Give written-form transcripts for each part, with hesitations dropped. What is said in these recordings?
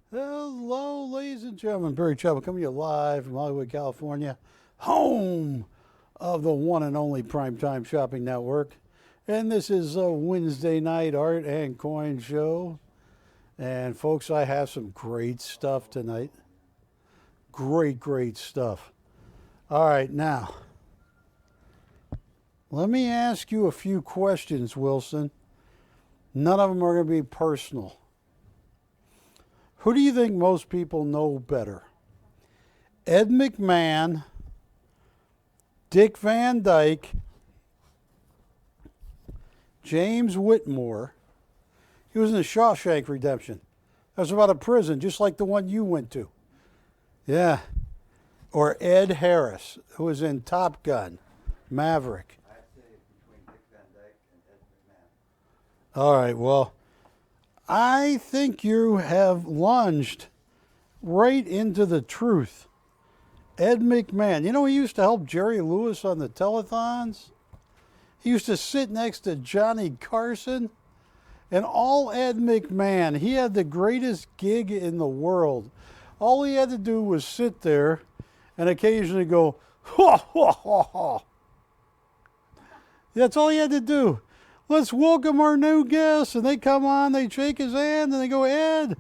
Hello, ladies and gentlemen. Barry Chappell coming to you live from Hollywood, California, home of the one and only PrimeTime Shopping Network. And this is a Wednesday night art and coin show. And folks, I have some great stuff tonight. Great stuff. All right, now, let me ask you a few questions, Wilson. None of them are going to be personal. Who do you think most people know better? Ed McMahon, Dick Van Dyke, James Whitmore. He was in the Shawshank Redemption. That was about a prison, just like the one you went to. Yeah. Or Ed Harris, who was in Top Gun, Maverick. I'd say between Dick Van Dyke and Ed McMahon. All right, well, I think you have lunged right into the truth. Ed McMahon. You know, he used to help Jerry Lewis on the telethons. He used to sit next to Johnny Carson. And all Ed McMahon, he had the greatest gig in the world. All he had to do was sit there and occasionally go, ha, ha, ha, ha. That's all he had to do. Let's welcome our new guest. And they come on, they shake his hand, and they go, Ed,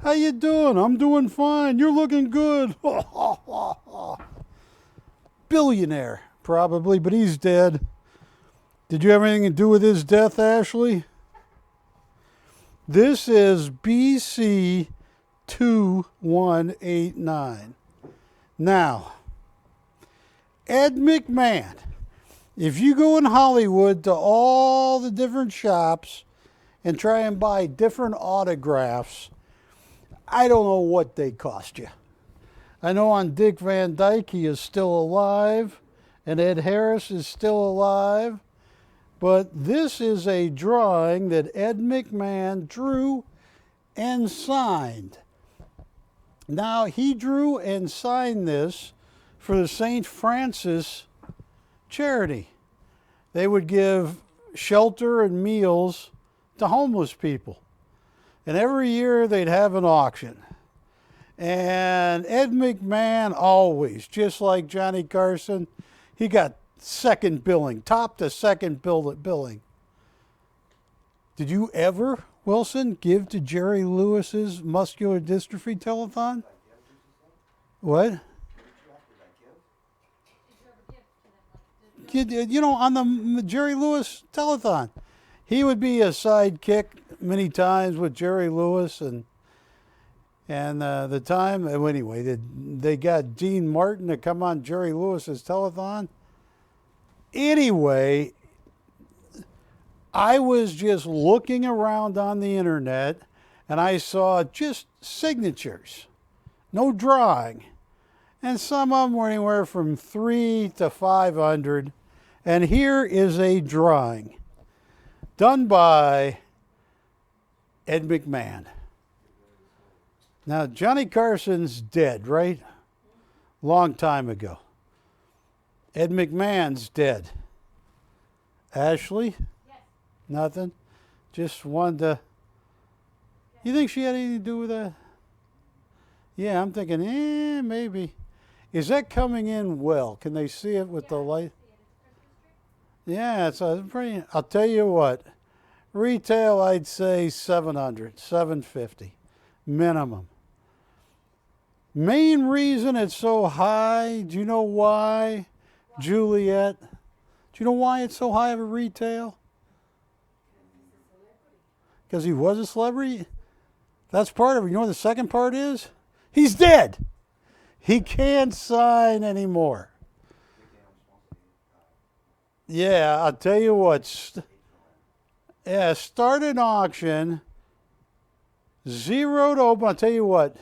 how you doing? I'm doing fine. You're looking good. Ha, ha, ha, ha. Billionaire, probably, but he's dead. Did you have anything to do with his death, Ashley? This is BC 2189. Now, Ed McMahon. If you go in Hollywood to all the different shops and try and buy different autographs, I don't know what they cost you. I know on Dick Van Dyke he is still alive, and Ed Harris is still alive, but this is a drawing that Ed McMahon drew and signed. Now, he drew and signed this for the St. Francis charity. They would give shelter and meals to homeless people. And every year they'd have an auction. And Ed McMahon always, just like Johnny Carson, he got second billing, top to second billing. Did you ever, Wilson, give to Jerry Lewis's muscular dystrophy telethon? What? You know, on the Jerry Lewis telethon, he would be a sidekick many times with Jerry Lewis, and the time anyway, they got Dean Martin to come on Jerry Lewis's telethon. Anyway, I was just looking around on the internet, and I saw just signatures, no drawing. And some of them were anywhere from 3 to 500. And here is a drawing done by Ed McMahon. Now, Johnny Carson's dead, right? Long time ago. Ed McMahon's dead. Ashley? Yes. Nothing? Just wanted to... You think she had anything to do with that? Yeah, I'm thinking, maybe. Is that coming in well? Can they see it with the light? Yeah, it's a pretty, I'll tell you what, retail I'd say 700, 750 minimum. Main reason it's so high, do you know why, Juliet? Do you know why it's so high of a retail? Because he was a celebrity? That's part of it. You know what the second part is? He's dead. He can't sign anymore. Yeah, I'll tell you what. Start an auction. 0 to open. I'll tell you what.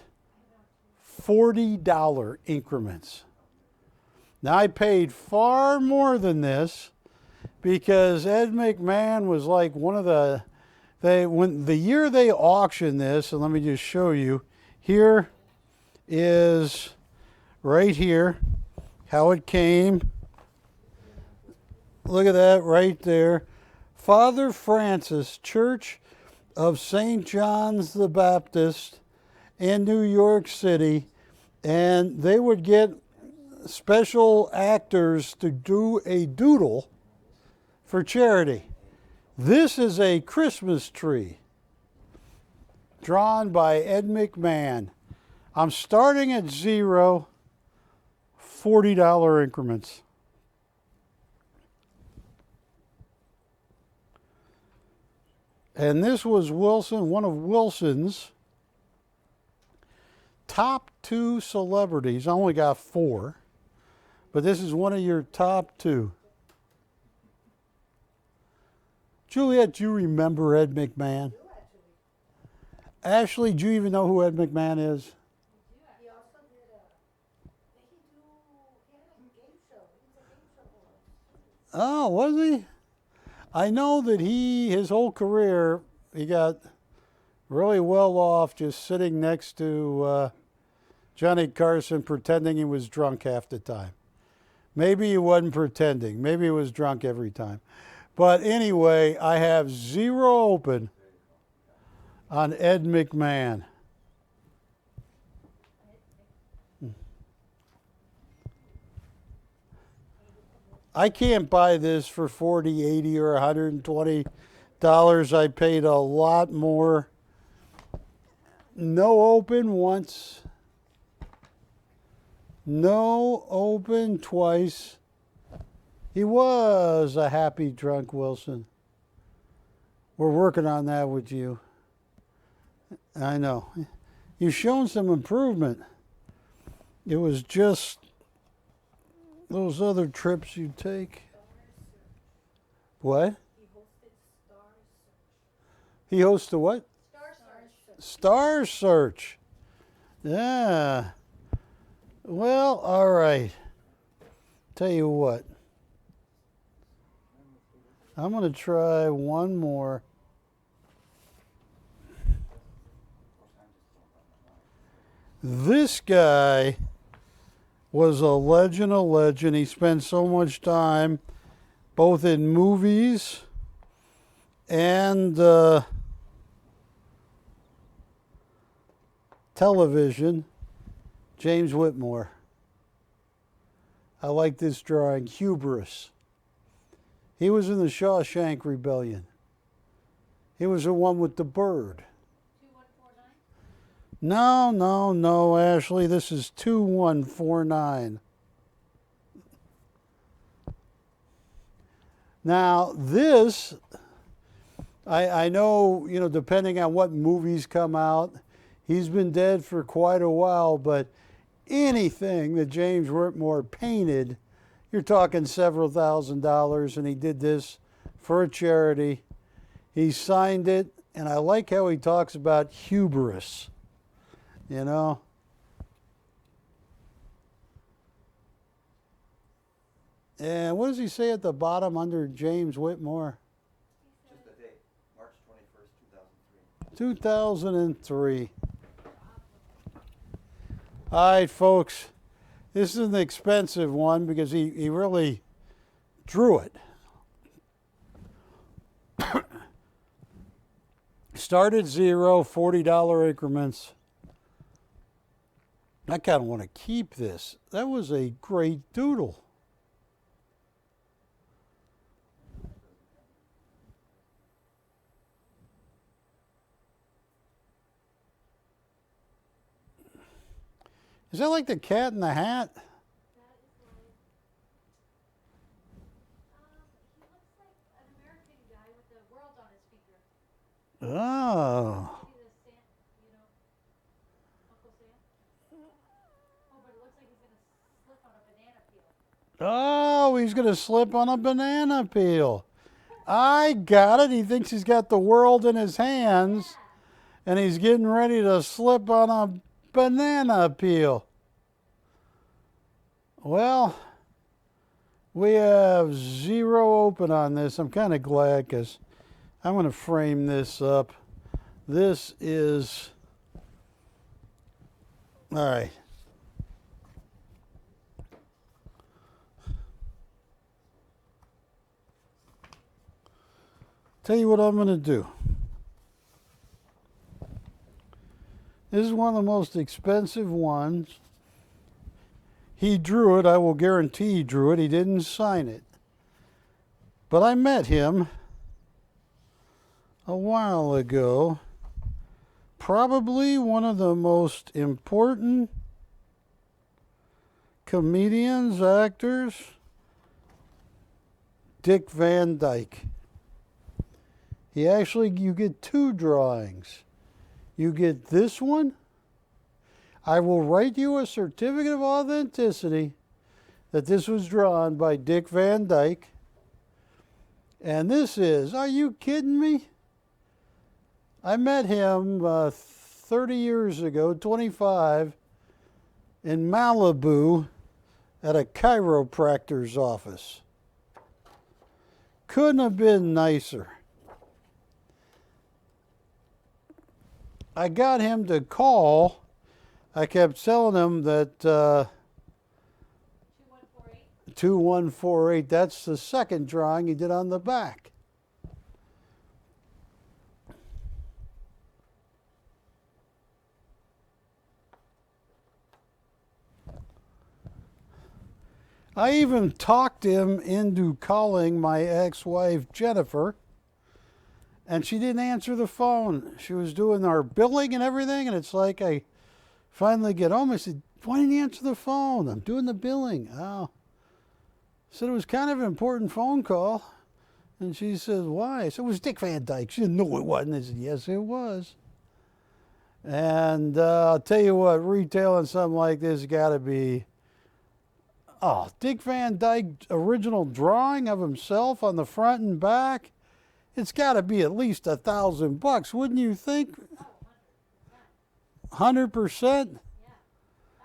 $40 increments. Now, I paid far more than this because Ed McMahon was like one of the... when the year they auctioned this, and let me just show you. Here is right here how it came. Look at that right there. Father Francis, Church of St. John's the Baptist, in New York City, and they would get special actors to do a doodle for charity. This is a Christmas tree drawn by Ed McMahon. I'm starting at zero, $40 increments. And this was Wilson, one of Wilson's top 2 celebrities. I only got 4, but this is one of your top 2. Juliet, do you remember Ed McMahon? Ashley, do you even know who Ed McMahon is? He also did he had a game show. He was a game show host. Oh, was he? I know that his whole career, he got really well off just sitting next to Johnny Carson pretending he was drunk half the time. Maybe he wasn't pretending. Maybe he was drunk every time. But anyway, I have 0 open on Ed McMahon. I can't buy this for $40, $80, or $120. I paid a lot more. No open once. No open twice. He was a happy drunk Wilson. We're working on that with you. I know. You've shown some improvement. It was just those other trips you take. What? He hosted what? Star Search. Yeah. Well, all right. Tell you what. I'm going to try one more. This guy was a legend. He spent so much time both in movies and television. James Whitmore. I like this drawing. Hubris. He was in the Shawshank Rebellion. He was the one with the bird. 2149? No, Ashley. This is 2149. Now, this, I know, depending on what movies come out, he's been dead for quite a while, but anything that James Whitmore painted, you're talking several $1,000s, and he did this for a charity. He signed it, and I like how he talks about hubris, And what does he say at the bottom under James Whitmore? Just the date, March 21st, 2003. 2003. All right, folks. This is an expensive one because he really drew it. Started zero, $40 increments. I kind of want to keep this. That was a great doodle. Is that like the Cat in the Hat? That is like, he looks like an American guy with the world on his finger. Oh. Maybe the Sam, Uncle Sam. Oh, but it looks like he's gonna slip on a banana peel. Oh, he's going to slip on a banana peel. I got it. He thinks he's got the world in his hands, and he's getting ready to slip on a banana peel. Well, we have zero open on this. I'm kind of glad because I'm going to frame this up. This is, all right. Tell you what I'm going to do. This is one of the most expensive ones. He drew it. I will guarantee he drew it. He didn't sign it. But I met him a while ago. Probably one of the most important comedians, actors, Dick Van Dyke. You get two drawings. You get this one. I will write you a certificate of authenticity that this was drawn by Dick Van Dyke. And this is, are you kidding me? I met him 30 years ago, 25, in Malibu at a chiropractor's office. Couldn't have been nicer. I got him to call. I kept telling him that 2148. 2148, that's the second drawing he did on the back. I even talked him into calling my ex-wife Jennifer, and she didn't answer the phone. She was doing our billing and everything, and it's like I finally get home. I said, why didn't you answer the phone? I'm doing the billing. Oh. I said it was kind of an important phone call. And she says, why? I said, it was Dick Van Dyke. She didn't know it wasn't. I said, yes, it was. And I'll tell you what, retailing something like this has got to be, Dick Van Dyke original drawing of himself on the front and back. It's got to be at least $1,000, wouldn't you think? 100%? Yeah, 1000%.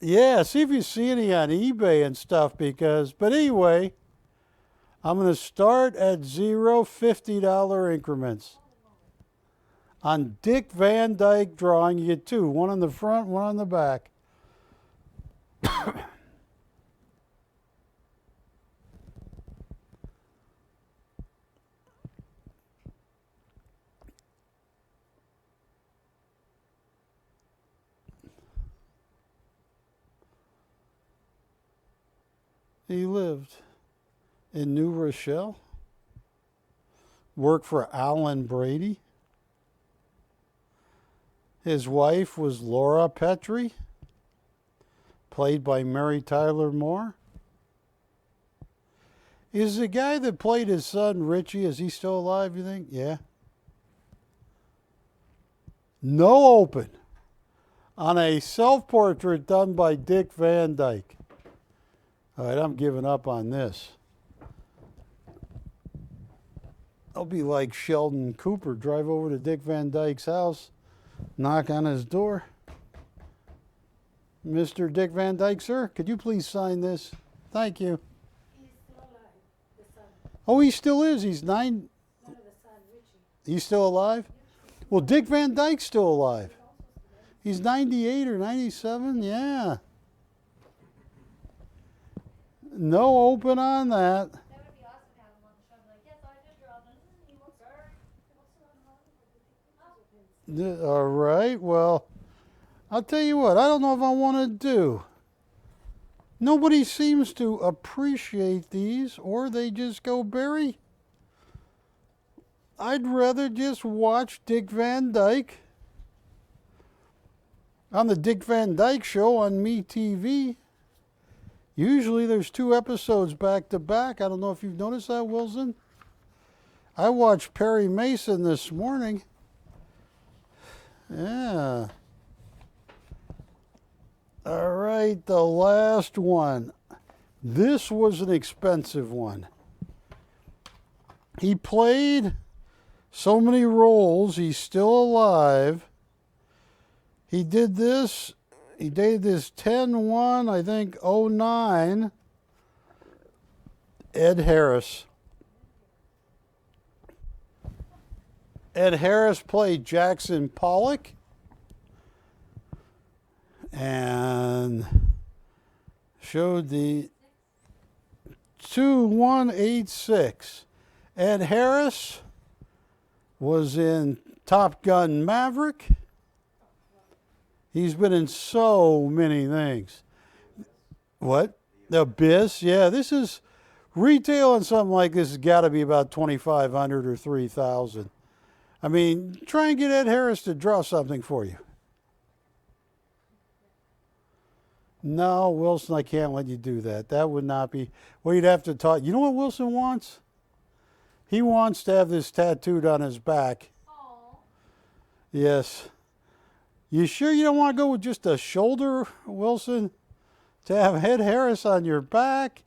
Yeah, see if you see any on eBay and stuff but anyway, I'm going to start at $50 increments. On Dick Van Dyke drawing, you get two, one on the front, one on the back. He lived in New Rochelle, worked for Alan Brady. His wife was Laura Petrie, played by Mary Tyler Moore. Is the guy that played his son, Richie, is he still alive, you think? Yeah. No open on a self-portrait done by Dick Van Dyke. All right, I'm giving up on this. I'll be like Sheldon Cooper, drive over to Dick Van Dyke's house, knock on his door. Mr. Dick Van Dyke, sir, could you please sign this? Thank you. He's still alive, the son. Oh, he still is. He's 9. No, the son, Richie. He's still alive? Well, Dick Van Dyke's still alive. He's 98 or 97, yeah. No open on that. That would be awesome to have him on the show. Like, yes, I did draw this. He looks very. All right, well, I'll tell you what, I don't know if I want to do. Nobody seems to appreciate these, or they just go, Barry, I'd rather just watch Dick Van Dyke on the Dick Van Dyke Show on MeTV. Usually there's 2 episodes back to back. I don't know if you've noticed that, Wilson. I watched Perry Mason this morning. Yeah. All right, the last one. This was an expensive one. He played so many roles. He's still alive. He did this. He dated this 10-1, I think, 09. Ed Harris. Ed Harris played Jackson Pollock. And showed the 2186. Ed Harris was in Top Gun Maverick. He's been in so many things. What? The Abyss? Yeah, this is retail on something like this has got to be about 2,500 or 3,000. I mean, try and get Ed Harris to draw something for you. No, Wilson, I can't let you do that. That would not be. Well, you'd have to talk. You know what Wilson wants? He wants to have this tattooed on his back. Oh. Yes. You sure you don't want to go with just a shoulder, Wilson? To have Ed Harris on your back?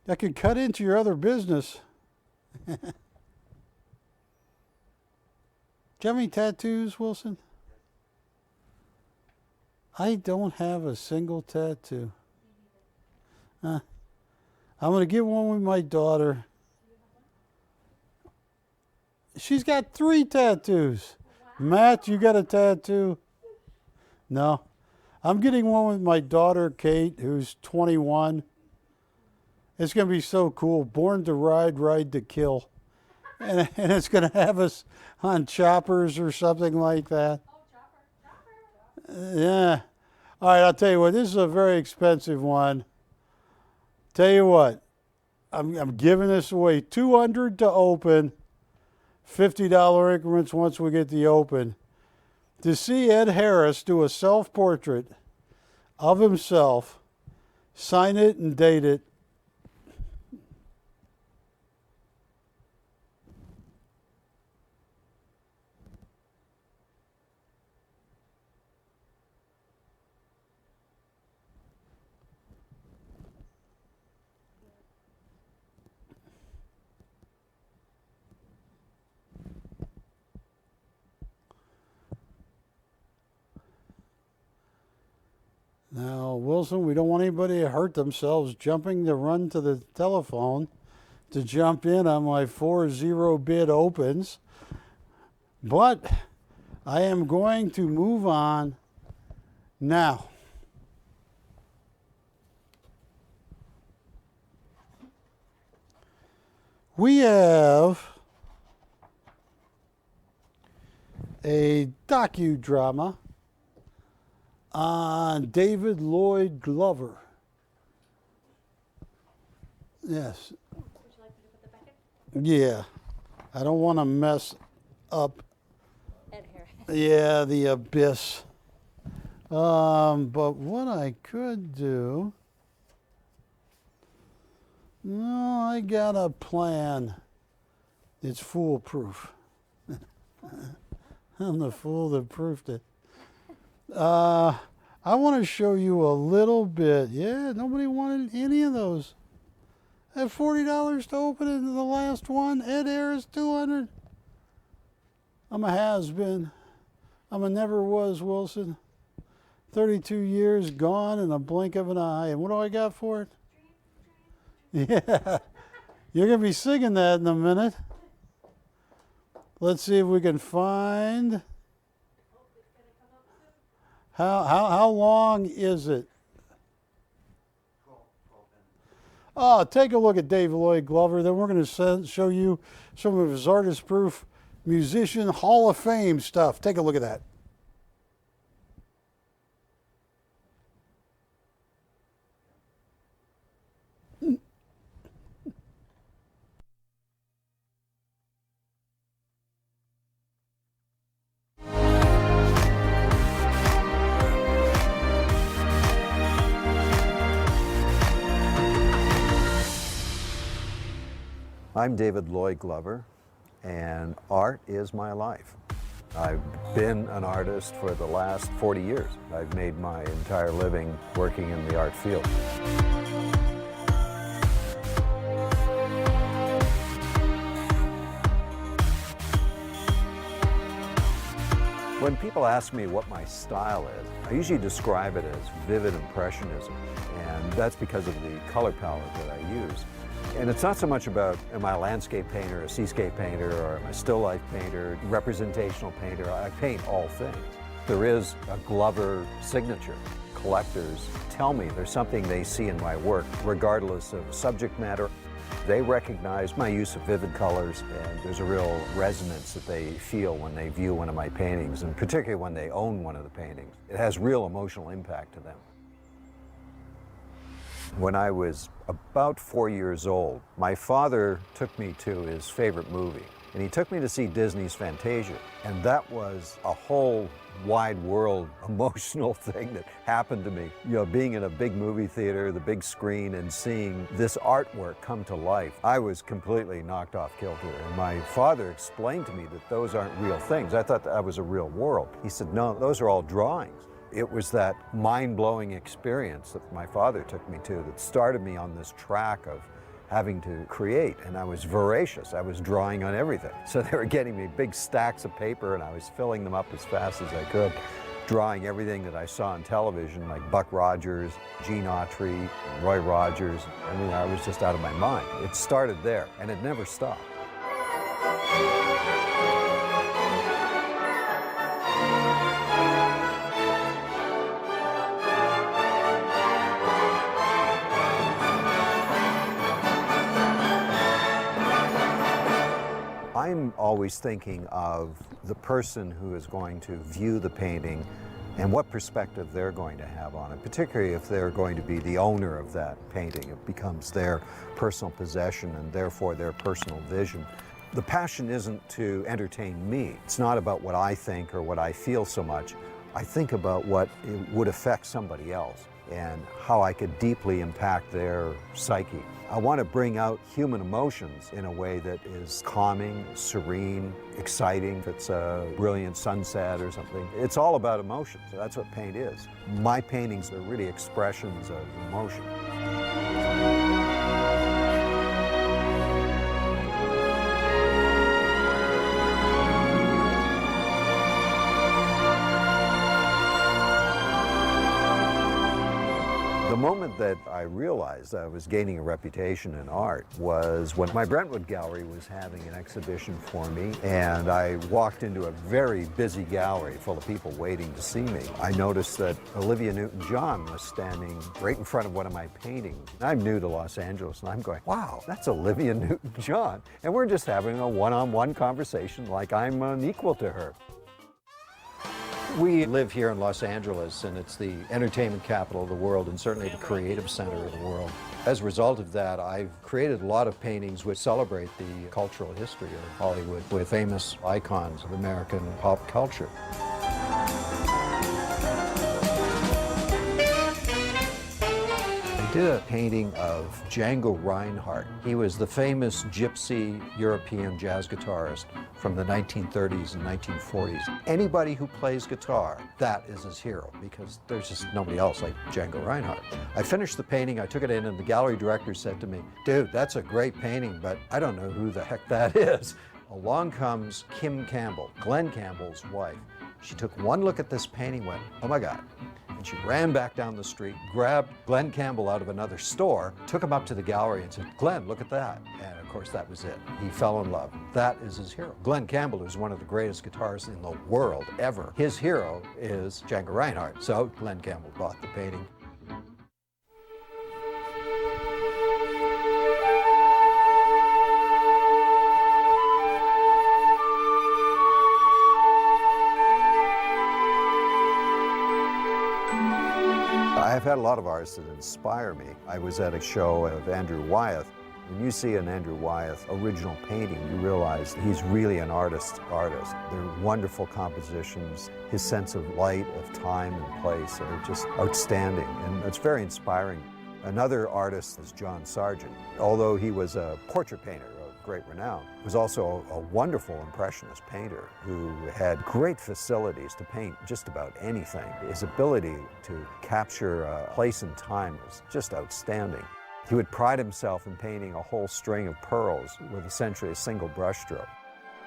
That could cut into your other business. Do you have any tattoos, Wilson? I don't have a single tattoo. I'm going to get one with my daughter. She's got 3 tattoos. Wow. Matt, you got a tattoo? No. I'm getting one with my daughter, Kate, who's 21. It's going to be so cool. Born to ride, ride to kill. And it's going to have us on choppers or something like that. Oh, chopper. Yeah. All right, I'll tell you what. This is a very expensive one. Tell you what. I'm giving this away. $200 to open. $50 increments once we get the open. To see Ed Harris do a self-portrait of himself, sign it and date it. Now, Wilson, we don't want anybody to hurt themselves jumping to run to the telephone to jump in on my 4-0 bid opens. But I am going to move on now. We have a docudrama on David Lloyd Glover. Yes. Would you like me to put the back in? Yeah. I don't want to mess up. Ed Harris. Yeah, the Abyss. But what I could do. No, I got a plan. It's foolproof. I'm the fool that proofed it. I want to show you a little bit. Yeah, nobody wanted any of those. I have $40 to open into the last one. Ed Harris, $200. I'm a has-been. I'm a never was Wilson. 32 years gone in a blink of an eye. And what do I got for it? Yeah. You're going to be singing that in a minute. Let's see if we can find... How long is it? 12 minutes. Oh, take a look at David Lloyd Glover. Then we're going to show you some of his artist-proof musician Hall of Fame stuff. Take a look at that. I'm David Lloyd Glover, and art is my life. I've been an artist for the last 40 years. I've made my entire living working in the art field. When people ask me what my style is, I usually describe it as vivid impressionism, and that's because of the color palette that I use. And it's not so much about, am I a landscape painter, a seascape painter, or am I a still life painter, representational painter? I paint all things. There is a Glover signature. Collectors tell me there's something they see in my work, regardless of subject matter. They recognize my use of vivid colors, and there's a real resonance that they feel when they view one of my paintings, and particularly when they own one of the paintings. It has real emotional impact to them. When I was about 4 years old, my father took me to his favorite movie, and he took me to see Disney's Fantasia. And that was a whole wide world emotional thing that happened to me. You know, being in a big movie theater, the big screen, and seeing this artwork come to life, I was completely knocked off kilter. And my father explained to me that those aren't real things. I thought that was a real world. He said, no, those are all drawings. It was that mind-blowing experience that my father took me to that started me on this track of having to create, and I was voracious. I was drawing on everything. So they were getting me big stacks of paper, and I was filling them up as fast as I could, drawing everything that I saw on television, like Buck Rogers, Gene Autry, Roy Rogers. I mean, I was just out of my mind. It started there, and it never stopped. I'm always thinking of the person who is going to view the painting and what perspective they're going to have on it, particularly if they're going to be the owner of that painting. It becomes their personal possession and therefore their personal vision. The passion isn't to entertain me. It's not about what I think or what I feel so much. I think about what it would affect somebody else and how I could deeply impact their psyche. I want to bring out human emotions in a way that is calming, serene, exciting. If it's a brilliant sunset or something, it's all about emotions. That's what paint is. My paintings are really expressions of emotion. The moment that I realized I was gaining a reputation in art was when my Brentwood gallery was having an exhibition for me, and I walked into a very busy gallery full of people waiting to see me. I noticed that Olivia Newton-John was standing right in front of one of my paintings. I'm new to Los Angeles, and I'm going, wow, that's Olivia Newton-John. And we're just having a one-on-one conversation like I'm an equal to her. We live here in Los Angeles, and it's the entertainment capital of the world and certainly the creative center of the world. As a result of that, I've created a lot of paintings which celebrate the cultural history of Hollywood with famous icons of American pop culture. I did a painting of Django Reinhardt. He was the famous gypsy European jazz guitarist from the 1930s and 1940s. Anybody who plays guitar, that is his hero, because there's just nobody else like Django Reinhardt. I finished the painting, I took it in, and the gallery director said to me, dude, that's a great painting, but I don't know who the heck that is. Along comes Kim Campbell, Glenn Campbell's wife. She took one look at this painting, went, oh my God. And she ran back down the street, grabbed Glenn Campbell out of another store, took him up to the gallery and said, Glenn, look at that. And of course, that was it. He fell in love. That is his hero. Glenn Campbell is one of the greatest guitarists in the world ever. His hero is Django Reinhardt. So Glenn Campbell bought the painting. I've had a lot of artists that inspire me. I was at a show of Andrew Wyeth. When you see an Andrew Wyeth original painting, you realize he's really an artist's artist. They're wonderful compositions. His sense of light, of time and place are just outstanding, and it's very inspiring. Another artist is John Sargent. Although he was a portrait painter of great renown, he was also a wonderful impressionist painter who had great facilities to paint just about anything. His ability to capture a place and time was just outstanding. He would pride himself in painting a whole string of pearls with essentially a single brushstroke.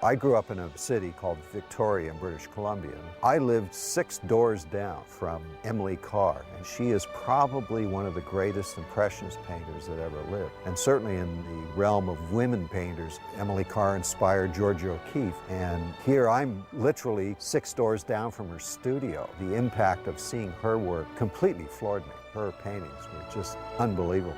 I grew up in a city called Victoria in British Columbia. I lived 6 doors down from Emily Carr, and she is probably one of the greatest impressionist painters that ever lived. And certainly in the realm of women painters, Emily Carr inspired Georgia O'Keeffe, and here I'm literally 6 doors down from her studio. The impact of seeing her work completely floored me. Her paintings were just unbelievable.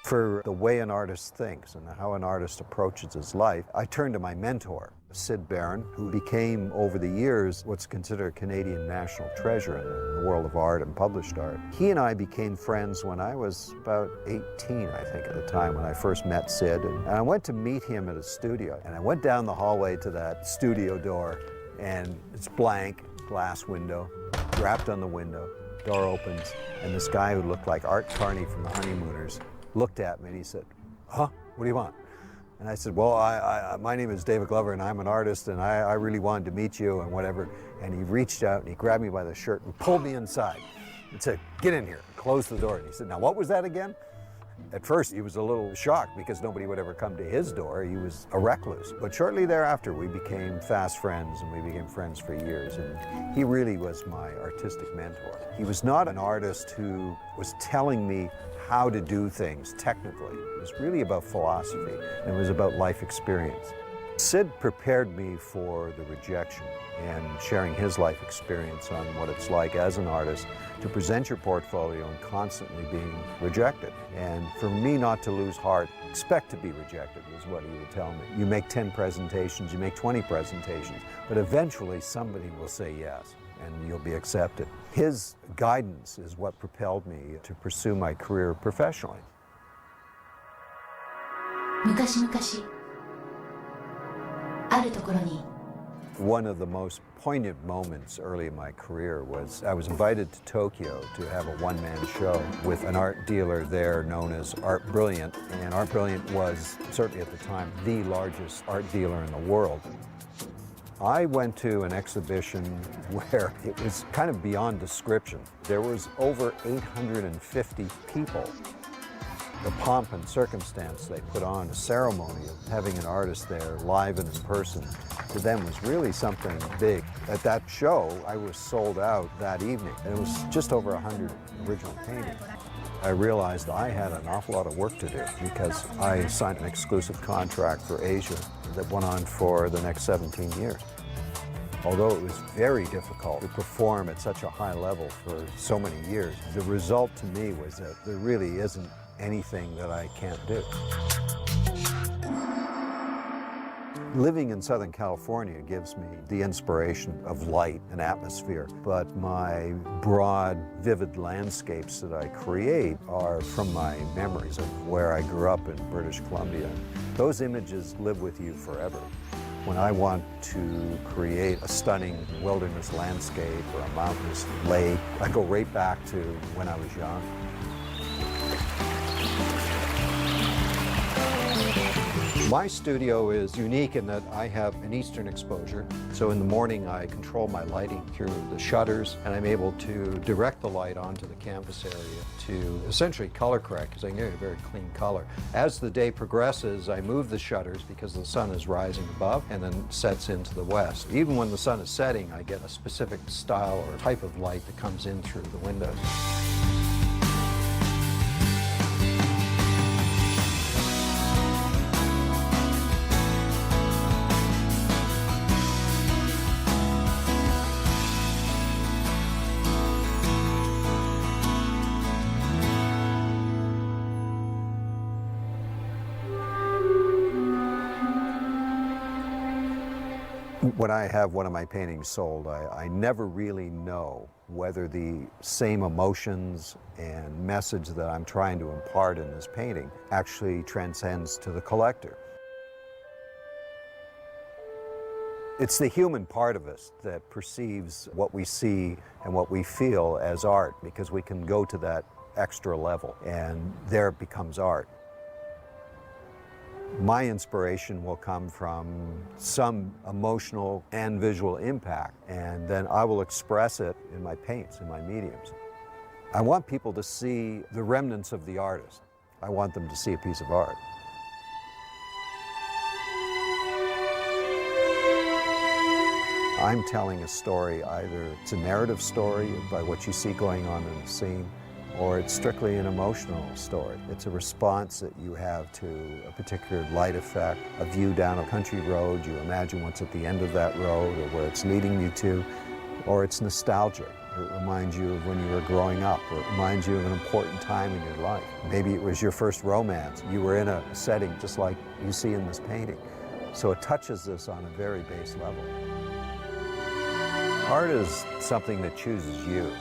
For the way an artist thinks and how an artist approaches his life, I turned to my mentor, Sid Barron, who became, over the years, what's considered a Canadian national treasure in the world of art and published art. He and I became friends when I was about 18, I think, at the time, when I first met Sid. And I went to meet him at his studio. And I went down the hallway to that studio door, and it's blank, glass window, rapped on the window, door opens, and this guy who looked like Art Carney from the Honeymooners looked at me and he said, "Huh, what do you want?" And I said, "Well, my name is David Glover and I'm an artist and I really wanted to meet you and whatever." And he reached out and he grabbed me by the shirt and pulled me inside and said, "Get in here," and closed the door. And he said, "Now what was that again?" At first he was a little shocked because nobody would ever come to his door. He was a recluse. But shortly thereafter we became fast friends and we became friends for years. And he really was my artistic mentor. He was not an artist who was telling me how to do things technically. It was really about philosophy and it was about life experience. Sid prepared me for the rejection and sharing his life experience on what it's like as an artist to present your portfolio and constantly being rejected. And for me not to lose heart, expect to be rejected is what he would tell me. You make 10 presentations, you make 20 presentations, but eventually somebody will say yes and you'll be accepted. His guidance is what propelled me to pursue my career professionally. 昔々あるところに One of the most poignant moments early in my career was I was invited to Tokyo to have a one-man show with an art dealer there known as Art Brilliant. And Art Brilliant was, certainly at the time, the largest art dealer in the world. I went to an exhibition where it was kind of beyond description. There was over 850 people. The pomp and circumstance they put on, a ceremony of having an artist there live and in person, to them was really something big. At that show, I was sold out that evening, and it was just over 100 original paintings. I realized I had an awful lot of work to do because I signed an exclusive contract for Asia that went on for the next 17 years. Although it was very difficult to perform at such a high level for so many years, the result to me was that there really isn't anything that I can't do. Living in Southern California gives me the inspiration of light and atmosphere, but my broad, vivid landscapes that I create are from my memories of where I grew up in British Columbia. Those images live with you forever. When I want to create a stunning wilderness landscape or a mountainous lake, I go right back to when I was young. My studio is unique in that I have an eastern exposure. So in the morning I control my lighting through the shutters and I'm able to direct the light onto the canvas area to essentially color correct because I get a very clean color. As the day progresses, I move the shutters because the sun is rising above and then sets into the west. Even when the sun is setting, I get a specific style or type of light that comes in through the windows. When I have one of my paintings sold, I never really know whether the same emotions and message that I'm trying to impart in this painting actually transcends to the collector. It's the human part of us that perceives what we see and what we feel as art, because we can go to that extra level and there it becomes art. My inspiration will come from some emotional and visual impact, and then I will express it in my paints, in my mediums. I want people to see the remnants of the artist. I want them to see a piece of art. I'm telling a story, either it's a narrative story by what you see going on in the scene, or it's strictly an emotional story. It's a response that you have to a particular light effect, a view down a country road, you imagine what's at the end of that road or where it's leading you to, or it's nostalgic. or it reminds you of when you were growing up, or it reminds you of an important time in your life. Maybe it was your first romance. You were in a setting just like you see in this painting. So it touches this on a very base level. Art is something that chooses you.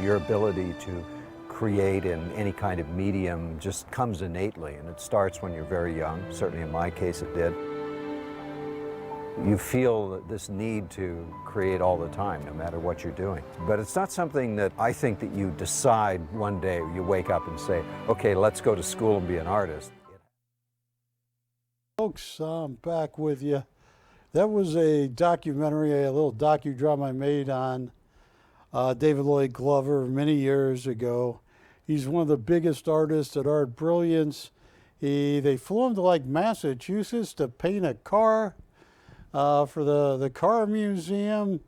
Your ability to create in any kind of medium just comes innately, and it starts when you're very young. Certainly in my case it did. You feel this need to create all the time, no matter what you're doing. But it's not something that I think that you decide one day, you wake up and say, okay, let's go to school and be an artist. Folks, I'm back with you. That was a documentary, a little docudrama I made on David Lloyd Glover many years ago. He's one of the biggest artists at Art Brilliance. They flew him to like Massachusetts to paint a car for the car museum.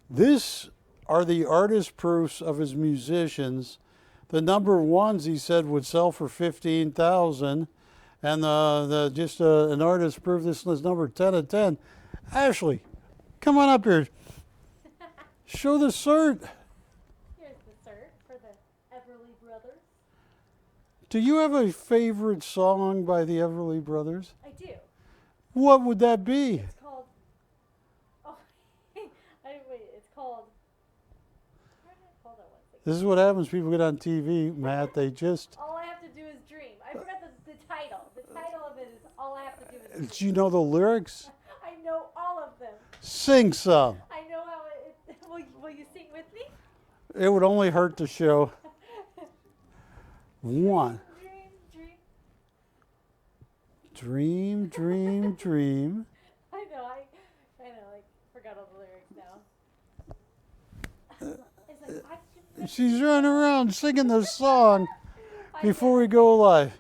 This are the artist proofs of his musicians. The number ones, he said, would sell for $15,000. And an artist proof, this is number 10 of 10. Ashley, come on up here. Show the cert. Here's the cert for the Everly Brothers. Do you have a favorite song by the Everly Brothers? I do. What would that be? It's called. Oh, it's called. Hold on one second. This is what happens. People get on TV, Matt. They just. All I have to do is dream. I forgot the title. The title of it is All I Have to Do Is Dream. Do you know the lyrics? I know all of them. Sing some. I know how it. Will you sing with me? It would only hurt to show. One. Dream, dream. Dream, dream, dream. I know. I forgot all the lyrics now. It's like She's running around singing the song before we go live.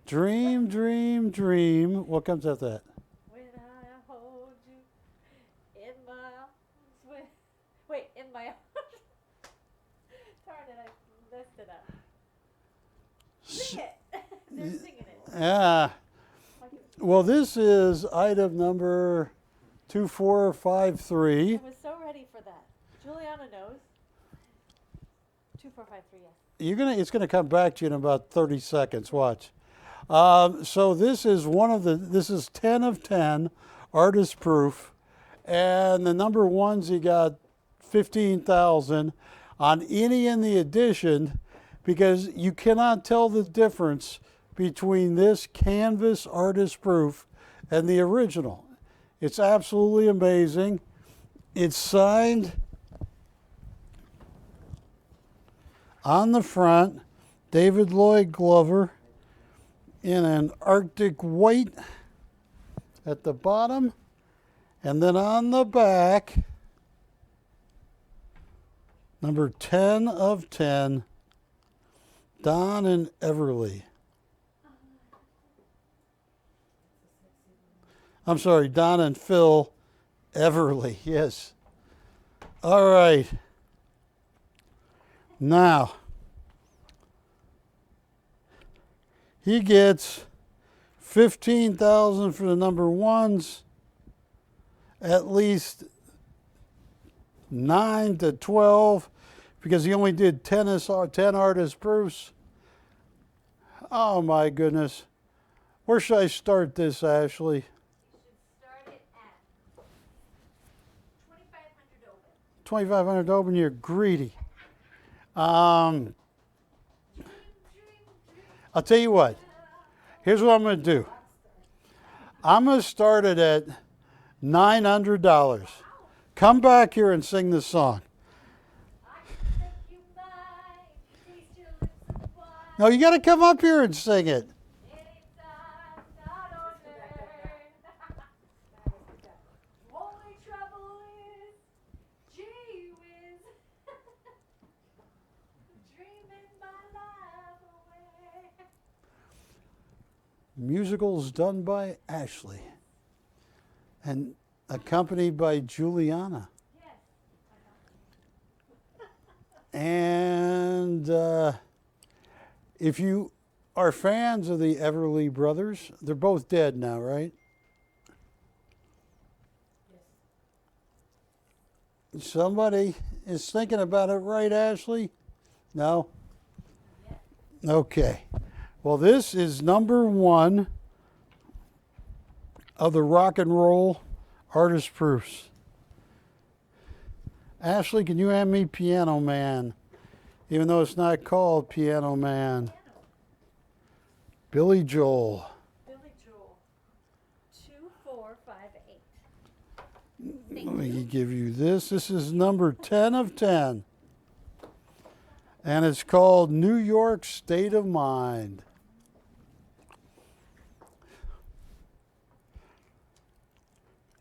Dream, dream, dream. What comes after that? When I hold you in my arms. Wait, in my arms. Darn it, I messed it up. Sing it. They're singing it. Yeah. Well, this is item number 2453. I was so ready for that. Juliana knows. 2453, yes. It's gonna come back to you in about 30 seconds. Watch. So this is 10 of 10, artist proof, and the number ones he got 15,000 on any in the edition, because you cannot tell the difference between this canvas artist proof and the original. It's absolutely amazing. It's signed on the front, David Lloyd Glover, in an Arctic white at the bottom, and then on the back, number 10 of 10, Don and Everly. I'm sorry, Don and Phil Everly, yes. All right. Now, he gets 15,000 for the number ones, at least 9 to 12, because he only did 10 artist proofs. Oh my goodness. Where should I start this, Ashley? You should start it at 2,500 open. 2,500 open, you're greedy. I'll tell you what. Here's what I'm going to do. I'm going to start it at $900. Come back here and sing this song. No, you got to come up here and sing it. Musicals done by Ashley and accompanied by Juliana. And if you are fans of the Everly Brothers, they're both dead now, right? Somebody is thinking about it, right, Ashley? No? Okay. Well, this is number 1 of the rock and roll artist proofs. Ashley, can you hand me Piano Man? Even though it's not called Piano Man. Billy Joel. Billy Joel. 2458. Let me give you this. This is number 10 of 10. And it's called New York State of Mind.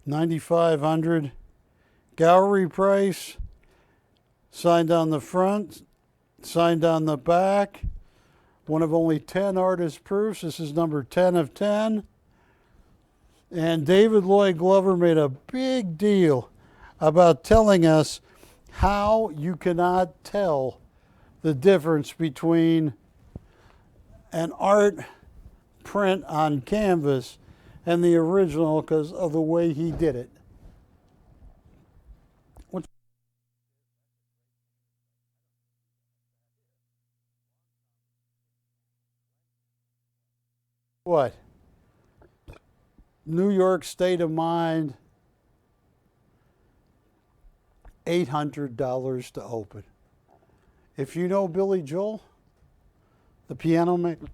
$9,500. Gallery price. Signed on the front. Signed on the back. One of only 10 artist proofs. This is number 10 of 10. And David Lloyd Glover made a big deal about telling us how you cannot tell the difference between an art print on canvas and the original because of the way he did it. What? New York State of Mind, $800 to open. If you know Billy Joel, the piano man,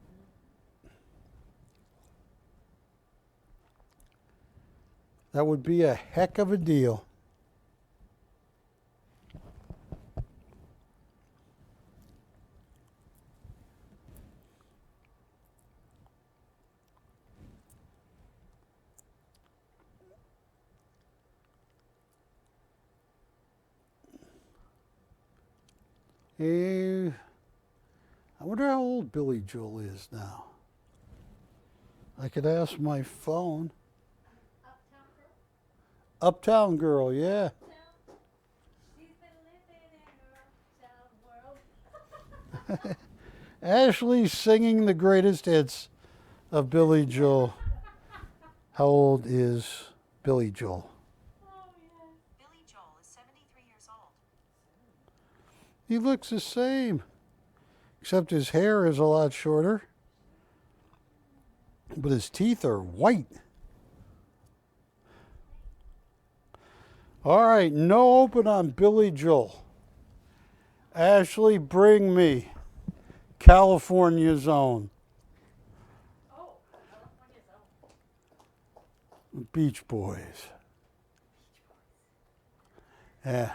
that would be a heck of a deal. I wonder how old Billy Joel is now. I could ask my phone. Uptown Girl, yeah. She's been living in her uptown world. Ashley's singing the greatest hits of Billy Joel. How old is Billy Joel? Billy Joel is 73 years old. He looks the same, except his hair is a lot shorter. But his teeth are white. All right, no open on Billy Joel. Ashley, bring me California's Own. Oh, California's own. Beach Boys. Yeah.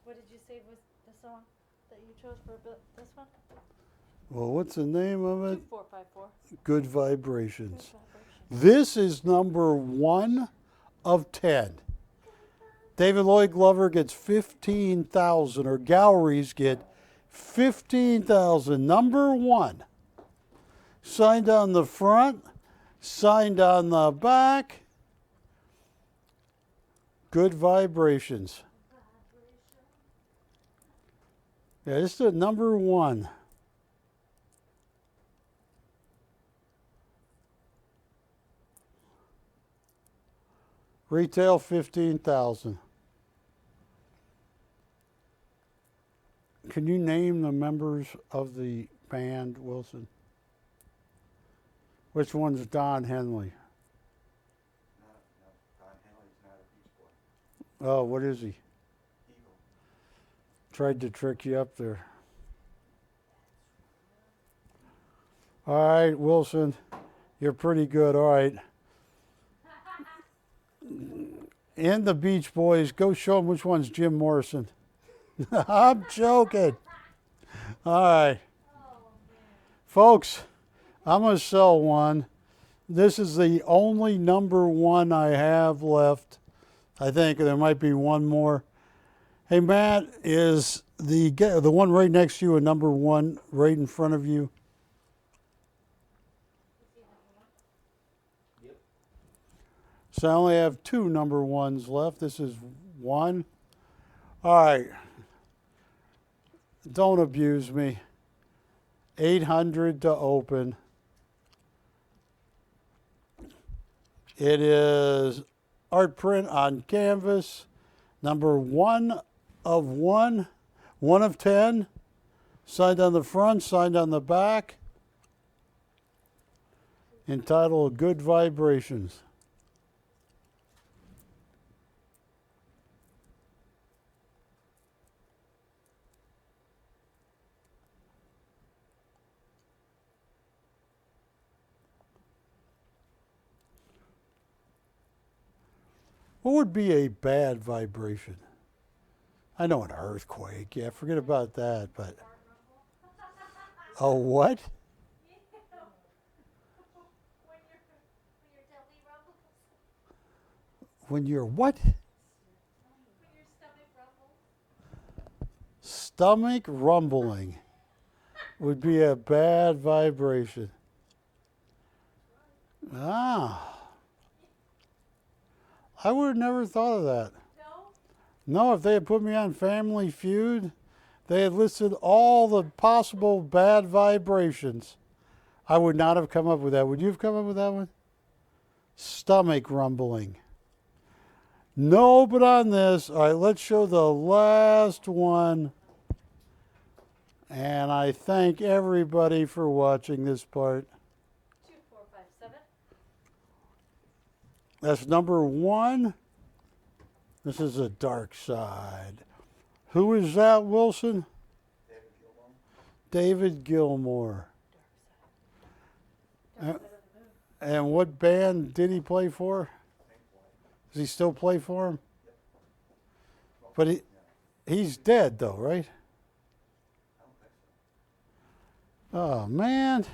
What did you say was the song that you chose for this one? Well, what's the name of it? 2454. Good Vibrations. Good vibration. This is number 1 of 10. David Lloyd Glover gets 15,000, or galleries get 15,000. Number 1. Signed on the front, signed on the back. Good Vibrations. Yeah, this is the number 1. Retail 15,000. Can you name the members of the band, Wilson? Which one's Don Henley? No, Don Henley's not a Beach Boy. Oh, what is he? Eagle. Tried to trick you up there. All right, Wilson, you're pretty good. All right. And the Beach Boys, go show them which one's Jim Morrison. I'm joking. All right. Folks, I'm going to sell one. This is the only number 1 I have left. I think there might be one more. Hey, Matt, is the one right next to you a number 1 right in front of you? Yep. So I only have 2 number 1s left. This is 1. All right. Don't abuse me. 800 to open. It is art print on canvas, Number 1 of 10. Signed on the front, signed on the back. Entitled Good Vibrations. What would be a bad vibration? I know an earthquake. Yeah, forget about that. But a what? When you're what? When your stomach rumbles. Stomach rumbling would be a bad vibration. Ah. I would have never thought of that. No? No, if they had put me on Family Feud, they had listed all the possible bad vibrations. I would not have come up with that. Would you have come up with that one? Stomach rumbling. No, but on this, all right, let's show the last one. And I thank everybody for watching this part. 2, 4, 5, 7. That's number 1. This is a dark side. Who is that, Wilson? David Gilmour. And what band did he play for? Does he still play for him? But he's dead though, right? Oh man.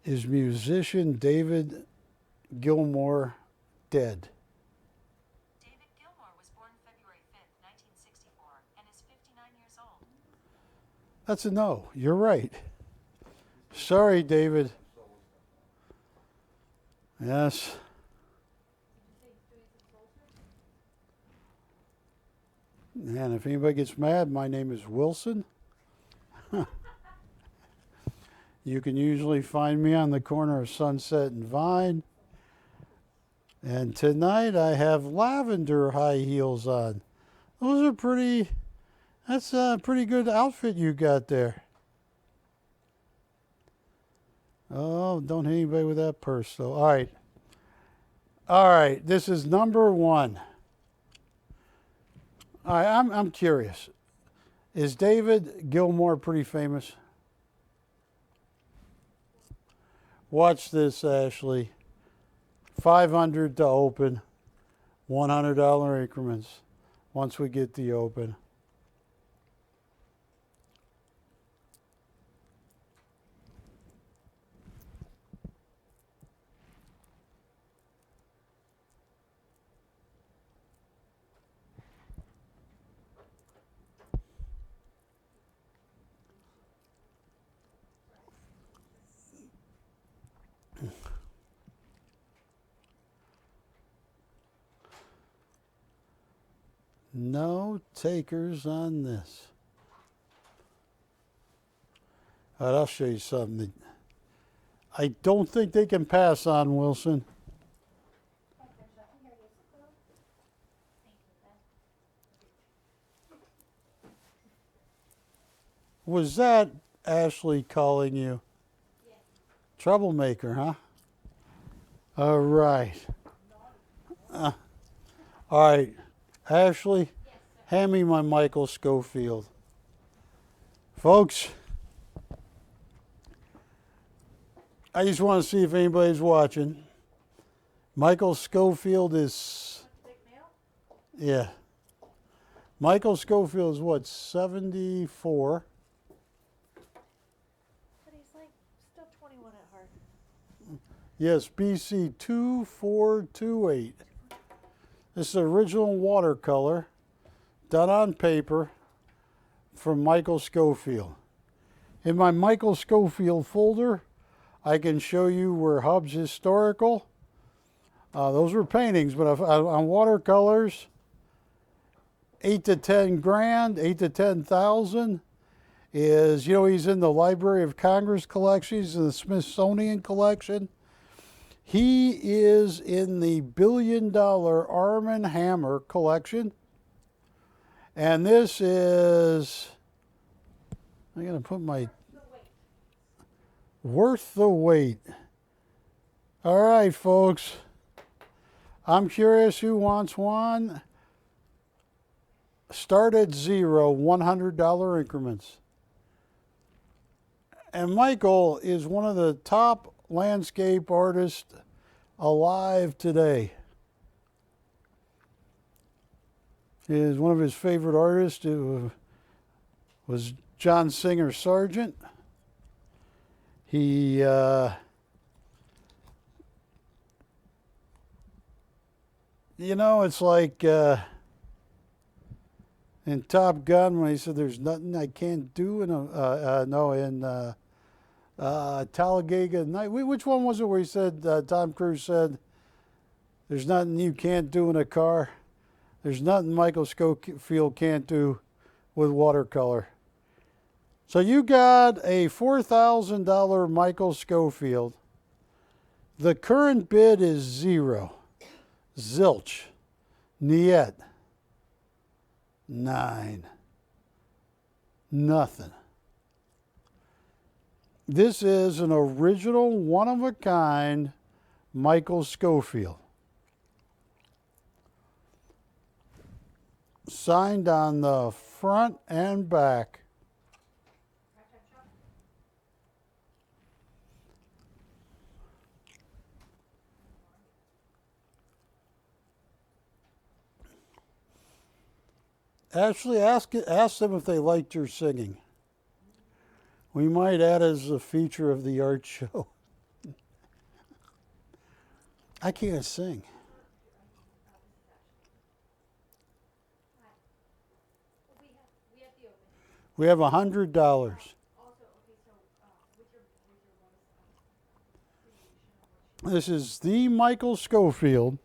Is musician David Gilmour dead? David Gilmour was born February 5th, 1964, and is 59 years old. That's a no. You're right. Sorry, David. Yes. And if anybody gets mad, my name is Wilson. You can usually find me on the corner of Sunset and Vine. And tonight I have lavender high heels on. Those are pretty, that's a pretty good outfit you got there. Oh, don't hit anybody with that purse though. All right. All right, this is number 1. All right, I'm curious. Is David Gilmour pretty famous? Watch this, Ashley. 500 to open, $100 increments once we get the open. No takers on this. All right, I'll show you something that I don't think they can pass on, Wilson. Was that Ashley calling you? Yes. Troublemaker, huh? All right. All right. Ashley, Yes, sir. hand me my Michael Schofield. Folks, I just want to see if anybody's watching. Michael Schofield is, Big mail? yeah. Michael Schofield is what, 74? But he's like still 21 at heart. Yes, BC 2428. This is original watercolor done on paper from Michael Schofield. In my Michael Schofield folder, I can show you where Hub's historical. Those were paintings, but on watercolors, 8 to 10 grand, 8 to 10,000 is, you know, he's in the Library of Congress collection, he's in the Smithsonian collection. He is in the $1 billion Arm & Hammer collection. And this is, I'm going to put my, worth the wait. All right, folks. I'm curious who wants one. Start at $0, $100 increments. And Michael is one of the top landscape artists alive today. Is one of his favorite artists was John Singer Sargent. He you know, it's like in Top Gun when he said, "There's nothing I can't do," in Talladega Night. Which one was it where he said, Tom Cruise said, "There's nothing you can't do in a car. There's nothing Michael Schofield can't do with watercolor." So you got a $4,000 Michael Schofield. The current bid is 0. Zilch. Niet. 9. Nothing. This is an original, one-of-a-kind Michael Schofield. Signed on the front and back. Actually, ask them if they liked your singing. We might add as a feature of the art show. I can't sing. We have $100. This is the Michael Schofield.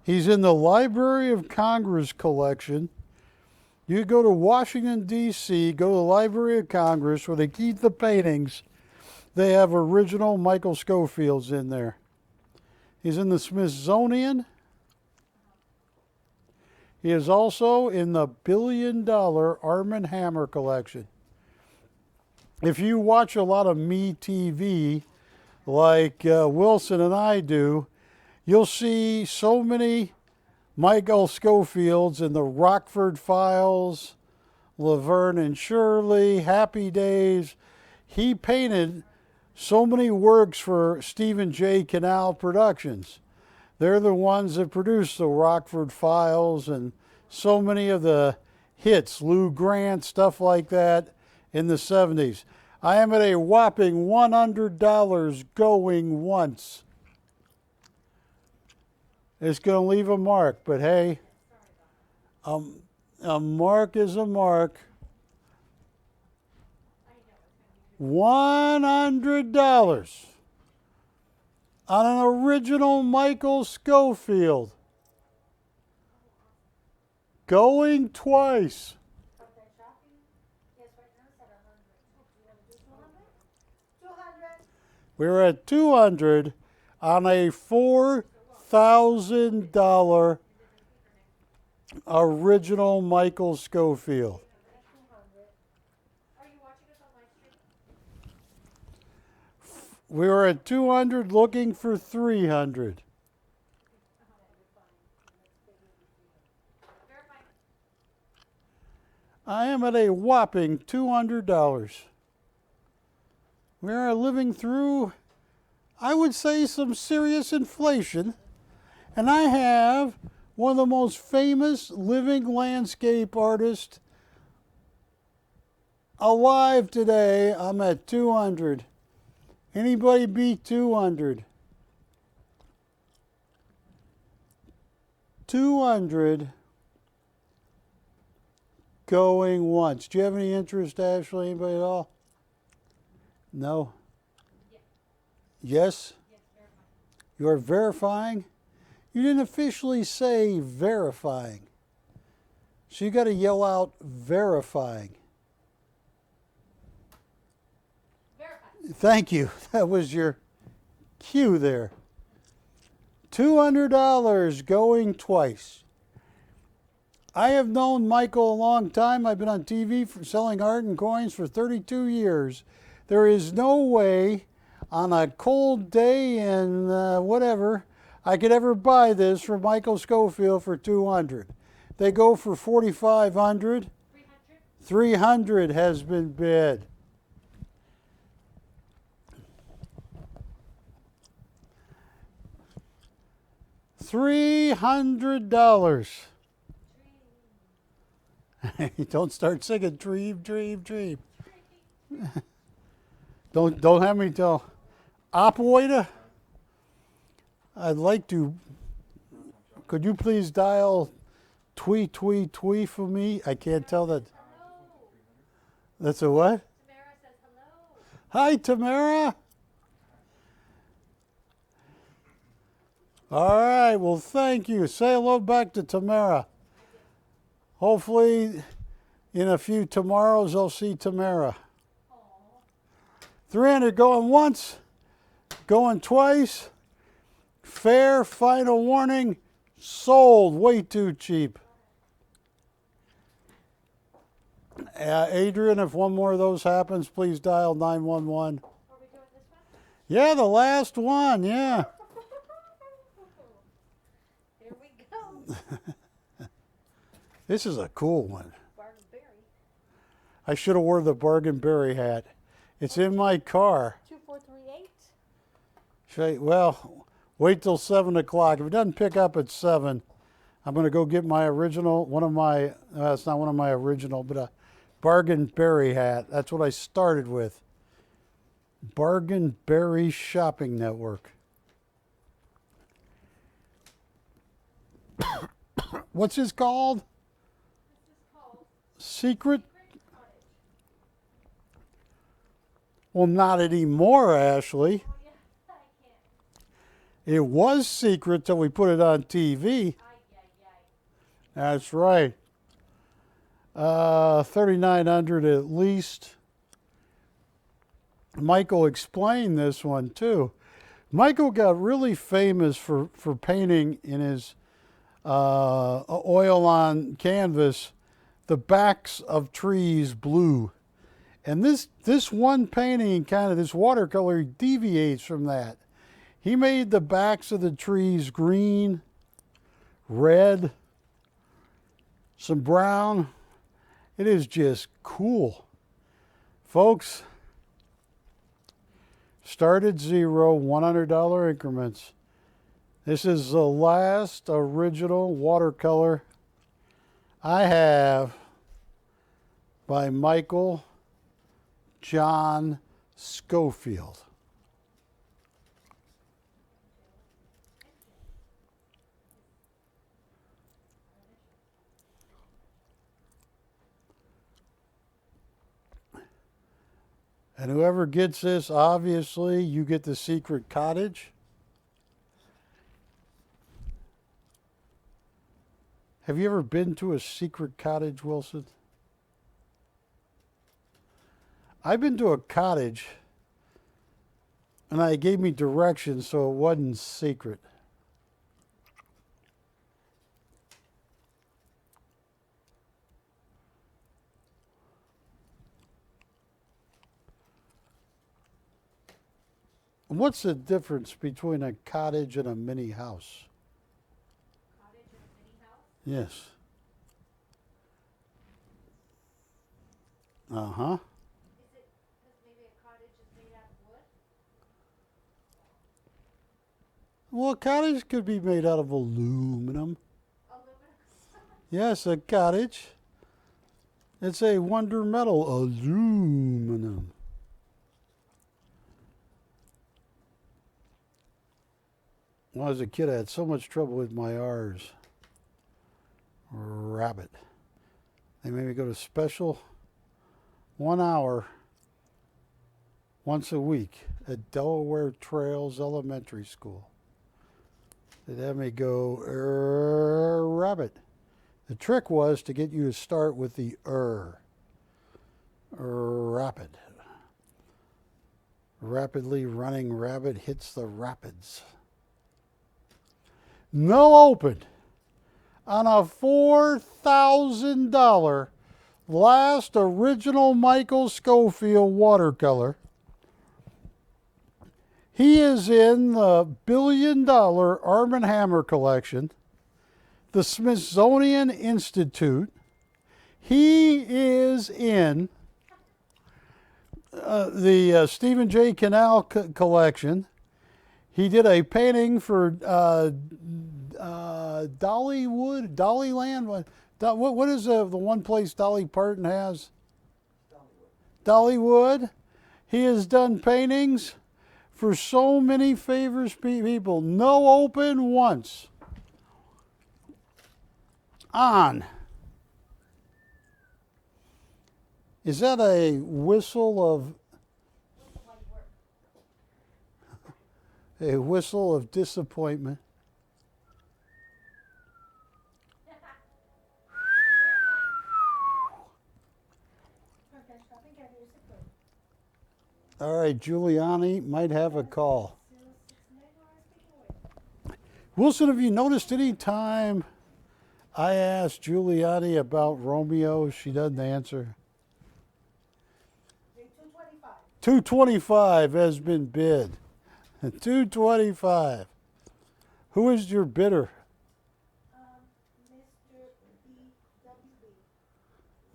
He's in the Library of Congress collection. You go to Washington, D.C., go to the Library of Congress where they keep the paintings. They have original Michael Schofields in there. He's in the Smithsonian. He is also in the $1 billion Arm & Hammer collection. If you watch a lot of Me TV, like Wilson and I do, you'll see so many Michael Schofields in the Rockford Files, Laverne and Shirley, Happy Days. He painted so many works for Stephen J. Canal Productions. They're the ones that produced the Rockford Files and so many of the hits, Lou Grant, stuff like that in the 70s. I am at a whopping $100 going once. It's going to leave a mark, but hey, a mark is a mark. $100 on an original Michael Schofield. Going twice. We're at 200 on a $4,000 original Michael Schofield. We were at 200 looking for 300. I am at a whopping $200. We are living through, I would say, some serious inflation. And I have one of the most famous living landscape artists alive today. I'm at 200. Anybody beat 200? 200 going once. Do you have any interest, Ashley? Anybody at all? No? Yes? You are verifying? You didn't officially say verifying. So you got to yell out verifying. Verify. Thank you. That was your Cue there. $200 going twice. I have known Michael a long time. I've been on TV for selling art and coins for 32 years. There is no way on a cold day in whatever I could ever buy this from Michael Schofield for 200. They go for 4,500. 300 has been bid. $300. Don't start singing dream, dream, dream. Don't have me tell operator. I'd like to. Could you please dial twee twee twee for me? I can't tell that. Hello. That's a what? Tamara says hello. Hi, Tamara. All right. Well, thank you. Say hello back to Tamara. Hopefully, in a few tomorrows, I'll see Tamara. 300 going once, going twice. Fair final warning, sold, way too cheap. Adrian, if one more of those happens, please dial 911. Are we doing this one? Yeah, the last one, yeah. Here we go. This is a cool one. Bargain berry. I should have wore the bargain berry hat. It's in my car. 2438. Well, wait till 7 o'clock. If it doesn't pick up at 7, I'm going to go get my original, it's not one of my original, but a bargain berry hat. That's what I started with. Bargain Berry Shopping Network. What's this called? This is called Secret? Cottage. Well, not anymore, Ashley. Oh yeah, I can't. It was secret till we put it on TV. That's right. 3,900 at least. Michael explained this one too. Michael got really famous for painting in his oil on canvas the backs of trees blue. And this one painting, kind of this watercolor, deviates from that. He made the backs of the trees green, red, some brown. It is just cool. Folks, start at zero, $100 increments. This is the last original watercolor I have by Michael John Schofield. And whoever gets this, obviously, you get the secret cottage. Have you ever been to a secret cottage, Wilson? I've been to a cottage, and they gave me directions so it wasn't secret. What's the difference between a cottage and a mini house? Cottage and a mini house. Yes. Uh-huh. Is it because maybe a cottage is made out of wood? Well, a cottage could be made out of aluminum. Aluminum. Yes, a cottage. It's a wonder metal, aluminum. When I was a kid, I had so much trouble with my R's. Rabbit. They made me go to special 1 hour once a week at Delaware Trails Elementary School. They'd have me go rabbit. The trick was to get you to start with the rapid. Rapidly running rabbit hits the rapids. No open on a $4,000 last original Michael Schofield watercolor. He is in the $1 billion Arm & Hammer collection, the Smithsonian Institute. He is in the Stephen J. Cannell collection. He did a painting for Daliland. What is the one place Dolly Parton has? Dollywood. He has done paintings for so many famous people. No open once. On. Is that a whistle of disappointment? All right, Giuliani might have a call. Wilson, have you noticed any time I asked Giuliani about Romeo, she doesn't answer? 225 has been bid. 225. Who is your bidder?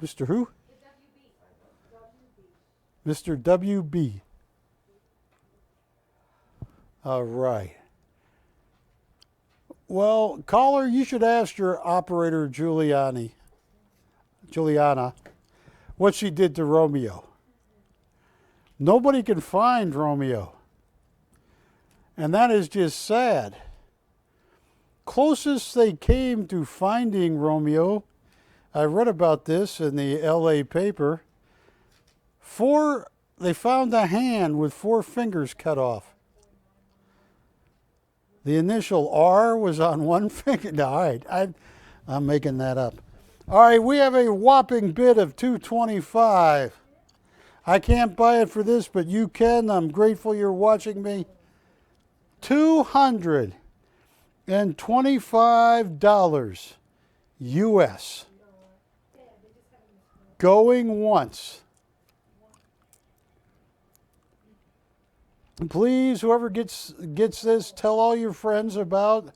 Mr. Who? Mr. WB. All right. Well, caller, you should ask your operator, Juliana, what she did to Romeo. Nobody can find Romeo. And that is just sad. Closest they came to finding Romeo, I read about this in the LA paper. They found a hand with 4 fingers cut off. The initial R was on 1 finger. No, all right, I'm making that up. All right, we have a whopping bid of $225. I can't buy it for this, but you can. I'm grateful you're watching me. $225 US. Going once. Please, whoever gets this, tell all your friends about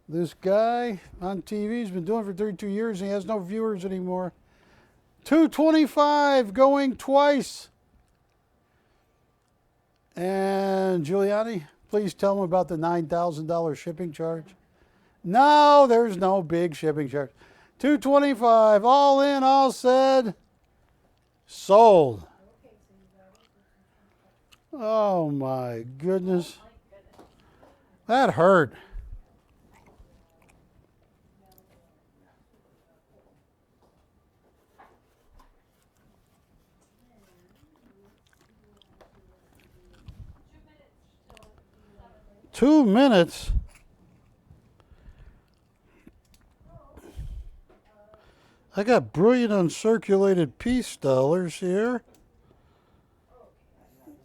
this guy on TV. He's been doing it for 32 years and he has no viewers anymore. $225 going twice. And Giuliani, please tell them about the $9,000 shipping charge. No, there's no big shipping charge. $225, all in, all said, sold. Oh my goodness. That hurt. Two minutes. I got brilliant uncirculated peace dollars here.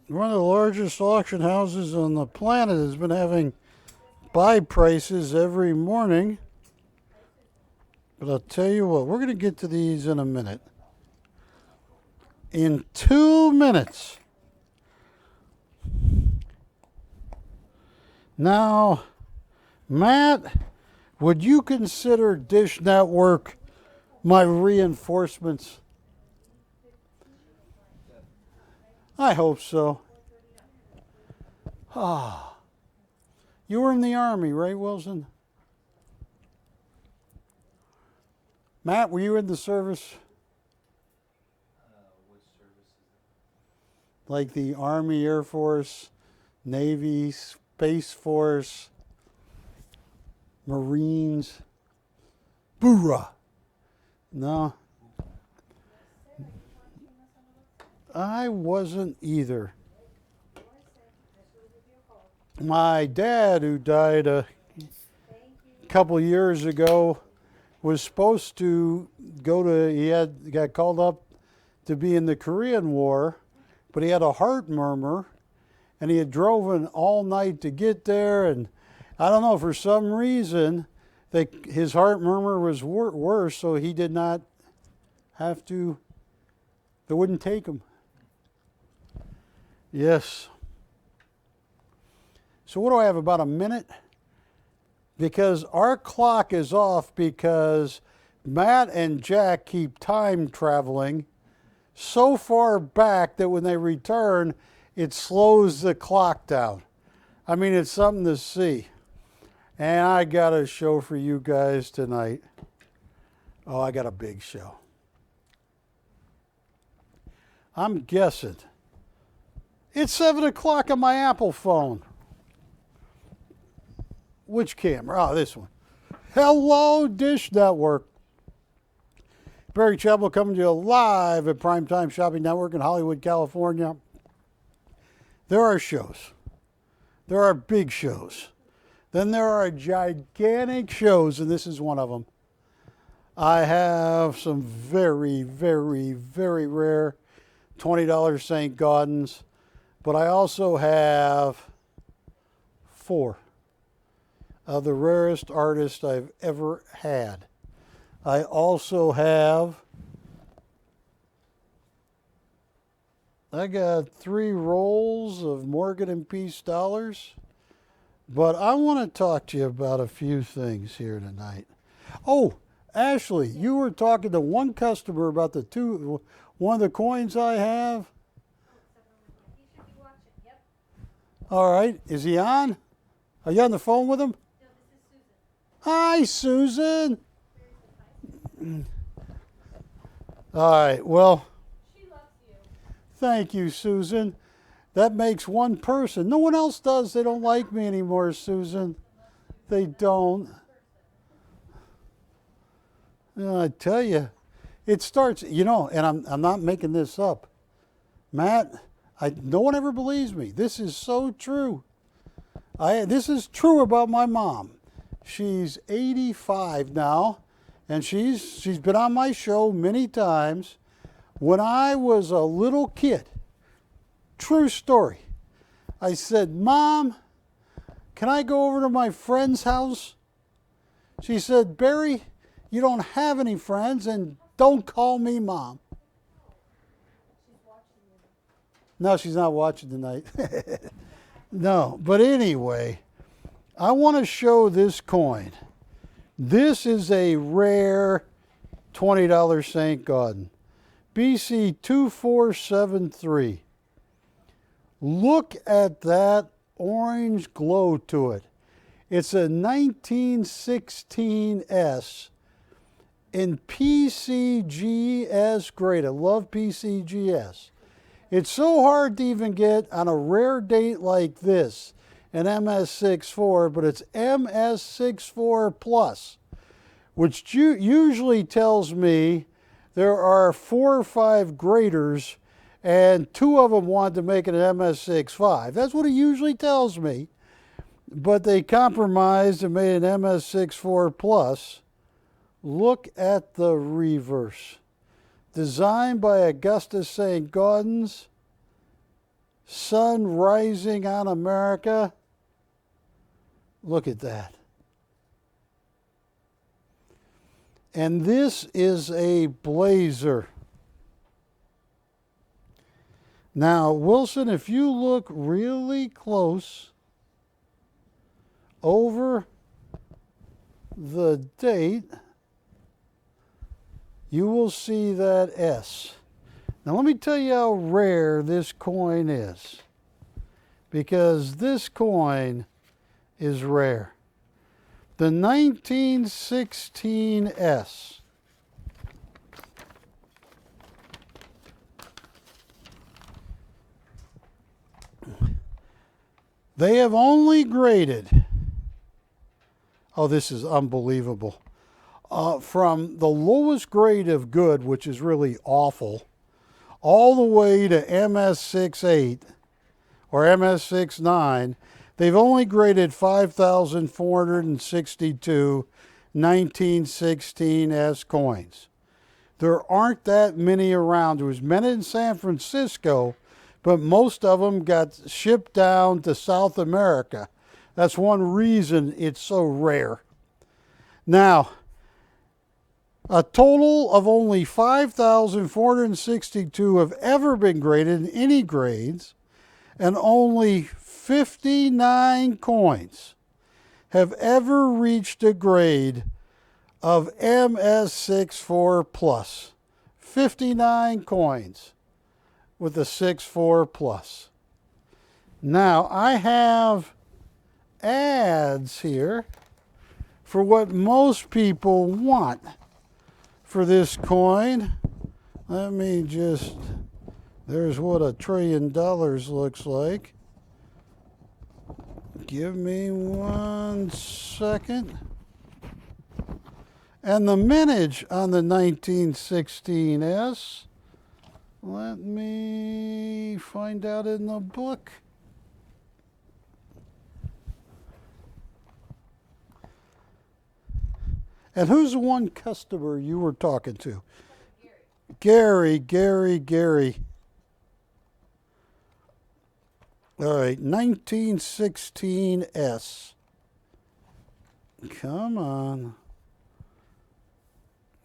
One of the largest auction houses on the planet has been having buy prices every morning. But I'll tell you what, we're going to get to these in a minute. In 2 minutes. Now, Matt, would you consider Dish Network my reinforcements? I hope so. Ah, you were in the Army, right, Wilson? Matt, were you in the service? What service is it? Like the Army, Air Force, Navy, Space Force, Marines? Boorah! No. I wasn't either. My dad, who died a couple years ago, was supposed to got called up to be in the Korean War, but he had a heart murmur, and he had driven all night to get there, and I don't know, for some reason, his heart murmur was worse, so he did not have to, they wouldn't take him. Yes. So what do I have, about a minute? Because our clock is off because Matt and Jack keep time traveling so far back that when they return, it slows the clock down. I mean, it's something to see. And I got a show for you guys tonight. Oh, I got a big show. I'm guessing. It's 7 o'clock on my Apple phone. Which camera? Oh, this one. Hello, Dish Network. Barry Chappell coming to you live at PrimeTime Shopping Network in Hollywood, California. There are shows. There are big shows. Then there are gigantic shows, and this is one of them. I have some very, very, very rare $20 St. Gaudens, but I also have 4 of the rarest artists I've ever had. I also have, I got 3 rolls of Morgan and Peace dollars, but I want to talk to you about a few things here tonight. Oh, Ashley, you were talking to one customer about one of the coins I have. He should be watching. Yep. All right, is he on? Are you on the phone with him? No, this is Susan. Hi, Susan. All right, well, She loves you. thank you, Susan. That makes one person. No one else does. They don't like me anymore, Susan. They don't. I tell you, it starts, and I'm not making this up. Matt, no one ever believes me. This is so true. This is true about my mom. She's 85 now, and she's been on my show many times. When I was a little kid, true story, I said, Mom, can I go over to my friend's house? She said, Barry, you don't have any friends, and don't call me Mom. She's watching you. No, she's not watching tonight. No, but anyway, I want to show this coin. This is a rare $20 St. Gaudens, BC 2473. Look at that orange glow to it. It's a 1916S in PCGS grade. I love PCGS. It's so hard to even get on a rare date like this, an MS64, but it's MS64 Plus, which usually tells me there are 4 or 5 graders and 2 of them wanted to make it an MS65. That's what it usually tells me. But they compromised and made an MS64 Plus. Look at the reverse. Designed by Augustus St. Gaudens. Sun rising on America. Look at that. And this is a blazer. Now, Wilson, if you look really close over the date, you will see that S. Now, let me tell you how rare this coin is, because this coin is rare. The 1916S. They have only graded, oh, this is unbelievable, from the lowest grade of good, which is really awful, all the way to MS68 or MS69. They've only graded 5,462 1916S coins. There aren't that many around. It was meant in San Francisco, but most of them got shipped down to South America. That's one reason it's so rare. Now, a total of only 5,462 have ever been graded in any grades, and only 59 coins have ever reached a grade of MS64 plus. 59 coins with a 6.4 plus. Now, I have ads here for what most people want for this coin. Let me just, there's what $1 trillion looks like. Give me 1 second. And the mintage on the 1916S, let me find out in the book. And who's the one customer you were talking to? Gary. All right, 1916S. Come on.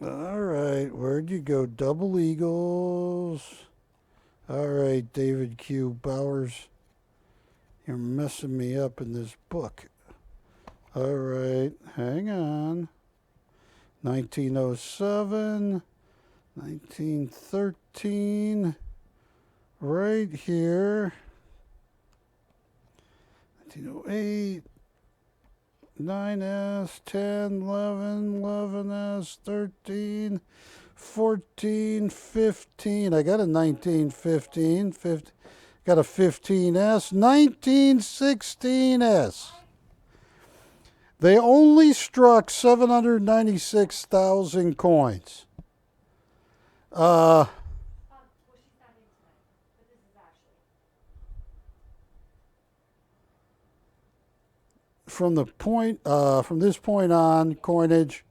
All right, where'd you go? Double Eagles. All right, David Q. Bowers. You're messing me up in this book. All right, hang on. 1907, 1913, right here. 1908, 9S, 10, 11, 11S, 13, 14, 15. I got a 1915, got a 15S, 1916S. They only struck 796,000 coins. Well, she's not in tonight, but this is actually. From this point on, coinage.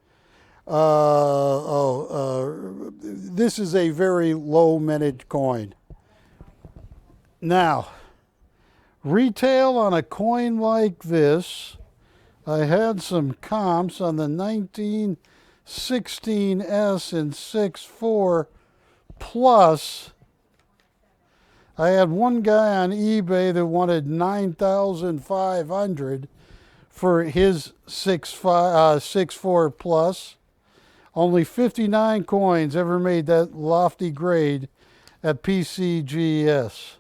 This is a very low mintage coin. Now, retail on a coin like this. I had some comps on the 1916S in 6.4 plus. I had one guy on eBay that wanted 9,500 for his 6.4 plus. Only 59 coins ever made that lofty grade at PCGS.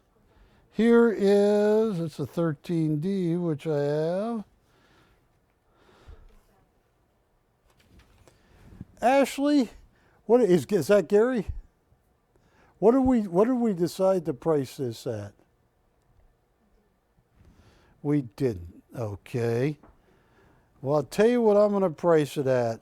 Here is, it's a 13D, which I have. Ashley, what is that Gary? What did we decide to price this at? We didn't. Okay. Well, I'll tell you what I'm going to price it at.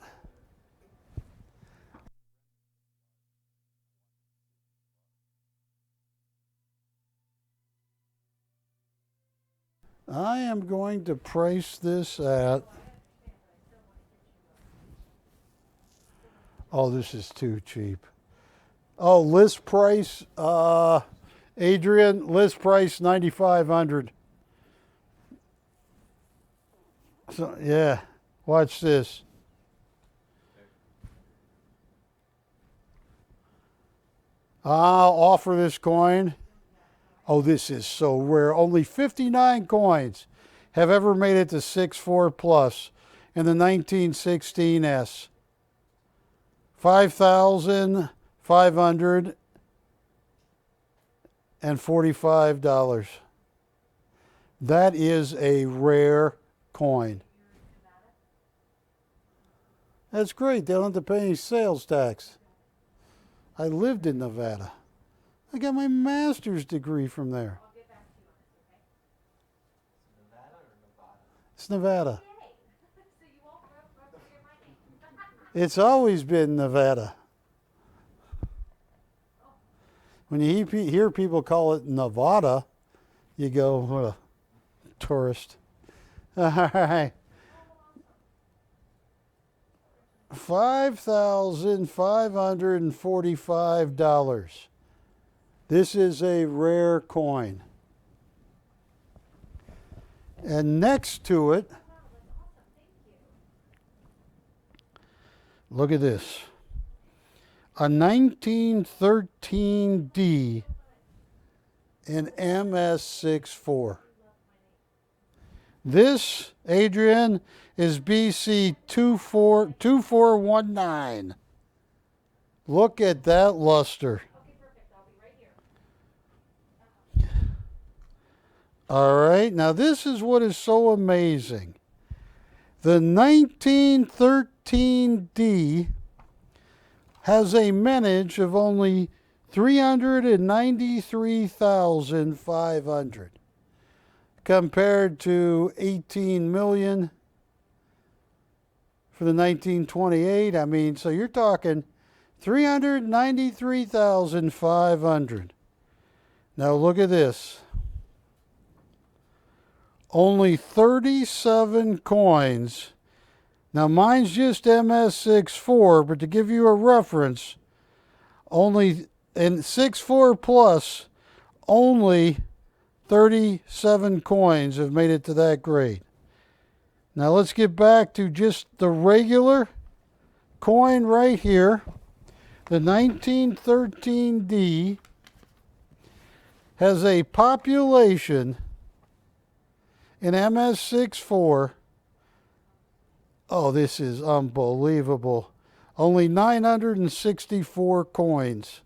I am going to price this at, oh, this is too cheap. Oh, list price, Adrian, list price 9,500. So, yeah, watch this. I'll offer this coin. Oh, this is so rare. Only 59 coins have ever made it to 6.4 plus in the 1916S. $5,545. That is a rare coin. That's great. They don't have to pay any sales tax. I lived in Nevada. I got my master's degree from there. I'll get back to you on this, okay? Nevada or Nevada? It's Nevada. Yay! So you won't forget my name. It's always been Nevada. When you hear people call it Nevada, you go, what a tourist. All right. $5,545. This is a rare coin. And next to it, look at this. A 1913D in MS64. This, Adrian, is BC 2419. Look at that luster. All right, now this is what is so amazing. The 1913D has a menage of only 393,500 compared to 18 million for the 1928. I mean, so you're talking 393,500. Now look at this. Only 37 coins. Now mine's just MS64, but to give you a reference, only in 64 plus, only 37 coins have made it to that grade. Now let's get back to just the regular coin right here. The 1913D has a population in MS64. Oh, this is unbelievable. Only 964 coins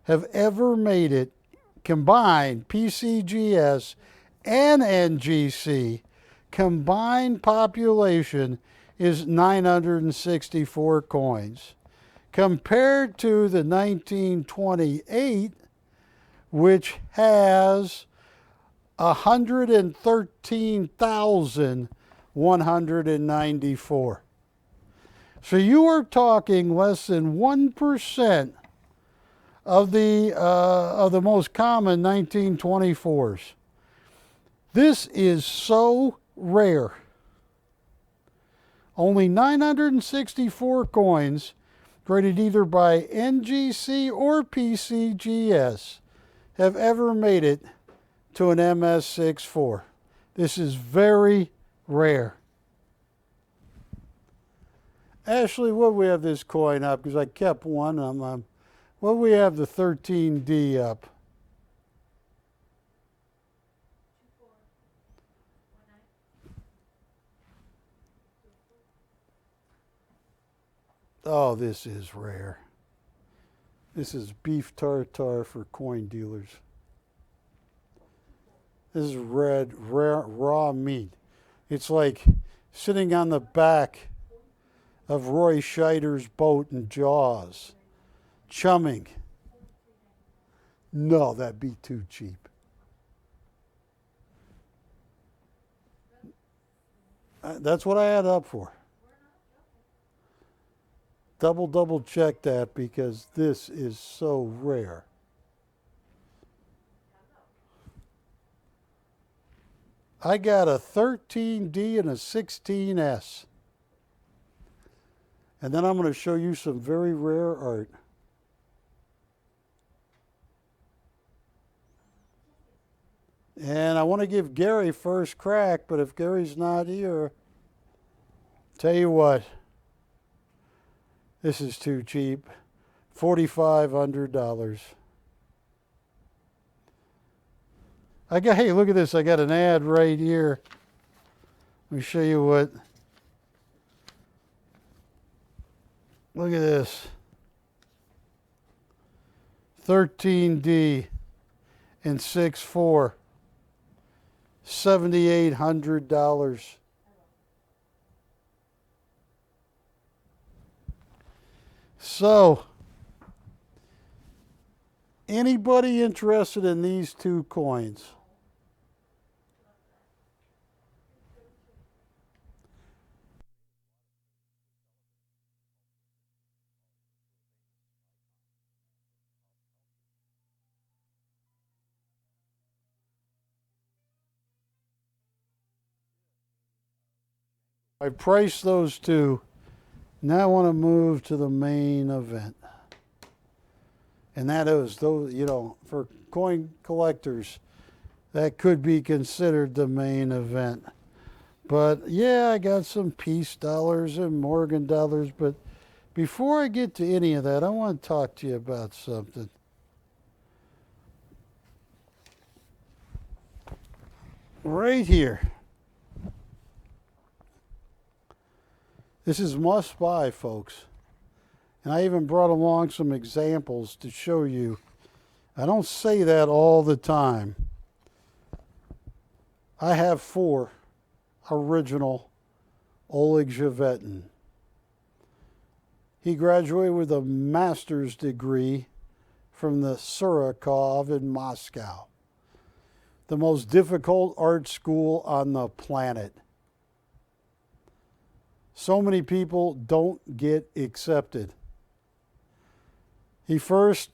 have ever made it, combined PCGS and NGC. Combined population is 964 coins. Compared to the 1928, which has 113,194. So you are talking less than 1% of the most common 1924s. This is so rare. Only 964 coins graded either by NGC or PCGS have ever made it to an MS64. This is very rare. Ashley, what do we have this coin up? Because I kept one. What do we have the 13D up? Oh, this is rare. This is beef tartare for coin dealers. This is red, rare, raw meat. It's like sitting on the back of Roy Scheider's boat in Jaws, chumming. No, that'd be too cheap. That's what I had up for. Double check that because this is so rare. I got a 13D and a 16S. And then I'm going to show you some very rare art. And I want to give Gary first crack, but if Gary's not here, tell you what, this is too cheap. $4,500. Hey, look at this. I got an ad right here. Let me show you what. Look at this. 13D and 6.4. $7,800. So, anybody interested in these two coins? I priced those two. Now I want to move to the main event. And that is, those, for coin collectors, that could be considered the main event. But yeah, I got some Peace dollars and Morgan dollars. But before I get to any of that, I want to talk to you about something. Right here. This is must buy, folks. And I even brought along some examples to show you. I don't say that all the time. I have 4 original Oleg Zhevetin. He graduated with a master's degree from the Surakov in Moscow, the most difficult art school on the planet. So many people don't get accepted. He first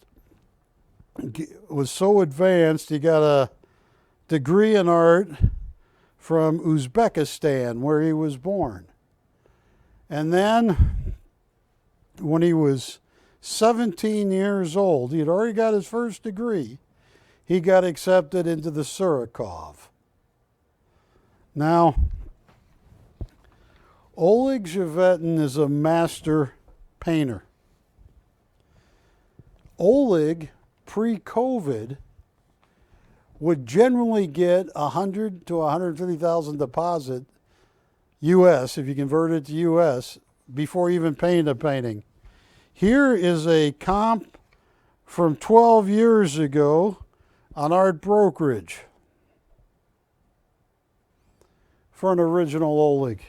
was so advanced, he got a degree in art from Uzbekistan, where he was born. And then, when he was 17 years old, he had already got his first degree, he got accepted into the Surakov. Now, Oleg Zhevetin is a master painter. Oleg, pre-COVID, would generally get $100,000 to $150,000 deposit U.S., if you convert it to U.S., before even painting a painting. Here is a comp from 12 years ago on Art Brokerage for an original Oleg.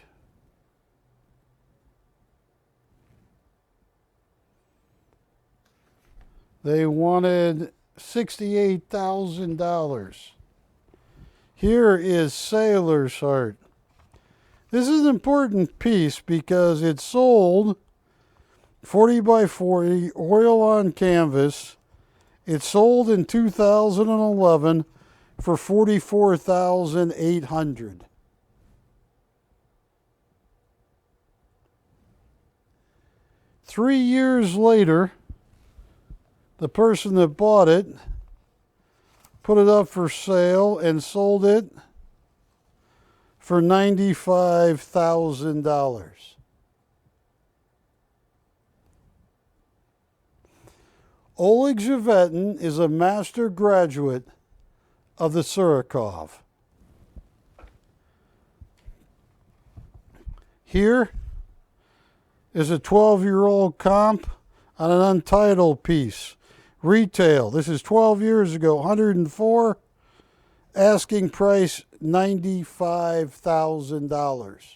They wanted $68,000. Here is Sailor's Heart. This is an important piece because it sold 40 by 40, oil on canvas. It sold in 2011 for $44,800. Three years later, the person that bought it put it up for sale and sold it for $95,000. Oleg Zhevetin is a master graduate of the Surakov. Here is a 12-year-old comp on an untitled piece. Retail, this is 12 years ago, 104, asking price $95,000.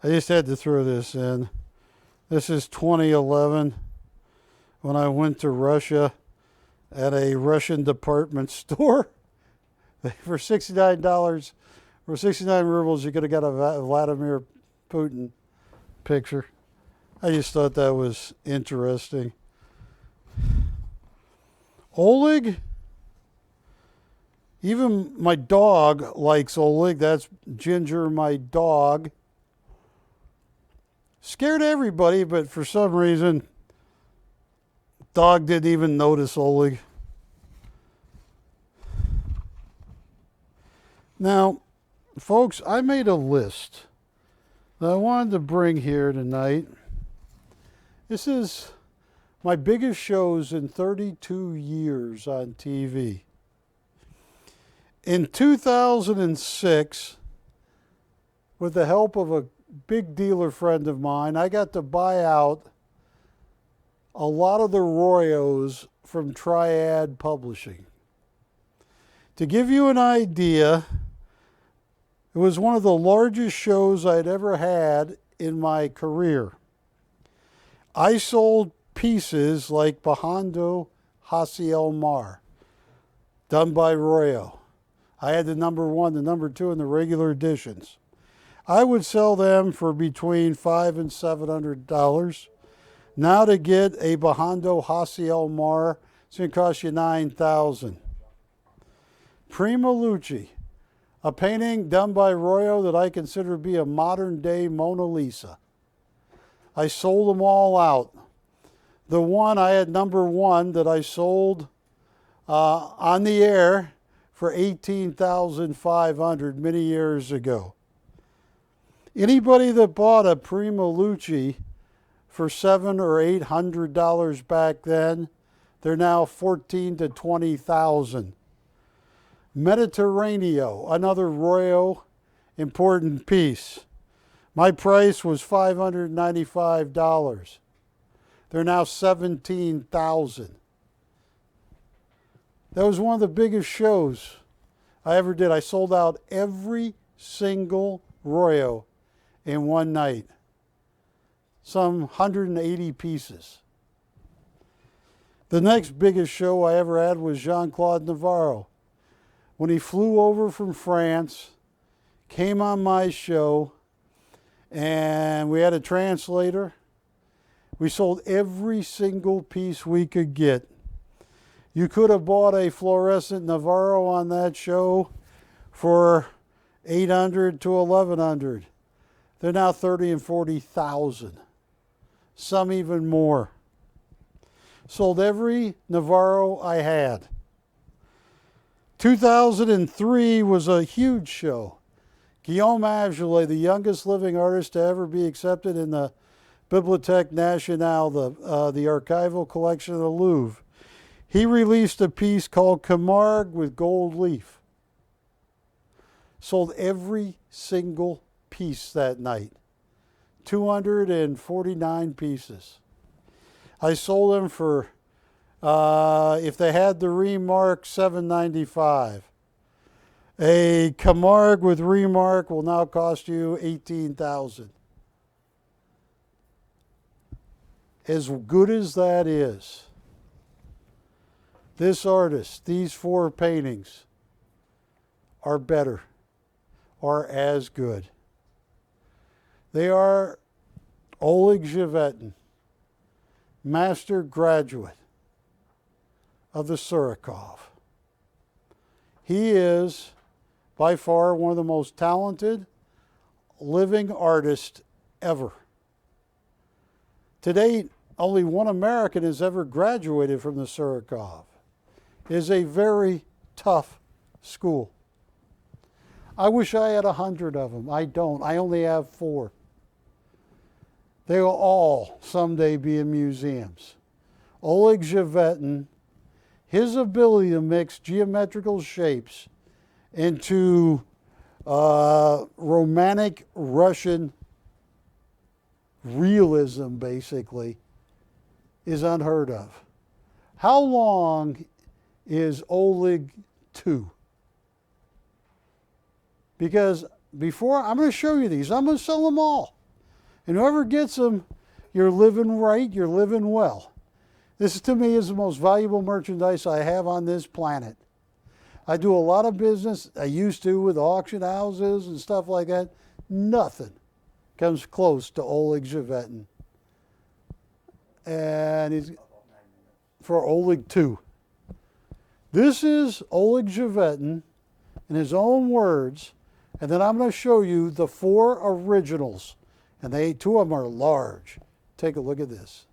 I just had to throw this in. This is 2011 when I went to Russia at a Russian department store. For $69, for 69 rubles, you could have got a Vladimir Putin picture. I just thought that was interesting. Oleg, even my dog likes Oleg. That's Ginger, my dog. Scared everybody, but for some reason, dog didn't even notice Oleg. Now, folks, I made a list that I wanted to bring here tonight. This is my biggest shows in 32 years on TV. In 2006, with the help of a big dealer friend of mine, I got to buy out a lot of the Royos from Triad Publishing. To give you an idea, it was one of the largest shows I'd ever had in my career. I sold pieces like Bajando Hasiel Mar, done by Royo. I had the number 1, the number 2, and the regular editions. I would sell them for between $500 and $700. Now to get a Bajando Hasiel Mar, it's going to cost you $9,000. Prima Luce, a painting done by Royo that I consider to be a modern day Mona Lisa. I sold them all out. The one I had number one that I sold on the air for $18,500 many years ago. Anybody that bought a Prima Luci for $700 or $800 back then, they're now $14,000 to $20,000. Mediterraneo, another Royo important piece. My price was $595. They're now $17,000. That was one of the biggest shows I ever did. I sold out every single Royo in one night. Some 180 pieces. The next biggest show I ever had was Jean-Claude Novaro. When he flew over from France, came on my show, and we had a translator. We sold every single piece we could get. You could have bought a fluorescent Novaro on that show for $800 to $1,100. They're now $30,000 and $40,000. Some even more. Sold every Novaro I had. 2003 was a huge show. Guillaume Azoulay, the youngest living artist to ever be accepted in the Bibliothèque Nationale, the archival collection of the Louvre. He released a piece called Camargue with Gold Leaf. Sold every single piece that night. 249 pieces. I sold them for, if they had the remark, $795. A Camargue with remark will now cost you $18,000. As good as that is, this artist, these four paintings are better, are as good. They are Oleg Glover, master graduate of the Surikov. He is by far one of the most talented living artists ever. To date, only one American has ever graduated from the Surikov. It is a very tough school. I wish I had 100 of them. I don't. I only have 4. They will all someday be in museums. Oleg Glover, his ability to mix geometrical shapes into romantic Russian realism, basically, is unheard of. How long is Oleg 2? Because before, I'm going to show you these. I'm going to sell them all. And whoever gets them, you're living right, you're living well. This, to me, is the most valuable merchandise I have on this planet. I do a lot of business, I used to, with auction houses and stuff like that. Nothing comes close to Oleg Glover. And he's for Oleg 2. This is Oleg Glover in his own words, and then I'm going to show you the 4 originals. And 2 of them are large. Take a look at this.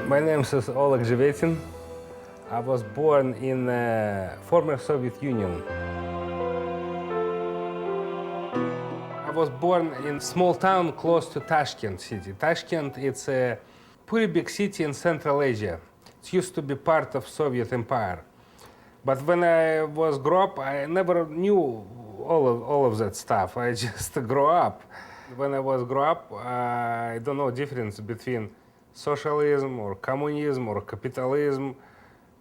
My name is Oleg Glover. I was born in former Soviet Union. I was born in a small town close to Tashkent city. Tashkent, it's a pretty big city in Central Asia. It used to be part of Soviet Empire. But when I was grew up, I never knew all of that stuff. I just grew up. When I was grew up, I don't know difference between socialism or communism or capitalism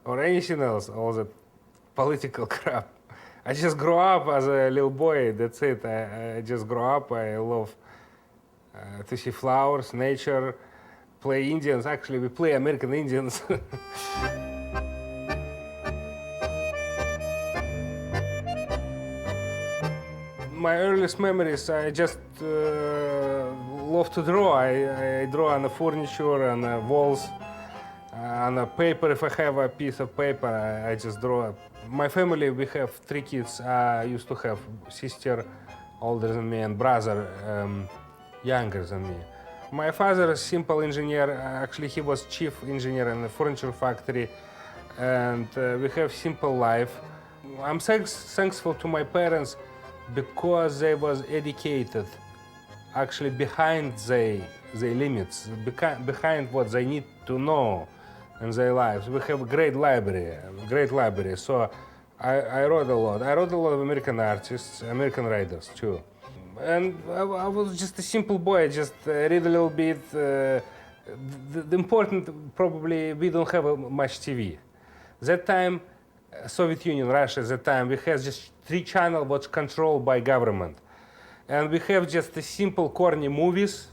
or anything else, all that political crap. I just grew up as a little boy, that's it. I just grew up, I love to see flowers, nature, play Indians. Actually, we play American Indians. My earliest memories, I just love to draw. I draw on the furniture, on the walls, on the paper. If I have a piece of paper, I just draw. My family, we have 3 kids. I used to have sister older than me and brother younger than me. My father is simple engineer. Actually, he was chief engineer in the furniture factory, and we have simple life. I'm thankful to my parents because they was educated actually behind their limits, behind what they need to know in their lives. We have a great library. So I wrote a lot. I wrote a lot of American artists, American writers too. And I was just a simple boy, I just read a little bit. The important, probably, we don't have much TV. That time, Soviet Union, Russia, at that time, we had just 3 channels was controlled by government. And we have just the simple, corny movies,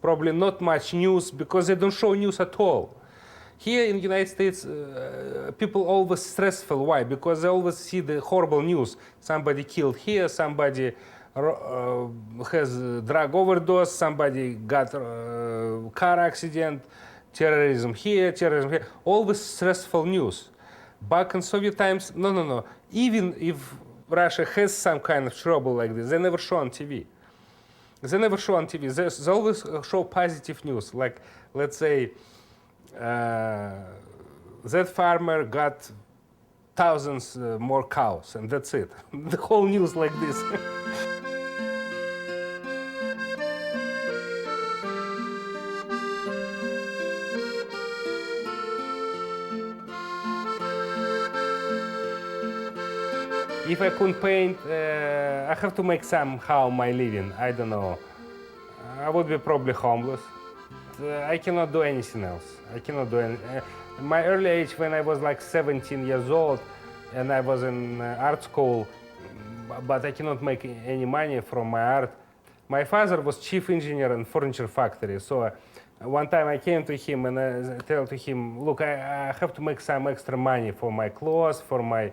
probably not much news, because they don't show news at all. Here in the United States, people always stressful. Why? Because they always see the horrible news. Somebody killed here, somebody has drug overdose, somebody got car accident, terrorism here. Always stressful news. Back in Soviet times, no. Even if Russia has some kind of trouble like this, they never show on TV. They always show positive news. Like, let's say, that farmer got thousands more cows, and that's it. The whole news like this. If I couldn't paint, I have to make somehow my living. I don't know. I would be probably homeless. I cannot do anything else. My early age, when I was like 17 years old, and I was in art school, but I cannot make any money from my art. My father was chief engineer in furniture factory, so one time I came to him and I told to him, look, I have to make some extra money for my clothes, for my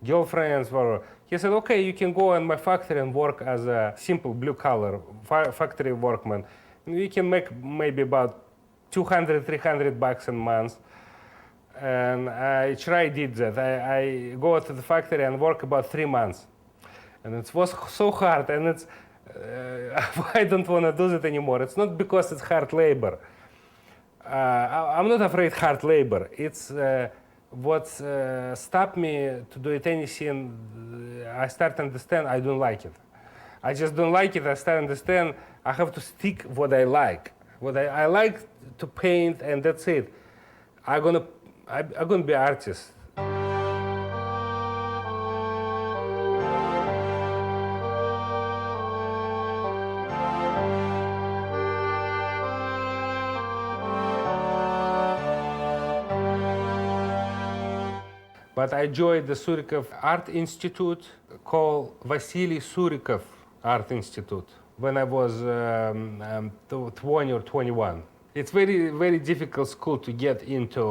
girlfriends. He said, okay, you can go in my factory and work as a simple blue-collar factory workman. You can make maybe about $200-300 a month. And I did that. I go to the factory and work about 3 months. And it was so hard, and I don't want to do that anymore. It's not because it's hard labor. I'm not afraid hard labor. It's what stopped me to do it anything. I start to understand I don't like it. I just don't like it. I start to understand I have to stick what I like. What I like to paint, and that's it. I'm gonna be an artist. But I joined the Surikov Art Institute called Vasily Surikov Art Institute when I was 20 or 21. It's very, very difficult school to get into.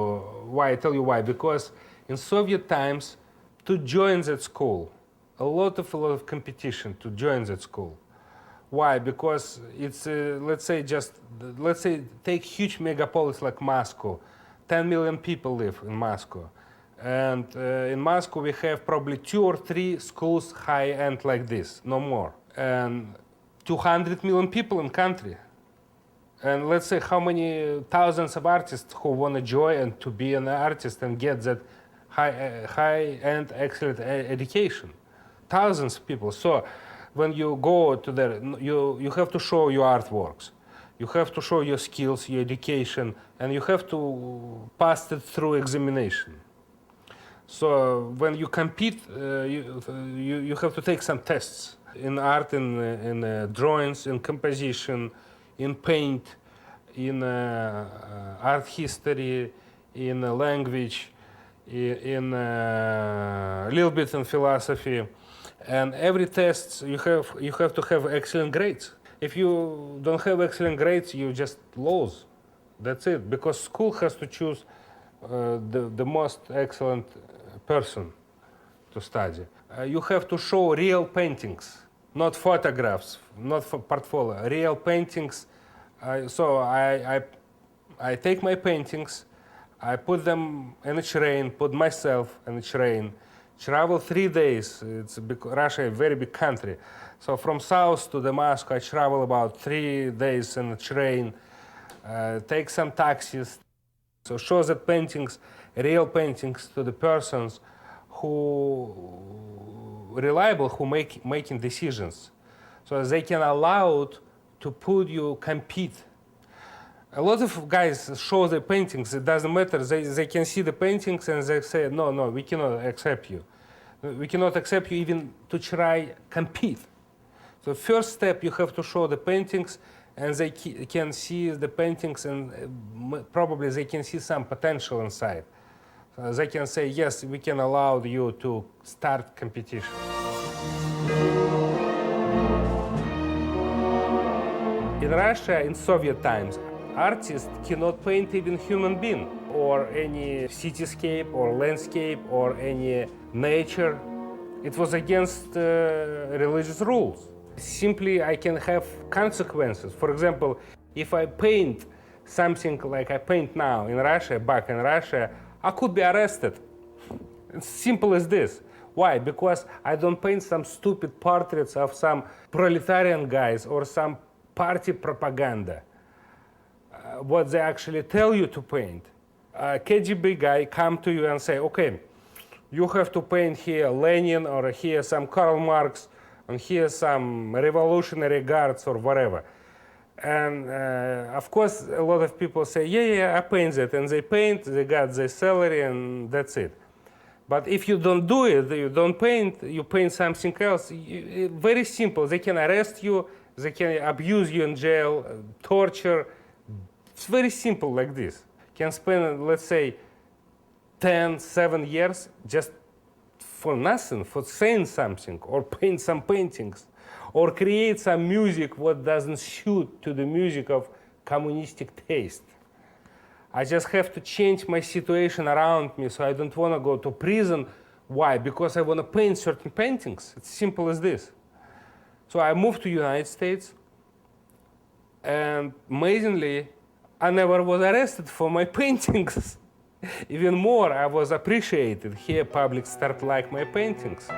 Why? I tell you why. Because in Soviet times, to join that school, a lot of competition to join that school. Why? Because it's, let's say take huge megapolis like Moscow. 10 million people live in Moscow. And in Moscow, we have probably 2 or 3 schools high-end like this, no more. And 200 million people in country. And let's say how many thousands of artists who want to join and to be an artist and get that high-end, excellent education. Thousands of people. So when you go to there, you have to show your artworks. You have to show your skills, your education, and you have to pass it through examination. So when you compete, you have to take some tests in art, in drawings, in composition, in paint, in art history, in language, in a little bit in philosophy. And every test you have to have excellent grades. If you don't have excellent grades, you just lose. That's it. Because school has to choose the most excellent person to study. You have to show real paintings, not photographs, not for portfolio. Real paintings. So I take my paintings, I put them in a train, put myself in a train, travel 3 days. Russia is a very big country. So from south to Damascus, I travel about 3 days in a train, take some taxis. So show the paintings, real paintings to the persons who reliable, who making decisions. So they can allow to put you compete. A lot of guys show the paintings, it doesn't matter. They can see the paintings and they say, no, we cannot accept you. We cannot accept you even to try compete. So first step, you have to show the paintings and they can see the paintings and probably they can see some potential inside. So they can say, yes, we can allow you to start competition. In Russia, in Soviet times, artists cannot paint even human being or any cityscape or landscape or any nature. It was against religious rules. Simply, I can have consequences. For example, if I paint something like I paint now in Russia, back in Russia, I could be arrested. It's simple as this. Why? Because I don't paint some stupid portraits of some proletarian guys or some party propaganda. What they actually tell you to paint. A KGB guy come to you and say, okay, you have to paint here Lenin or here some Karl Marx and here some revolutionary guards or whatever. And of course, a lot of people say, yeah, I paint that. And they paint, they got their salary and that's it. But if you don't do it, you don't paint, you paint something else, very simple. They can arrest you, they can abuse you in jail, torture. It's very simple like this. Can spend, let's say, 7 years just for nothing, for saying something, or paint some paintings, or create some music what doesn't suit to the music of communistic taste. I just have to change my situation around me, so I don't want to go to prison. Why? Because I want to paint certain paintings. It's simple as this. So I moved to United States, and amazingly, I never was arrested for my paintings. Even more, I was appreciated. Here, public start like my paintings.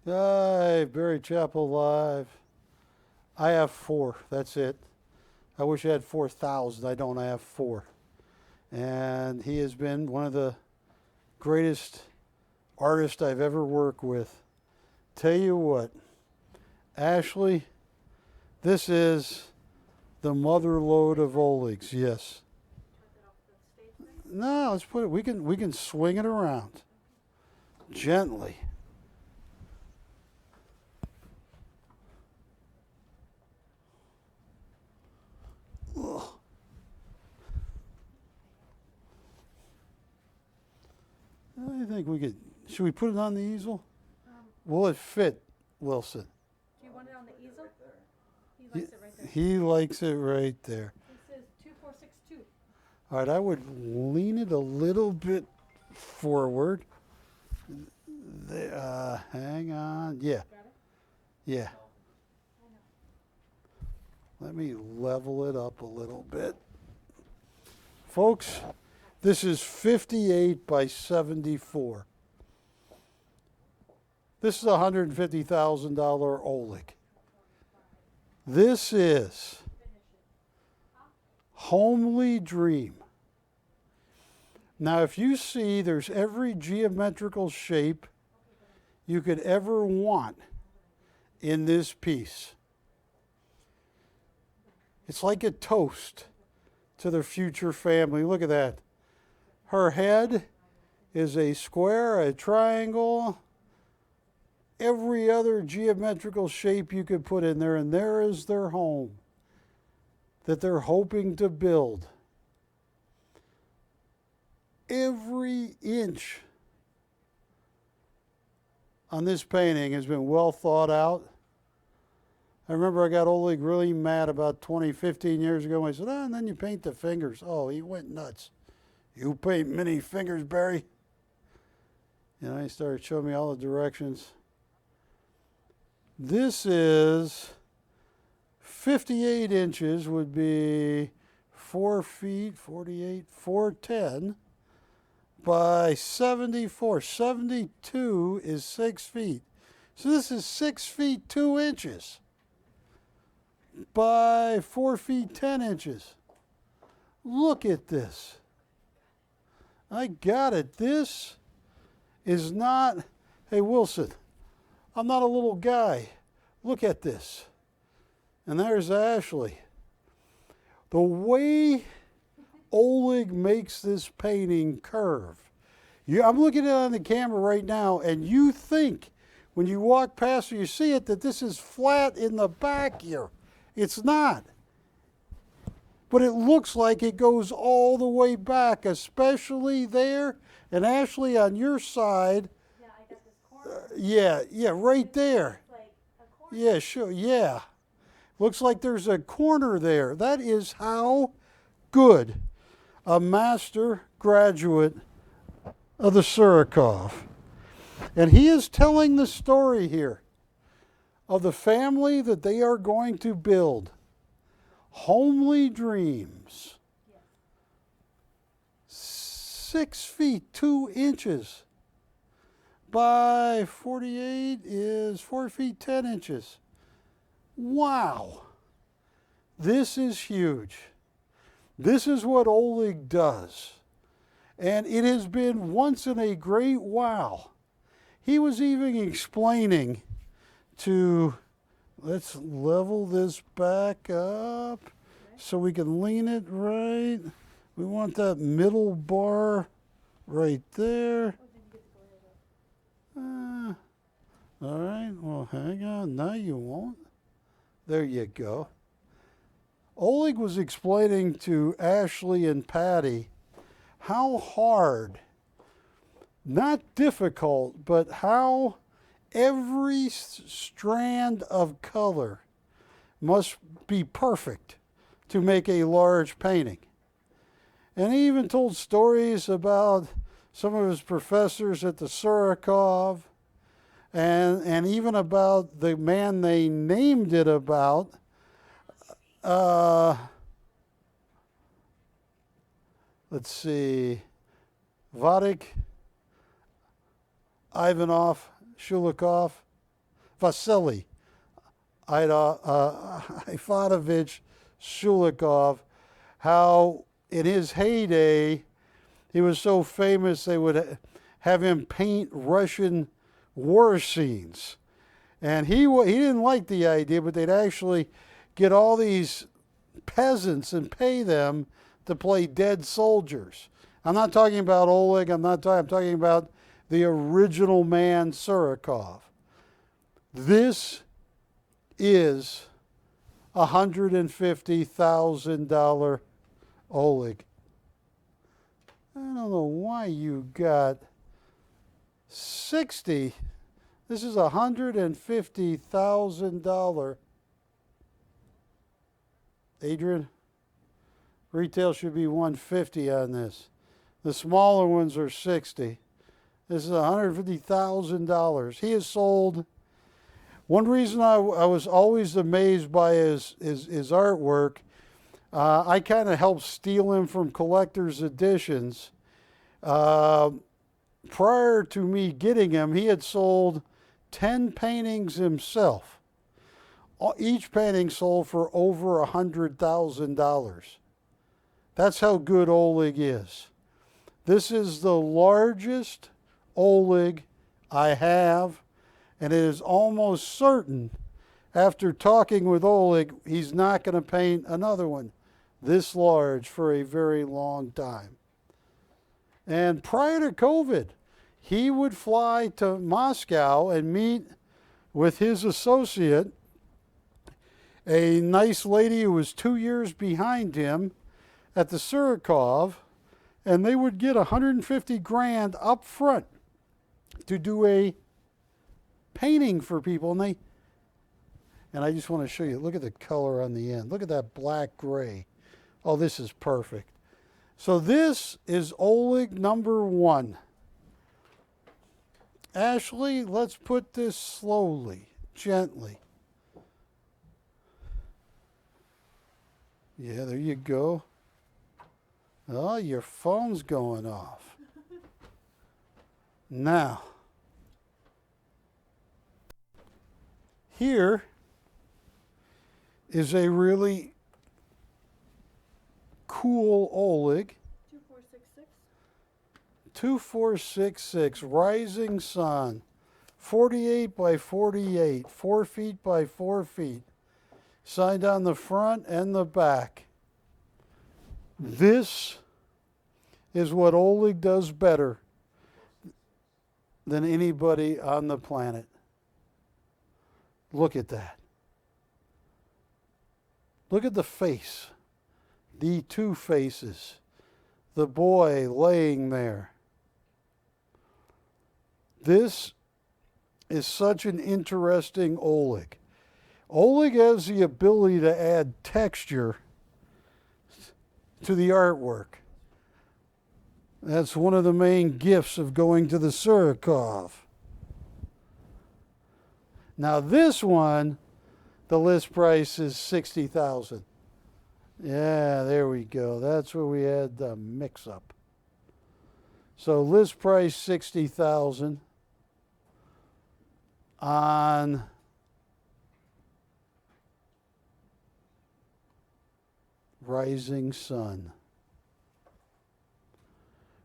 Hi, Barry Chappell live. I have 4. That's it. I wish I had 4,000. I don't. I have 4. And he has been one of the greatest artists I've ever worked with. Tell you what, Ashley, this is the mother lode of Oleg's. Yes. No, let's put it. We can swing it around gently. Ugh. I think we could. Should we put it on the easel? Will it fit, Wilson? Do you want it on the easel? He likes it right there. He likes it right there. It says 2462. All right, I would lean it a little bit forward. Hang on. Yeah. Got it? Yeah. Let me level it up a little bit. Folks, this is 58 by 74. This is a $150,000 Oleg. This is Homely Dream. Now, if you see, there's every geometrical shape you could ever want in this piece. It's like a toast to their future family. Look at that. Her head is a square, a triangle, every other geometrical shape you could put in there, and there is their home that they're hoping to build. every inch on this painting has been well thought out. I remember I got Oleg really mad about 15 years ago. I said, and then you paint the fingers. Oh, he went nuts. You paint many fingers, Barry? He started showing me all the directions. This is 58 inches, would be 4 feet, 48, 410 by 74. 72 is 6 feet. So this is 6 feet 2 inches by 4 feet 10 inches. Look at this. I got it. This is not, hey Wilson, I'm not a little guy. Look at this. And there's Ashley. The way Oleg makes this painting curve. I'm looking at it on the camera right now, and you think when you walk past or you see it that this is flat in the back here. It's not. But it looks like it goes all the way back, especially there. And Ashley, on your side, Yeah, I got this corner. yeah, right there. It's like a corner. Yeah, sure, yeah. Looks like there's a corner there. That is how good a master graduate of the Surikov. And he is telling the story here of the family that they are going to build. Homely dreams. 6 feet 2 inches by 48 is 4 feet 10 inches. Wow. This is huge. This is what Oleg does. And it has been once in a great while. He was even explaining to, let's level this back up so we can lean it right. We want that middle bar right there. All right, well, hang on. Now you won't. There you go. Oleg was explaining to Ashley and Patty how hard, not difficult, but how every strand of color must be perfect to make a large painting. And he even told stories about some of his professors at the Surikov, and even about the man they named it about. Let's see, Vadik, Ivanov, Shulikov, Vasily, Ivanovich Shulikov, how in his heyday he was so famous they would have him paint Russian war scenes. And he didn't like the idea, but they'd actually get all these peasants and pay them to play dead soldiers. I'm not talking about Oleg, I'm talking about the original man, Surikov. This is $150,000 Oleg. I don't know why you got 60. This is $150,000. Adrian, retail should be $150 on this. The smaller ones are $60. This is $150,000. He has sold. One reason I was always amazed by his artwork, I kind of helped steal him from collector's editions. Prior to me getting him, he had sold 10 paintings himself. Each painting sold for over $100,000. That's how good Oleg is. This is the largest Oleg I have, and it is almost certain, after talking with Oleg, he's not going to paint another one this large for a very long time. And prior to COVID, he would fly to Moscow and meet with his associate, a nice lady who was 2 years behind him at the Surikov, and they would get 150 grand up front to do a painting for people. And I just want to show you, look at the color on the end. Look at that black gray. Oh, this is perfect. So this is Oleg number 1. Ashley, let's put this slowly, gently. Yeah, there you go. Oh, your phone's going off. Now, here is a really cool Oleg. 2466. 2466, Rising Sun, 48 by 48, 4 feet by 4 feet, signed on the front and the back. This is what Oleg does better than anybody on the planet. Look at that. Look at the face, the two faces, the boy laying there. This is such an interesting Oleg. Oleg has the ability to add texture to the artwork. That's one of the main gifts of going to the Surikov. Now this one, the list price is $60,000. Yeah, there we go. That's where we had the mix-up. So list price $60,000 on Rising Sun.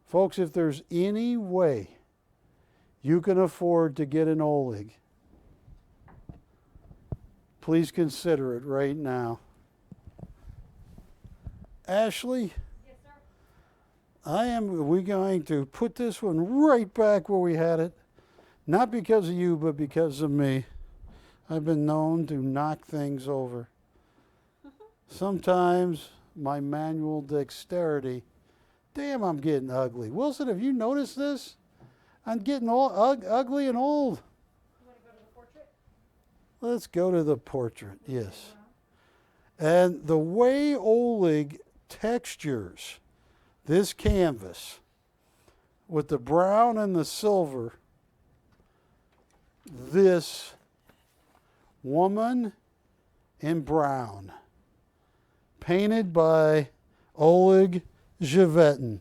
Folks, if there's any way you can afford to get an Oleg, please consider it right now. Ashley? Yes, sir. We're going to put this one right back where we had it. Not because of you, but because of me. I've been known to knock things over. Sometimes my manual dexterity. Damn, I'm getting ugly. Wilson, have you noticed this? I'm getting all ugly and old. You want to go to the portrait? Let's go to the portrait, yes. And the way Oleg textures this canvas with the brown and the silver, this woman in brown, painted by Oleg Zhevetin.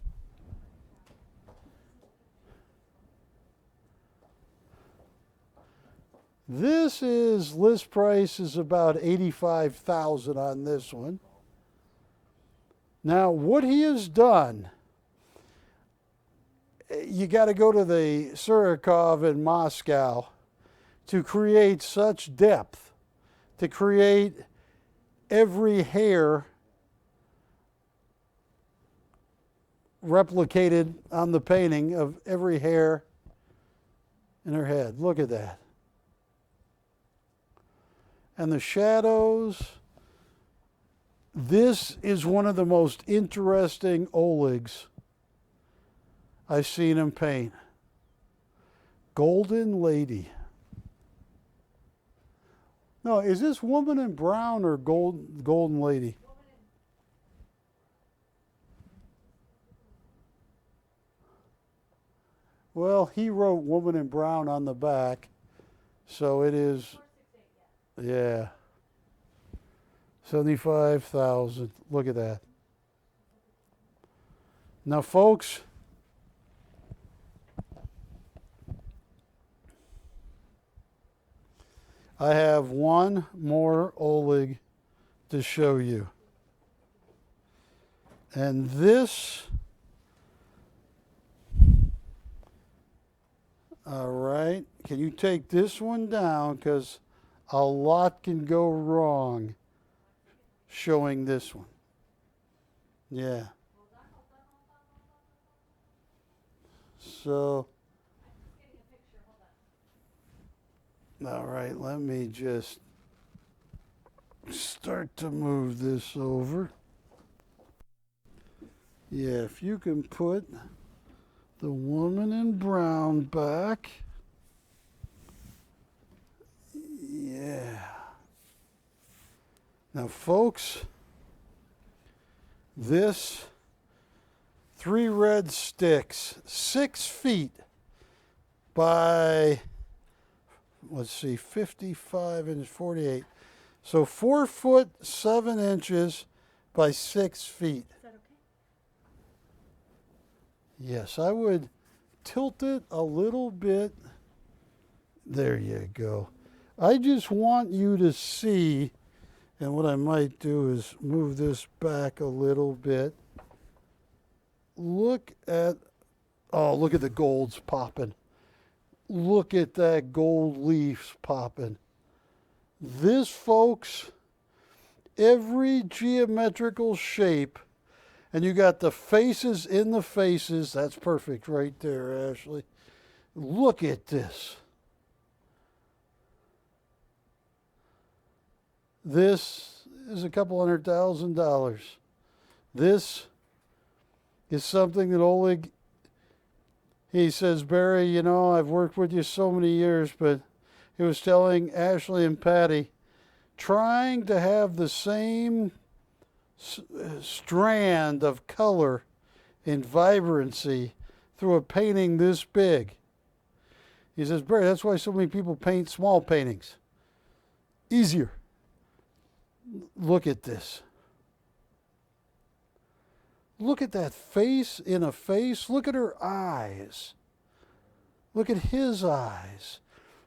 This is, list price is about $85,000 on this one. Now, what he has done, you got to go to the Surikov in Moscow to create such depth, to create every hair replicated on the painting of every hair in her head. Look at that. And the shadows. This is one of the most interesting Olegs I've seen him paint. Golden Lady. No, is this woman in brown or golden lady? Well, he wrote woman in brown on the back, so it is, yeah, 75,000. Look at that. Now, folks, I have one more Oleg to show you. And this, all right, can you take this one down, because a lot can go wrong showing this one. Yeah. So, all right, let me just start to move this over. Yeah, if you can put the woman in brown back. Yeah. Now, folks, this 3 red sticks, 6 feet by, let's see, 55 inches, 48. So 4 foot 7 inches by 6 feet. Is that okay? Yes, I would tilt it a little bit. There you go. I just want you to see, and what I might do is move this back a little bit. Look at, oh, look at the golds popping. Look at that gold leaves popping. This, folks, every geometrical shape, and you got the faces in the faces. That's perfect right there, Ashley. Look at this. This is a couple $100,000. This is something that Oleg, he says, Barry, you know, I've worked with you so many years, but he was telling Ashley and Patty, trying to have the same strand of color and vibrancy through a painting this big. He says, Barry, that's why so many people paint small paintings. Easier. Look at this. Look at that face in a face. Look at her eyes. Look at his eyes.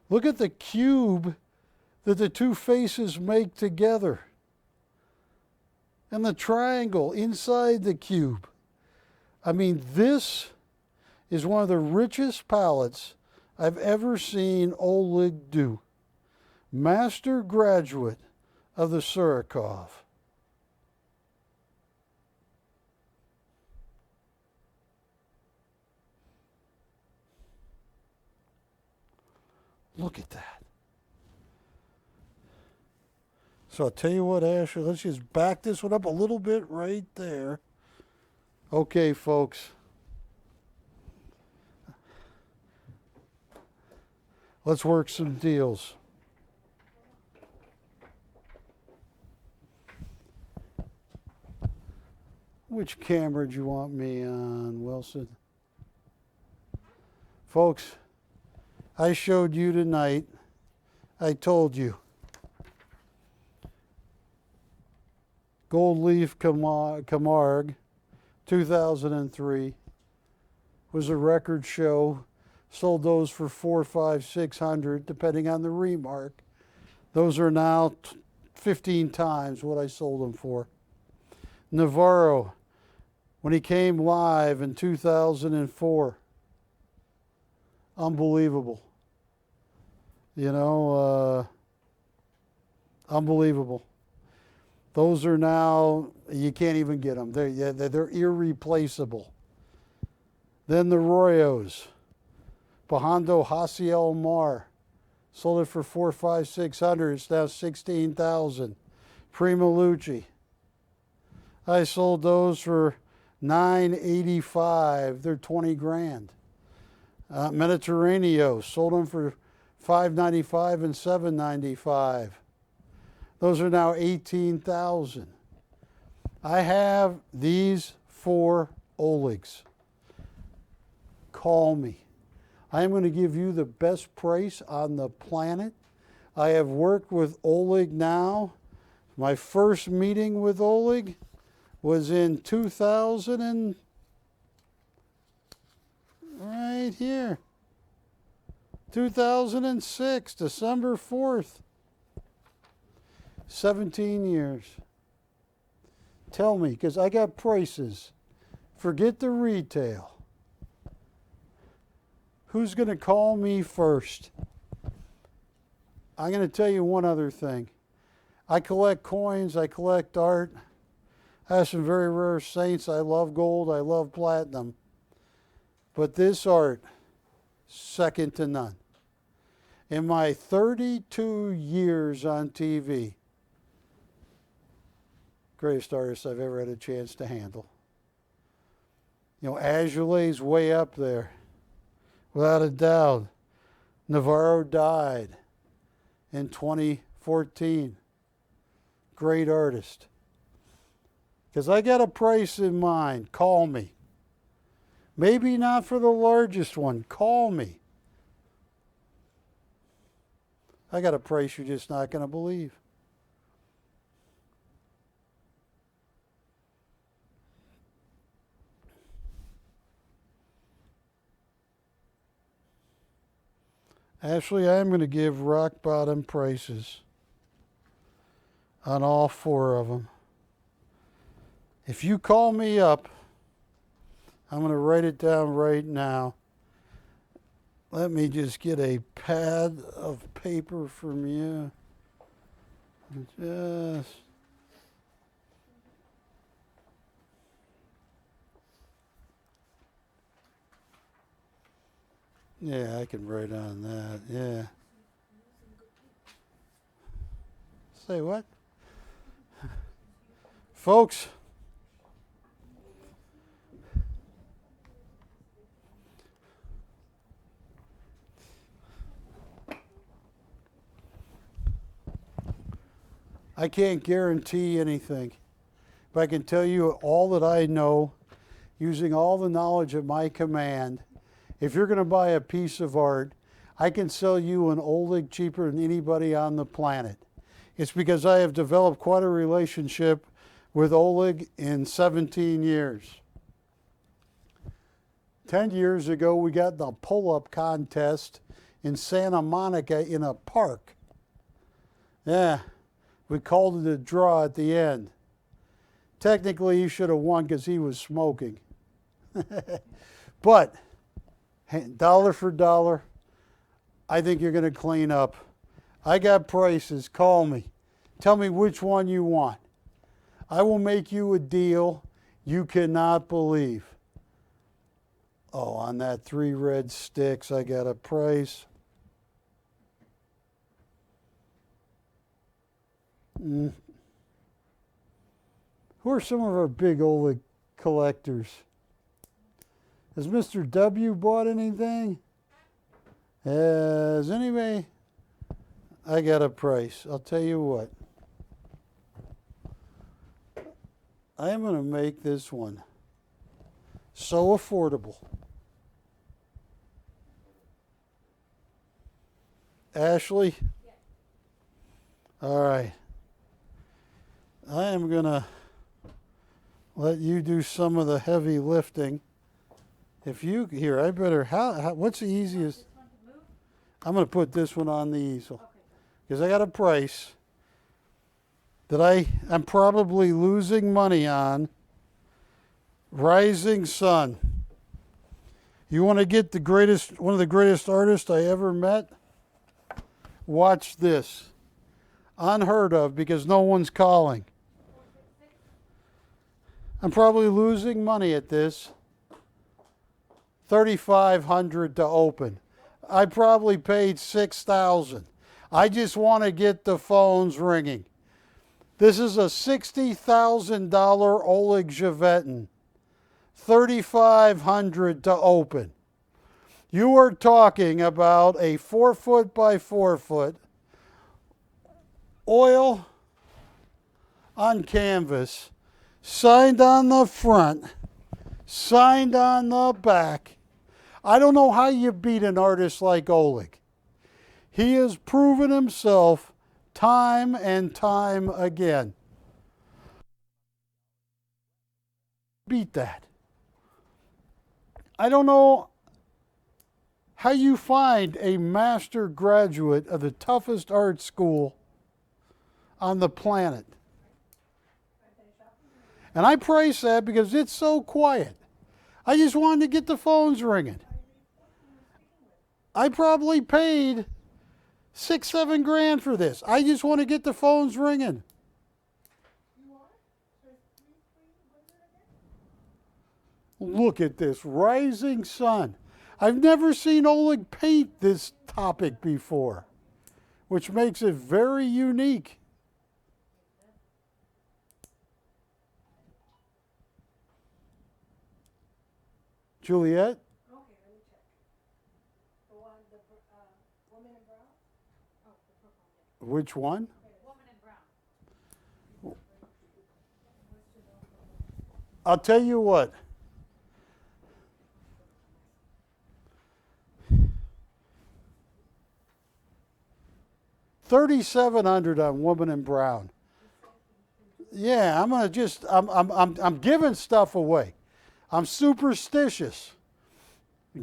Look at the cube that the 2 faces make together. And the triangle inside the cube. I mean, this is one of the richest palettes I've ever seen Oleg do. Master graduate of the Surikov. Look at that. So I'll tell you what, Ashley, let's just back this one up a little bit right there. Okay, folks. Let's work some deals. Which camera do you want me on, Wilson? Folks, I showed you tonight, I told you. Gold Leaf Camargue, 2003, was a record show. Sold those for $400, $500, $600, depending on the remark. Those are now 15 times what I sold them for. Novaro, when he came live in 2004, unbelievable. You know, unbelievable. Those are now, you can't even get them. They're irreplaceable. Then the Royos. Bajando Hasiel Mar. Sold it for $400, $500, $600. It's now $16,000. Prima Luci. I sold those for $985. They're 20 grand. Mediterraneo. Sold them for $595 and $795. Those are now $18,000. I have these 4 Olegs. Call me. I am going to give you the best price on the planet. I have worked with Oleg now. My first meeting with Oleg was in 2000 and right here. 2006, December 4th. 17 years. Tell me, because I got prices. Forget the retail. Who's going to call me first? I'm going to tell you one other thing. I collect coins. I collect art. I have some very rare saints. I love gold. I love platinum. But this art, second to none. In my 32 years on TV, greatest artist I've ever had a chance to handle. You know, Azoulay way up there, without a doubt. Novaro died in 2014. Great artist. Because I got a price in mind. Call me. Maybe not for the largest one. Call me. I got a price you're just not going to believe. Actually, I'm going to give rock bottom prices on all 4 of them. If you call me up, I'm going to write it down right now. Let me just get a pad of paper from you. Just. Yeah, I can write on that. Yeah. Say what? Folks, I can't guarantee anything, but I can tell you all that I know, using all the knowledge at my command. If you're going to buy a piece of art, I can sell you an Oleg cheaper than anybody on the planet. It's because I have developed quite a relationship with Oleg in 17 years. 10 years ago, we got the pull-up contest in Santa Monica in a park. Yeah, we called it a draw at the end. Technically, he should have won because he was smoking. But dollar for dollar, I think you're going to clean up. I got prices. Call me. Tell me which one you want. I will make you a deal you cannot believe. Oh, on that 3 red sticks, I got a price. Who are some of our big Oleg collectors? Has Mr. W bought anything? Has anybody? I got a price. I'll tell you what. I am going to make this one so affordable. Ashley? All right. I am going to let you do some of the heavy lifting. If you, here, I better, what's the easiest? I'm going to put this one on the easel. Because I got a price that I'm probably losing money on. Rising Sun. You want to get the greatest, one of the greatest artists I ever met? Watch this. Unheard of because no one's calling. I'm probably losing money at this. $3,500 to open. I probably paid $6,000. I just want to get the phones ringing. This is a $60,000 Oleg Javetin. $3,500 to open. You are talking about a 4 foot by 4 foot oil on canvas, signed on the front, signed on the back. I don't know how you beat an artist like Oleg. He has proven himself time and time again. Beat that. I don't know how you find a master graduate of the toughest art school on the planet. And I price that because it's so quiet. I just wanted to get the phones ringing. I probably paid $6-7 grand for this. I just want to get the phones ringing. Look at this Rising Sun. I've never seen Oleg paint this topic before, which makes it very unique. Juliet? Okay, let me check. The one, woman in brown? Oh, the purple one. Which one? Woman in brown. I'll tell you what. $3,700 on Woman in Brown. Yeah, I'm giving stuff away. I'm superstitious.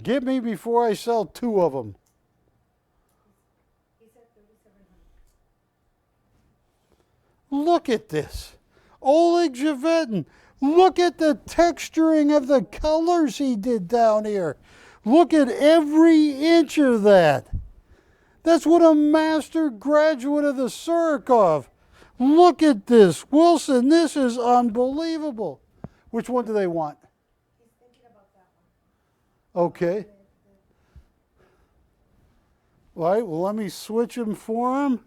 Get me before I sell 2 of them. He said 3,700. Look at this. Oleg Javetin. Look at the texturing of the colors he did down here. Look at every inch of that. That's what a master graduate of the Surikov. Look at this. Wilson, this is unbelievable. Which one do they want? He's thinking about that one. Okay. All right, well, let me switch them for him.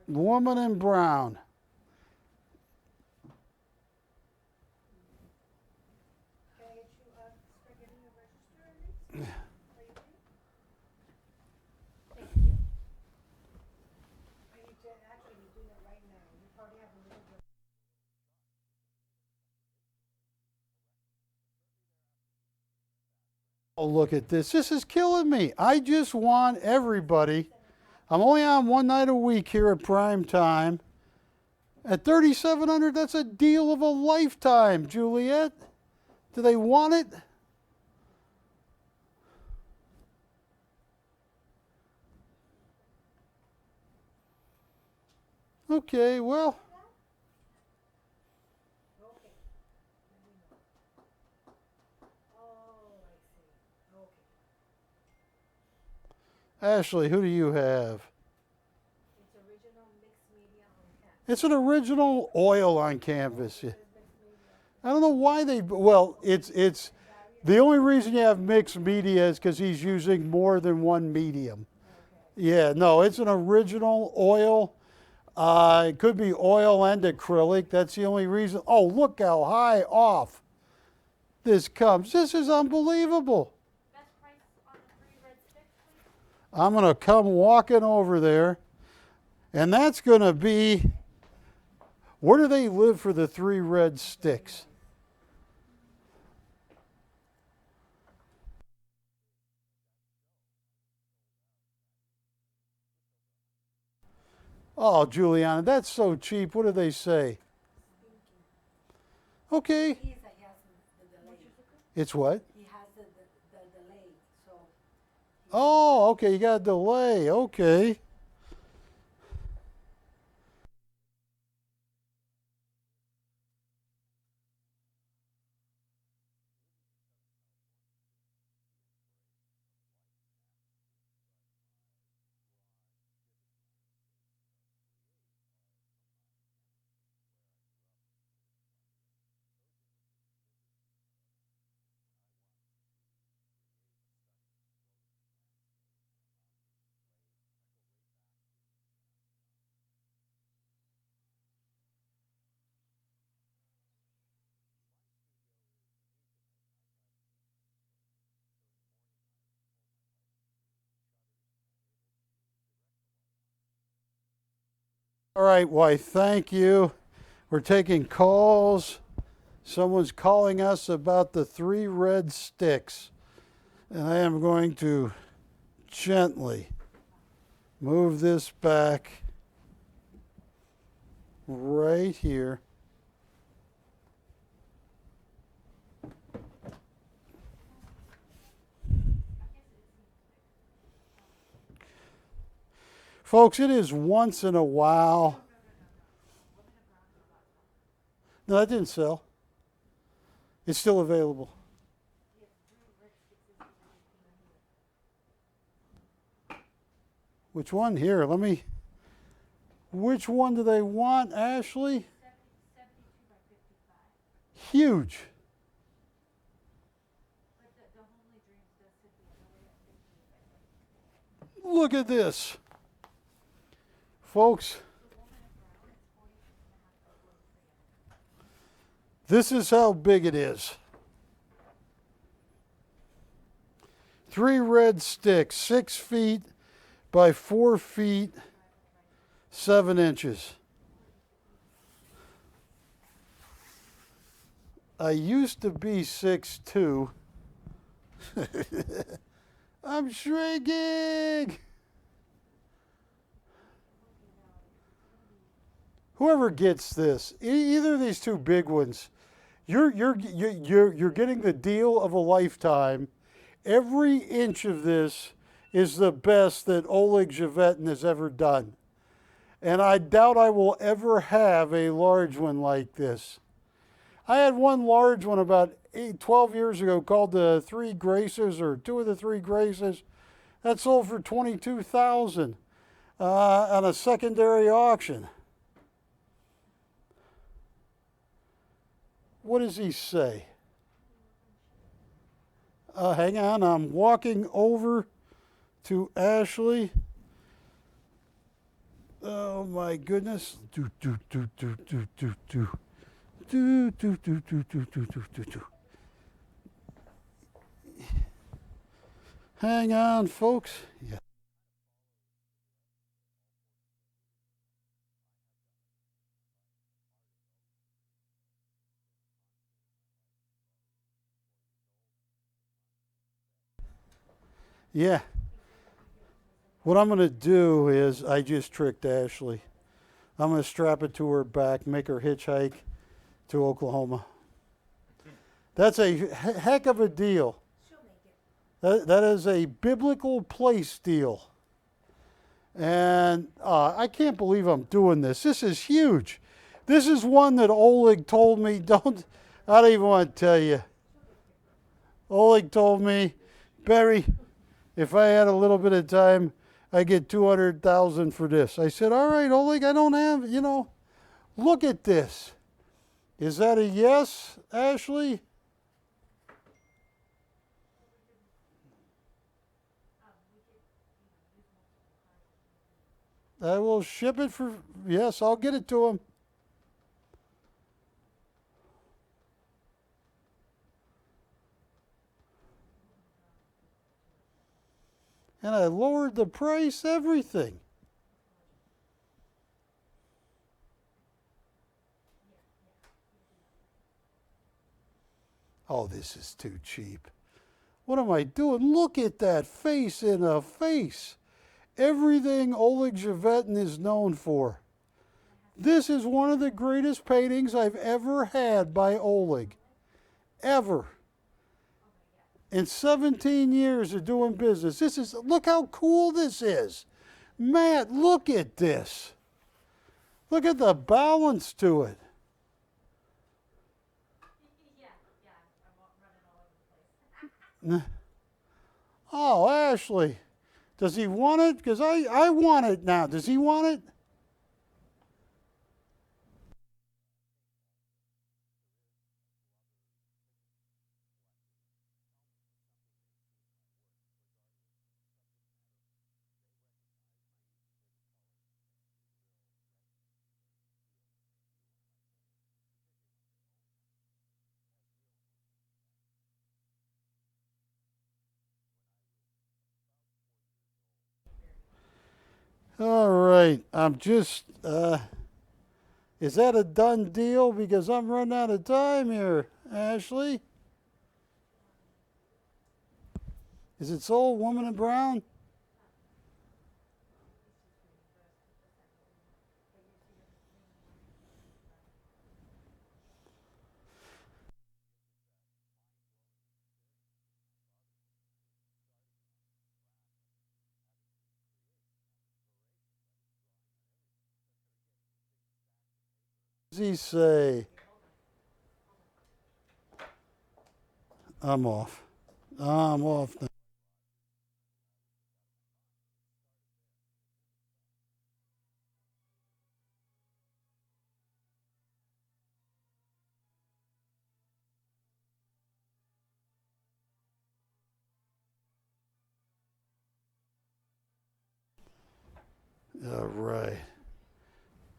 Woman in Brown. Can I get you, start getting your register at least? Thank you. I need to, actually, you're doing it right now. You probably have a little bit. Oh, look at this. This is killing me. I just want everybody. I'm only on one night a week here at PrimeTime. At $3,700, that's a deal of a lifetime, Juliet. Do they want it? Okay, well. Okay. Let me know. Oh, I see. Okay. Ashley, who do you have? It's original mixed media on canvas. It's an original oil on canvas. I don't know why they, well, it's the only reason you have mixed media is because he's using more than one medium. Yeah, no, it's an original oil. It could be oil and acrylic. That's the only reason. Oh, look how high off this comes. This is unbelievable. Best price on the 3 red sticks, please? I'm going to come walking over there, and that's going to be, where do they live for the 3 red sticks? Oh, Juliana, that's so cheap. What do they say? Okay. He has the delay. It's what? He has the delay, so. Oh, okay. You got a delay. Okay. All right, why, thank you. We're taking calls. Someone's calling us about the 3 red sticks. And I am going to gently move this back right here. Folks, it is once in a while. No, that didn't sell. It's still available. Which one? Here, let me. Which one do they want, Ashley? 72 by 55. Huge. But the Homely Dreams does sit the other way at 58 by 40. Look at this. Folks, This is how big it is. 3 red sticks, 6 feet by 4 feet, 7 inches. I used to be 6'2". I'm shrinking. Whoever gets this, either of these 2 big ones, you're getting the deal of a lifetime. Every inch of this is the best that Oleg Glover has ever done. And I doubt I will ever have a large one like this. I had one large one about 12 years ago called the 3 Graces, or 2 of the 3 Graces. That sold for $22,000 on a secondary auction. What does he say? Hang on, I'm walking over to Ashley. Oh my goodness. Hang on, folks. Yeah. Yeah. What I'm going to do is, I just tricked Ashley. I'm going to strap it to her back, make her hitchhike to Oklahoma. That's a heck of a deal. She'll make it. That is a biblical place deal. And I can't believe I'm doing this. This is huge. This is one that Oleg told me, I don't even want to tell you. Oleg told me, Barry, if I had a little bit of time, I get $200,000 for this. I said, all right, Oleg, I don't have, look at this. Is that a yes, Ashley? I will ship it for, yes, I'll get it to him. And I lowered the price, everything. Oh, this is too cheap. What am I doing? Look at that face in a face. Everything Oleg Glover is known for. This is one of the greatest paintings I've ever had by Oleg. Ever. In 17 years of doing business. Look how cool this is. Matt, look at this. Look at the balance to it. Yeah, I'm running all over the place. Oh, Ashley. Does he want it? Because I want it now. Does he want it? All right. I'm just, is that a done deal? Because I'm running out of time here, Ashley. Is it sold, Woman in Brown? What does he say? I'm off. I'm off now. All right.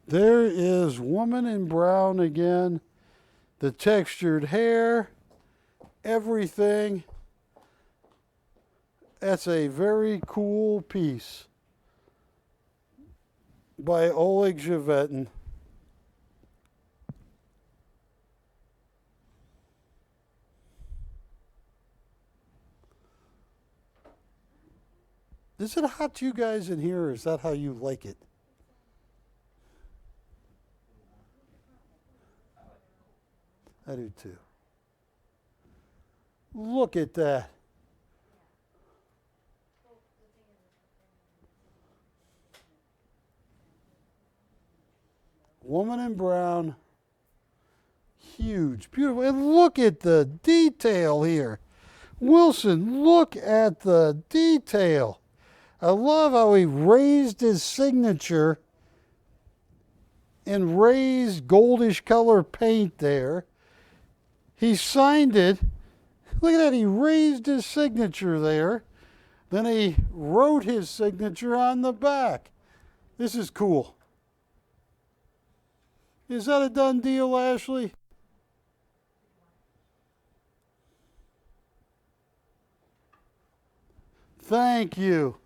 There is Woman in Brown again. the textured hair, everything. That's a very cool piece by Oleg Glover. Is it hot to you guys in here, or is that how you like it? I do too. Look at that. Woman in brown. Huge, beautiful. And look at the detail here. Wilson, look at the detail. I love how he raised his signature in raised goldish color paint there. He signed it. Look at that. He raised his signature there. Then he wrote his signature on the back. This is cool. Is that a done deal, Ashley? Thank you.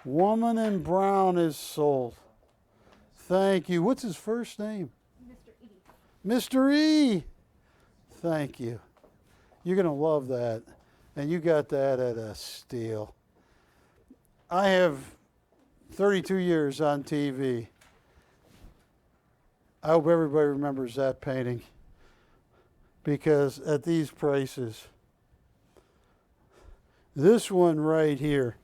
Woman in brown is sold. Thank you. What's his first name? Mr. E. Mr. E. Thank you. You're going to love that. And you got that at a steal. I have 32 years on TV. I hope everybody remembers that painting, because at these prices, this one right here,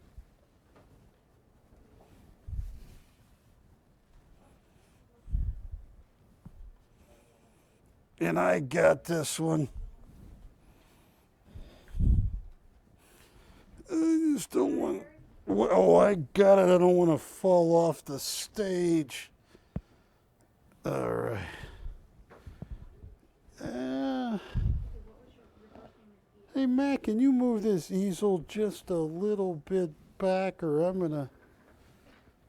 and I got this one. I just don't want, oh, I got it. I don't want to fall off the stage. All right. Hey, Matt, can you move this easel just a little bit back, or I'm going to,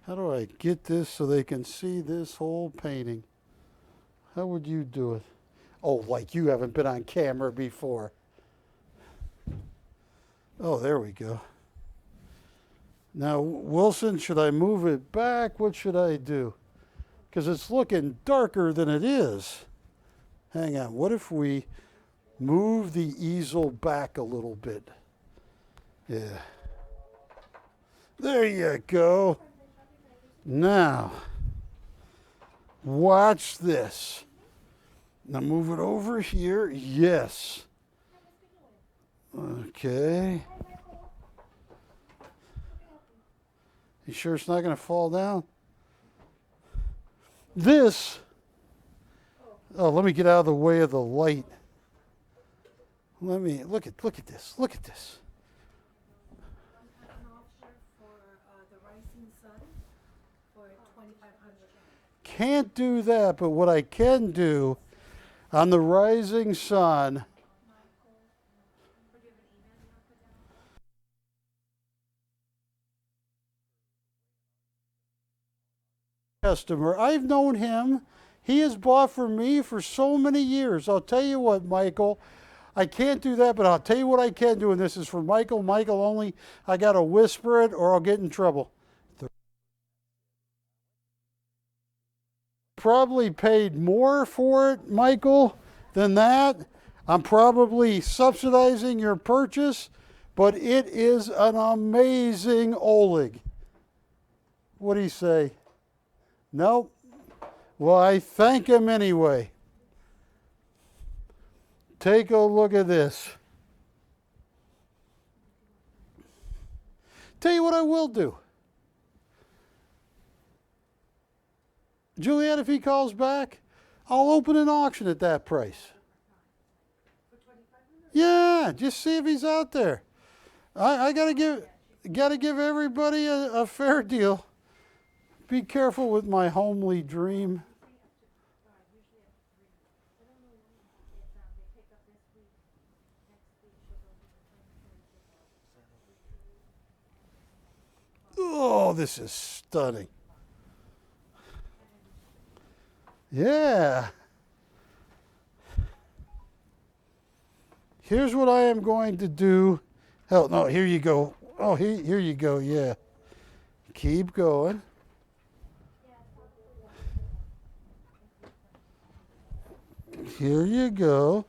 how do I get this so they can see this whole painting? How would you do it? Oh, like you haven't been on camera before. Oh, there we go. Now, Wilson, should I move it back? What should I do? Because it's looking darker than it is. Hang on, what if we move the easel back a little bit? Yeah. There you go. Now, watch this. Now move it over here. Yes. Okay. You sure it's not going to fall down? This, oh, let me get out of the way of the light. Let me, look at this, look at this. An offer for the Rising Sun for $2,500. Can't do that, but what I can do on the Rising Sun, customer. I've known him. He has bought from me for so many years. I'll tell you what, Michael, I can't do that, but I'll tell you what I can do, and this is for Michael. Michael only. I got to whisper it or I'll get in trouble. Probably paid more for it, Michael, than that. I'm probably subsidizing your purchase, but it is an amazing Oleg. What do you say? Nope. Well, I thank him anyway. Take a look at this. Tell you what I will do. Juliet, if he calls back, I'll open an auction at that price. Yeah, just see if he's out there. I gotta give everybody a fair deal. Be careful with my homely dream. Oh, this is stunning. here's what I am going to do. Hell, no, here you go. Oh, here you go, yeah. Keep going. Here you go.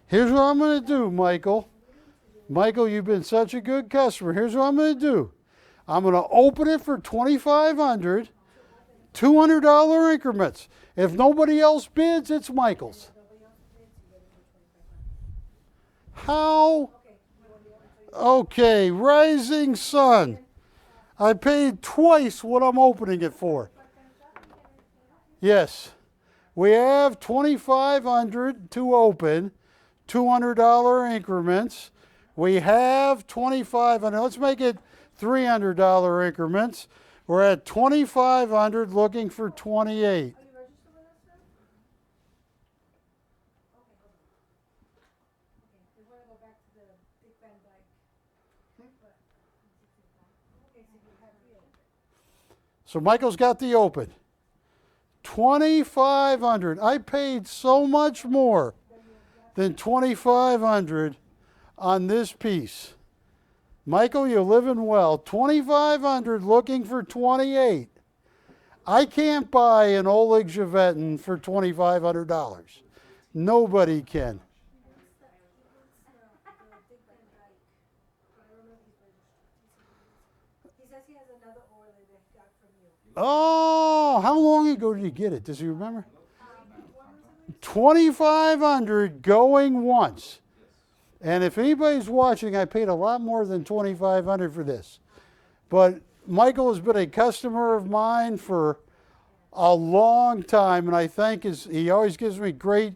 Here's what I'm going to do, Michael. Michael, you've been such a good customer. Here's what I'm going to do. I'm going to open it for $2,500, $200 increments. If nobody else bids, it's Michael's. How? Okay, Rising Sun. I paid twice what I'm opening it for. Yes. We have $2,500 to open, $200 increments. We have $2,500. Let's make it $300 increments. We're at $2,500 looking for 28. So Michael's got the open. $2,500. I paid so much more than $2,500 on this piece. Michael, you're living well. $2,500 looking for 28. I can't buy an Oleg Javetin for $2,500. Nobody can. Oh, how long ago did he get it? Does he remember? $2,500 going once. And if anybody's watching, I paid a lot more than $2,500 for this. But Michael has been a customer of mine for a long time, and I thank he always gives me great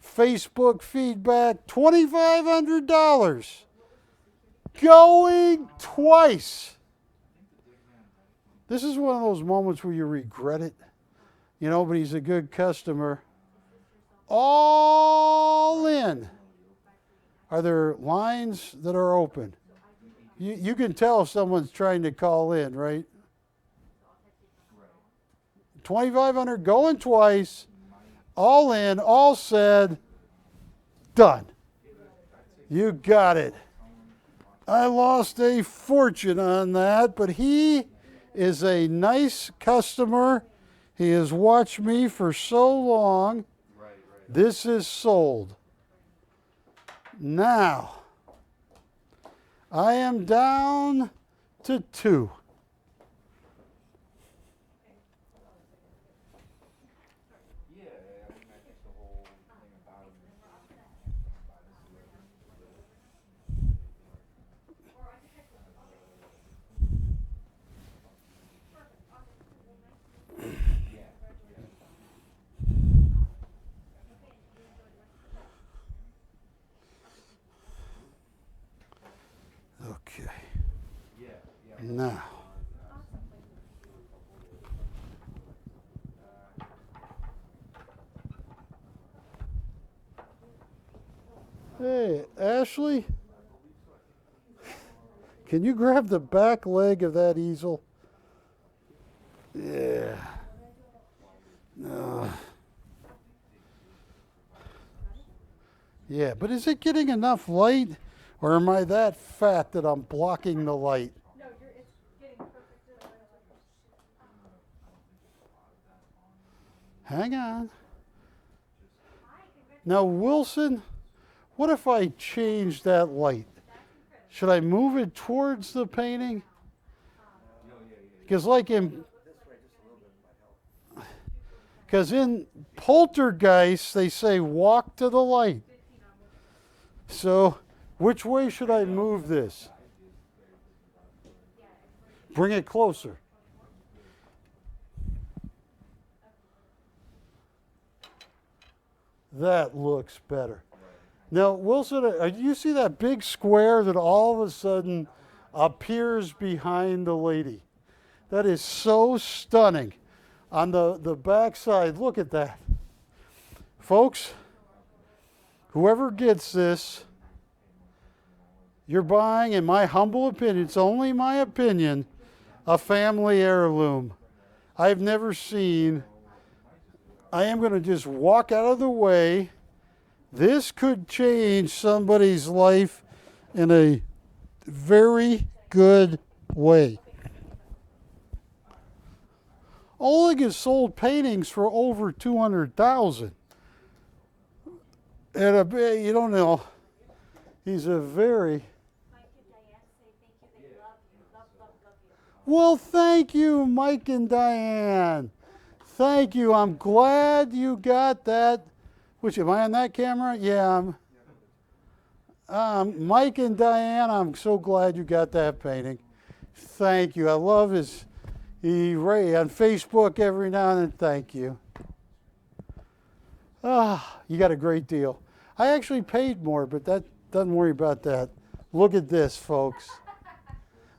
Facebook feedback. $2,500 going twice. This is one of those moments where you regret it, but he's a good customer. All in. Are there lines that are open? You can tell if someone's trying to call in, right? $2,500 going twice, all in, all said, done. You got it. I lost a fortune on that, but he is a nice customer. He has watched me for so long. This is sold. Now, I am down to 2. Okay. Now. Hey, Ashley, can you grab the back leg of that easel? Yeah. Yeah, but is it getting enough light? Or am I that fat that I'm blocking the light? No, it's getting perfect. Hang on. Now, Wilson, what if I change that light? Should I move it towards the painting? Because like in Poltergeist, they say walk to the light. So which way should I move this? Bring it closer. That looks better. Now, Wilson, do you see that big square that all of a sudden appears behind the lady? That is so stunning. On the back side, look at that. Folks, whoever gets this, you're buying, in my humble opinion, it's only my opinion, a family heirloom. I've never seen. I am going to just walk out of the way This could change somebody's life in a very good way. Oleg has sold paintings for over 200,000. And you don't know, he's a very... Mike and Diane say thank you. They love you. Love, love, love you. Well, thank you, Mike and Diane. Thank you. I'm glad you got that. Which, am I on that camera? Yeah. Mike and Diane, I'm so glad you got that painting. Thank you. I love his... on Facebook every now and then. Thank you. You got a great deal. I actually paid more, but that doesn't worry about that. Look at this, folks.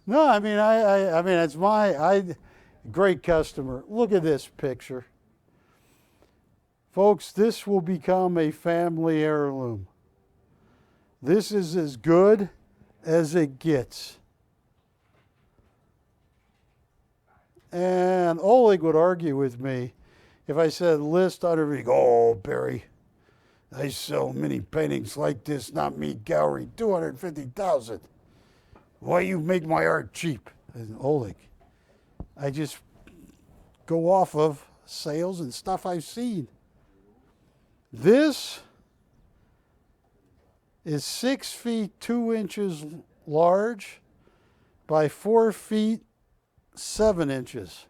No, I mean, I mean, it's great customer. Look at this picture. Folks, this will become a family heirloom. This is as good as it gets. And Oleg would argue with me if I said list under, he'd go, oh, Barry, I sell many paintings like this, not me gallery, 250,000. Why you make my art cheap? And Oleg, I just go off of sales and stuff I've seen. This is 6 feet 2 inches large by 4 feet 7 inches.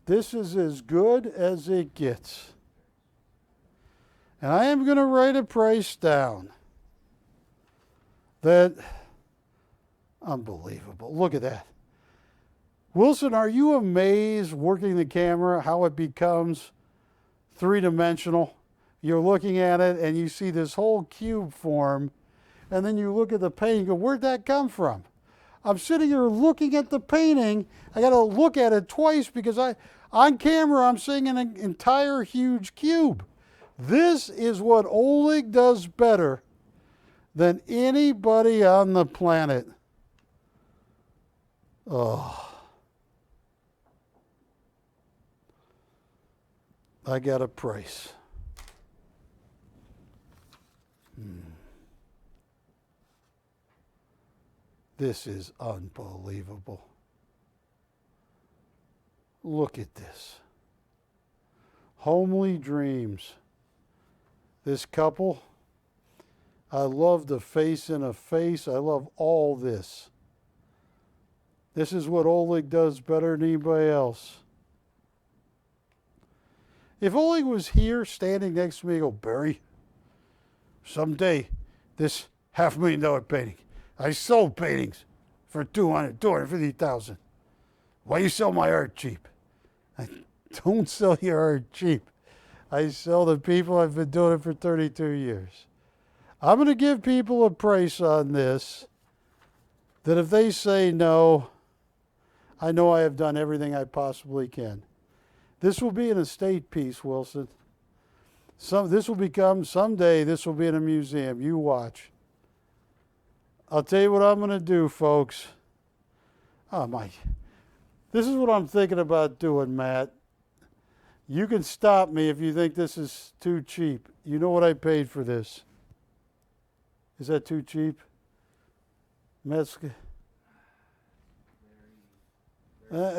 This is as good as it gets. And I am going to write a price down. That, unbelievable. Look at that. Wilson, are you amazed working the camera how it becomes three-dimensional? You're looking at it and you see this whole cube form, and then you look at the painting and go, where'd that come from? I'm sitting here looking at the painting. I got to look at it twice because on camera I'm seeing an entire huge cube. This is what Oleg does better than anybody on the planet. Oh. I got a price. This is unbelievable. Look at this. Homely Dreams. This couple, I love the face in a face. I love all this. This is what Oleg does better than anybody else. If Oleg was here standing next to me, he'd go, Barry, someday this $500,000 painting, I sold paintings for 250,000. Why you sell my art cheap? I don't sell your art cheap. I sell to people. I've been doing it for 32 years. I'm going to give people a price on this that if they say no, I know I have done everything I possibly can. This will be an estate piece, Wilson. This will become, someday, this will be in a museum. You watch. I'll tell you what I'm going to do, folks. Oh, my. This is what I'm thinking about doing, Matt. You can stop me if you think this is too cheap. You know what I paid for this. Is that too cheap? Matt's,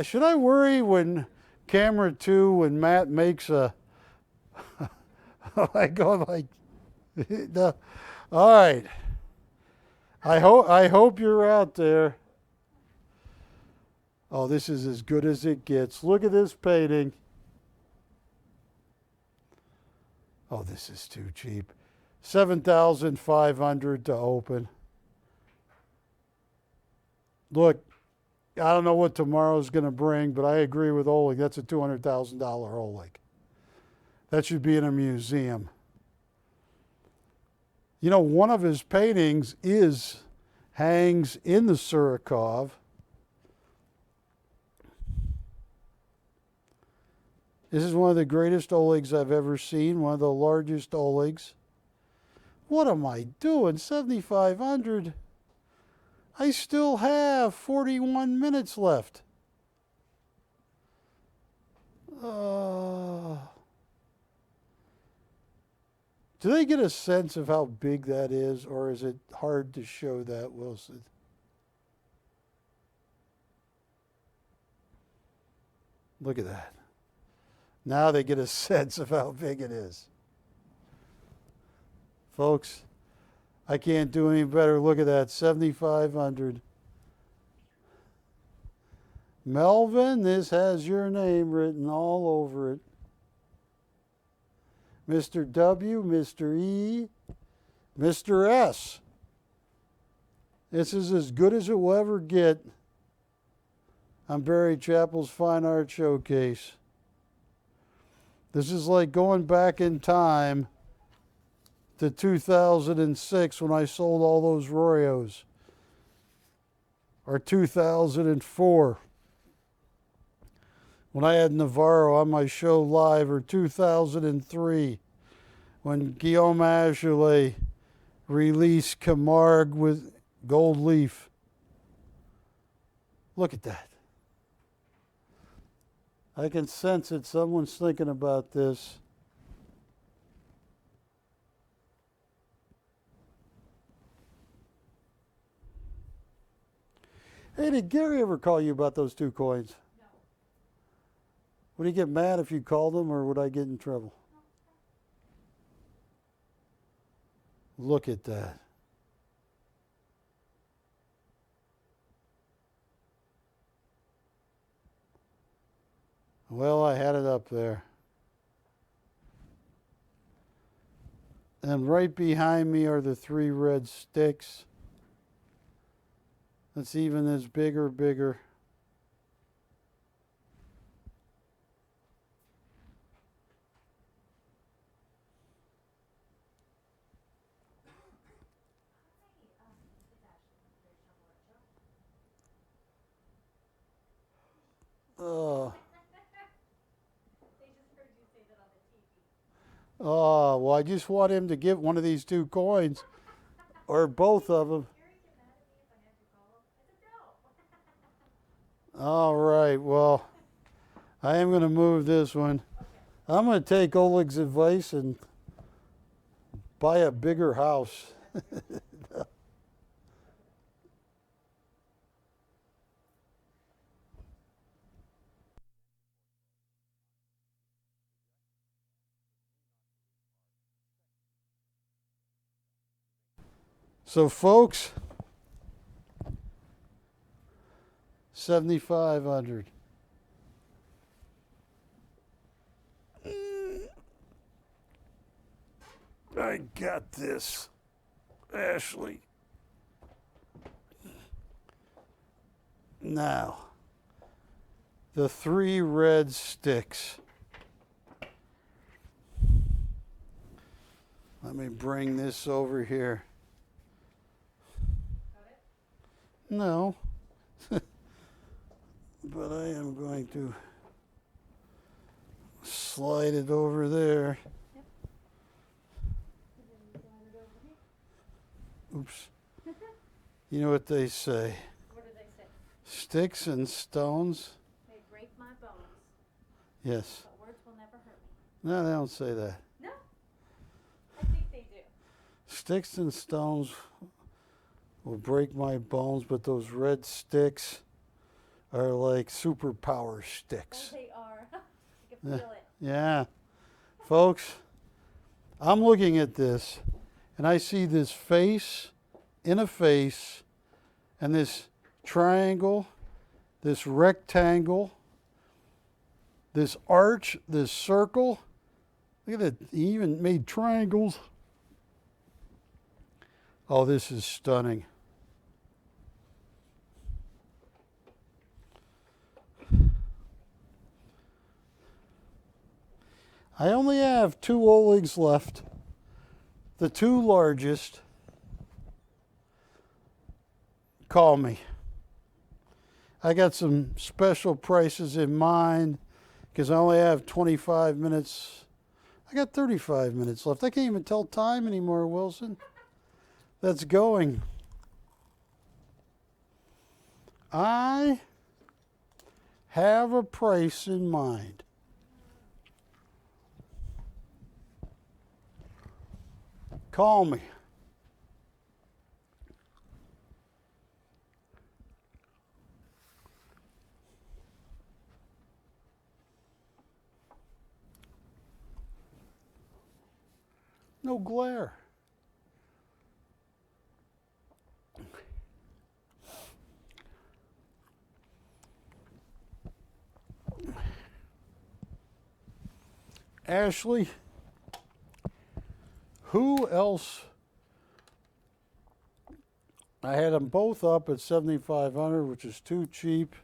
should I worry when camera 2, when Matt makes a... I go like... No. All right. I hope you're out there. Oh, this is as good as it gets. Look at this painting. Oh, this is too cheap. $7,500 to open. Look, I don't know what tomorrow's going to bring, but I agree with Oleg. That's a $200,000 Oleg. That should be in a museum. You know, one of his paintings hangs in the Surikov. This is one of the greatest Olegs I've ever seen, one of the largest Olegs. What am I doing? 7,500. I still have 41 minutes left. Do they get a sense of how big that is, or is it hard to show that, Wilson? Look at that. Now they get a sense of how big it is. Folks, I can't do any better. Look at that, 7,500. Melvin, this has your name written all over it. Mr. W, Mr. E, Mr. S. This is as good as it will ever get on Barry Chappell's Fine Art Showcase. This is like going back in time to 2006 when I sold all those Royos, or 2004 when I had Novaro on my show live, or 2003 when Guillaume Azoulay released Camargue with Gold Leaf. Look at that. I can sense that someone's thinking about this. Hey, did Gary ever call you about those 2 coins? No. Would he get mad if you called him, or would I get in trouble? Look at that. Well, I had it up there. And right behind me are the 3 red sticks. That's even as bigger. Oh. They just heard you say that on the TV. Oh, well, I just want him to get one of these 2 coins, or both of them. Gary get mad at me if I have to call him? I said no. All right, well, I am going to move this one. I'm going to take Oleg's advice and buy a bigger house. So, folks, 7,500. I got this, Ashley. Now, the 3 red sticks. Let me bring this over here. No, but I am going to slide it over there. Yep. Oops. You know what they say? What do they say? Sticks and stones. They break my bones, Yes. but words will never hurt me. No, they don't say that. No? I think they do. Sticks and stones will break my bones, but those red sticks are like superpower Oh, sticks. they are. I can feel it. Yeah. Folks, I'm looking at this, and I see this face in a face, and this triangle, this rectangle, this arch, this circle. Look at that. He even made triangles. Oh, this is stunning. I only have 2 Olegs left, the 2 largest. Call me. I got some special prices in mind because I only have 25 minutes. I got 35 minutes left. I can't even tell time anymore, Wilson. That's going. I have a price in mind. Call me. No glare. Ashley, who else? I had them both up at 7,500, which is too cheap.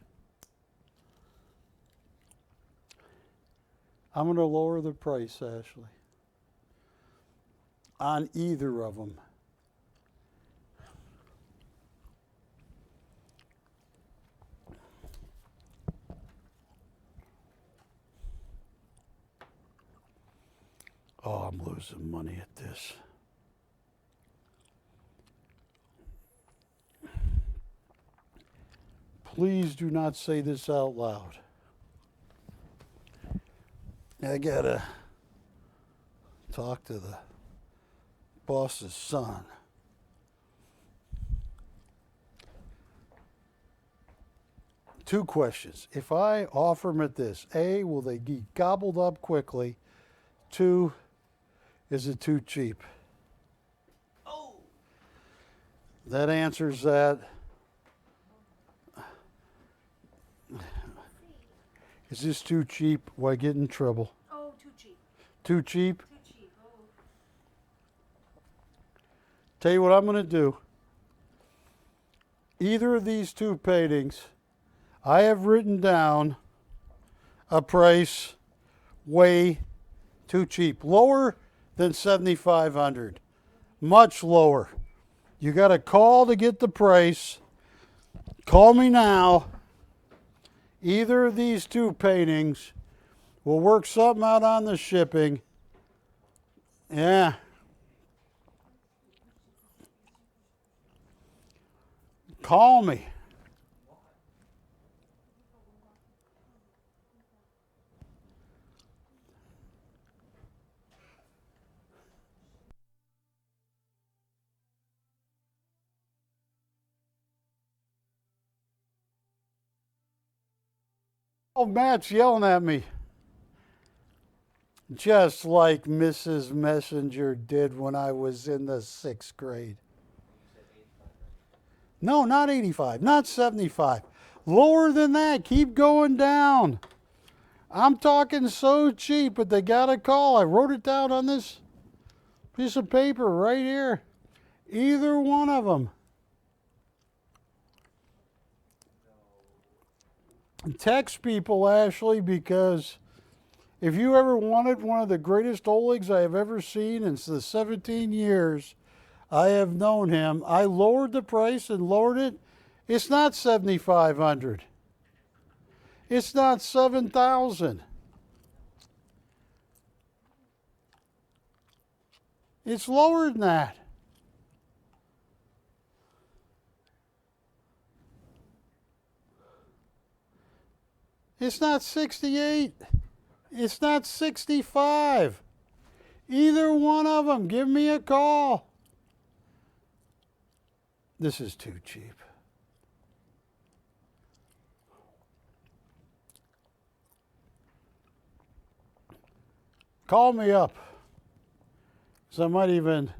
I'm going to lower the price, Ashley, on either of them. Oh, I'm losing money at this. Please do not say this out loud. I gotta talk to the boss's son. Two questions. If I offer them at this, A, will they be gobbled up quickly? Two, is it too cheap? Oh! That answers that. Is this too cheap? Will I get in trouble? Oh, too cheap. Too cheap? Too cheap. Oh. Tell you what I'm going to do. Either of these two paintings, I have written down a price way too cheap. Lower than 7,500. Much lower. You got to call to get the price. Call me now. Either of these two paintings will work something out on the shipping. Yeah. Call me. Oh, Matt's yelling at me. Just like Mrs. Messenger did when I was in the 6th grade. No, not 85, not 75. Lower than that. Keep going down. I'm talking so cheap, but they got a call. I wrote it down on this piece of paper right here. Either one of them. Text people, Ashley, because if you ever wanted one of the greatest Olegs I have ever seen in the 17 years I have known him, I lowered the price and lowered it. It's not 7,500. It's not 7,000. It's lower than that. It's not 68. It's not 65. Either one of them, give me a call. This is too cheap. Call me up. So I might even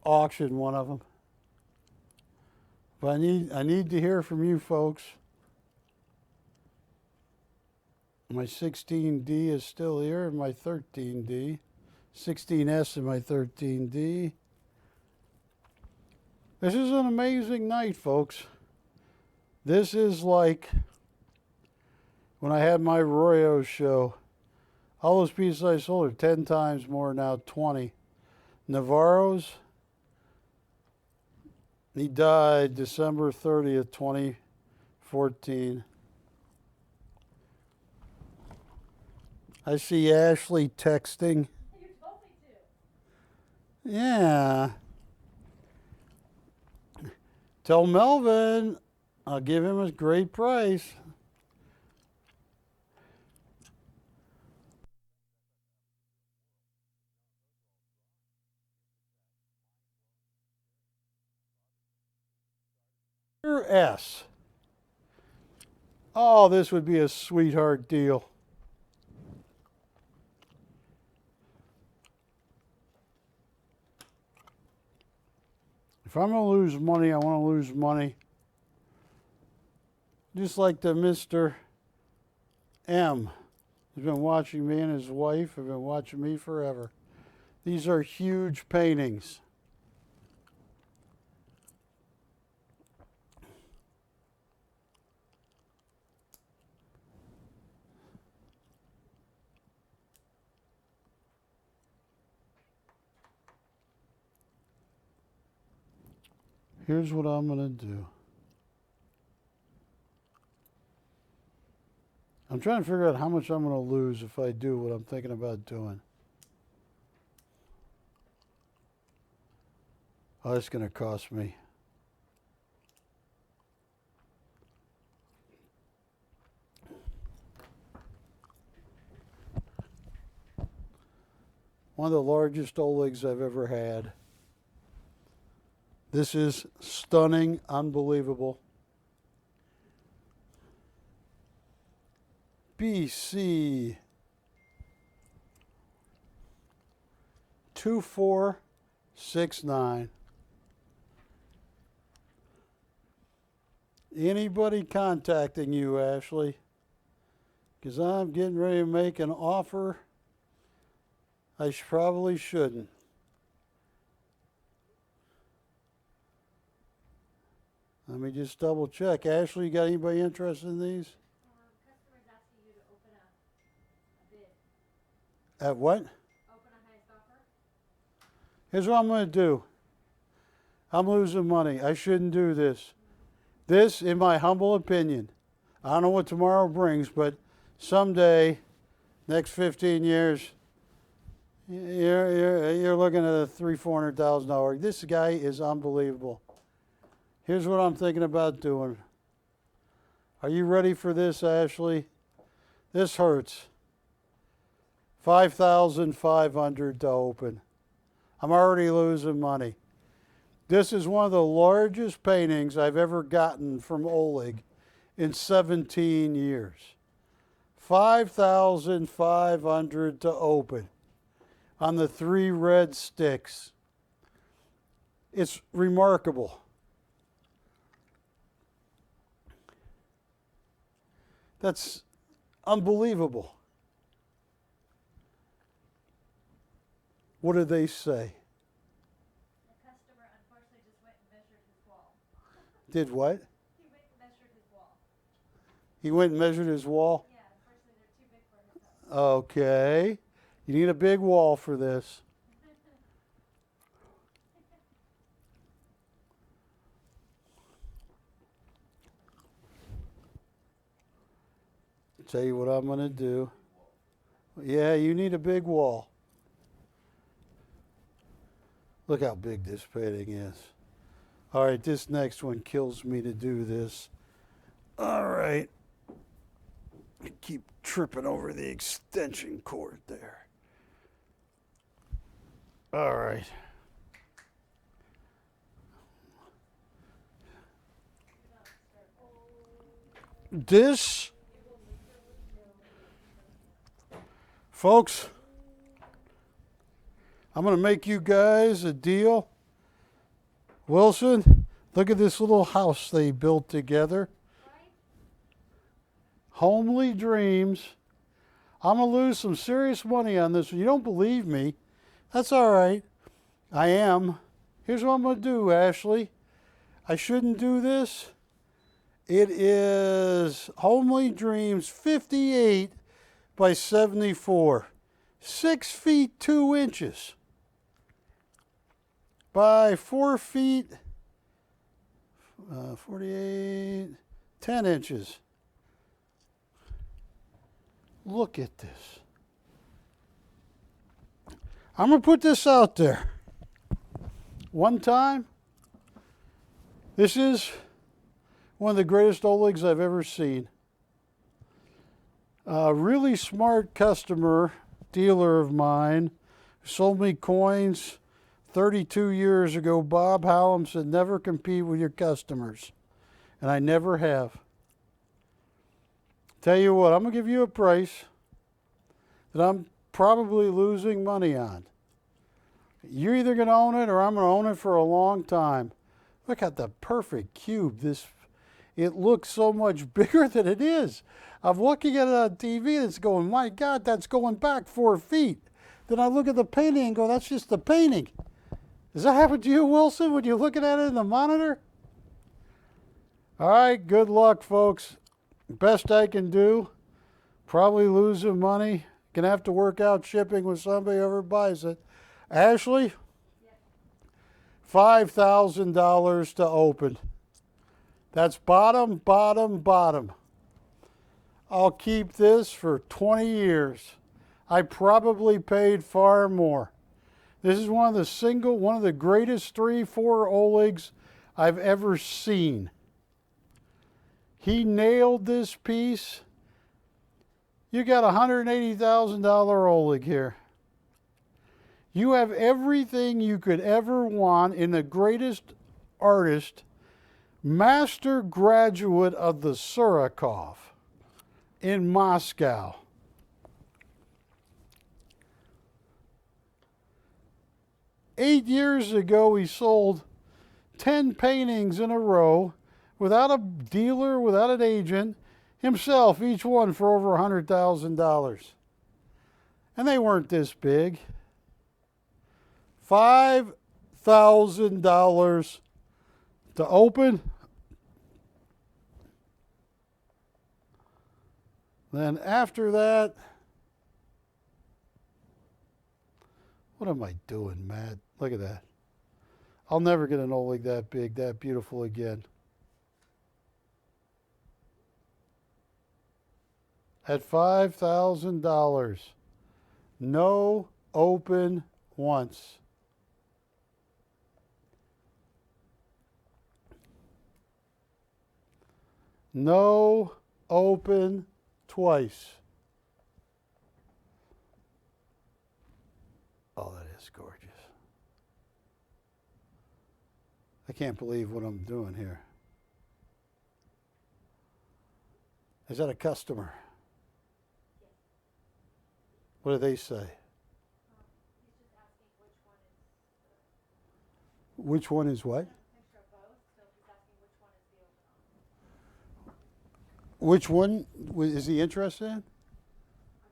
auction one of them. But I need to hear from you folks. My 16D is still here, and my 13D. 16S and my 13D. This is an amazing night, folks. This is like when I had my Royo show. All those pieces I sold are 10 times more now, 20. Navaro's, he died December 30th, 2014. I see Ashley texting. You told me to. Yeah. Tell Melvin I'll give him a great price. Letter S. Oh, this would be a sweetheart deal. If I'm going to lose money, I want to lose money. Just like the Mr. M. He's been watching me, and his wife have been watching me forever. These are huge paintings. Here's what I'm going to do. I'm trying to figure out how much I'm going to lose if I do what I'm thinking about doing. Oh, it's going to cost me. One of the largest Olegs I've ever had. This is stunning, unbelievable. BC 2469. Anybody contacting you, Ashley? Because I'm getting ready to make an offer I probably shouldn't. Let me just double check. Ashley, you got anybody interested in these? Customers asking you to open a bid. At what? Open a highest offer. Here's what I'm going to do. I'm losing money. I shouldn't do this. This, in my humble opinion, I don't know what tomorrow brings, but someday, next 15 years, you're looking at a $300,000-$400,000. This guy is unbelievable. Here's what I'm thinking about doing. Are you ready for this, Ashley? This hurts. $5,500 to open. I'm already losing money. This is one of the largest paintings I've ever gotten from Oleg in 17 years. $5,500 to open on the 3 red sticks. It's remarkable. That's unbelievable. What do they say? The customer unfortunately just went and measured his wall. Did what? He went and measured his wall. He went and measured his wall? Yeah, unfortunately they're too big for his house. Okay. You need a big wall for this. Tell you what I'm going to do. Yeah, you need a big wall. Look how big this painting is. All right, this next one kills me to do this. All right. I keep tripping over the extension cord there. All right. This, folks, I'm going to make you guys a deal. Wilson, look at this little house they built together. Homely Dreams. I'm going to lose some serious money on this. You don't believe me. That's all right. I am. Here's what I'm going to do, Ashley. I shouldn't do this. It is Homely Dreams 58 by 74. 6 feet 2 inches by 4 feet 48, 10 inches. Look at this. I'm going to put this out there. One time, this is one of the greatest Olegs I've ever seen. A really smart customer, dealer of mine, who sold me coins 32 years ago. Bob Hallam said, never compete with your customers. And I never have. Tell you what, I'm going to give you a price that I'm probably losing money on. You're either going to own it or I'm going to own it for a long time. Look at the perfect cube. It looks so much bigger than it is. I'm looking at it on TV and it's going, my God, that's going back 4 feet. Then I look at the painting and go, that's just the painting. Does that happen to you, Wilson, when you're looking at it in the monitor? All right, good luck, folks. Best I can do. Probably losing money. Gonna have to work out shipping with somebody who ever buys it. Ashley, $5,000 to open. That's bottom, bottom, bottom. I'll keep this for 20 years. I probably paid far more. This is one of the greatest 3-4 Olegs I've ever seen. He nailed this piece. You got a $180,000 Oleg here. You have everything you could ever want in the greatest artist, master graduate of the Surakov in Moscow. Eight years ago, he sold 10 paintings in a row without a dealer, without an agent, himself, each one for over $100,000. And they weren't this big. $5,000 to open. Then after that, what am I doing, Matt? Look at that. I'll never get an Oleg that big, that beautiful again. At $5,000, no open once. No open twice. Oh, that is gorgeous. I can't believe what I'm doing here. Is that a customer? What do they say? He's just asking which one is Which one is what? a picture of both, so he's asking which one is the open on. Which one is he interested in? I'm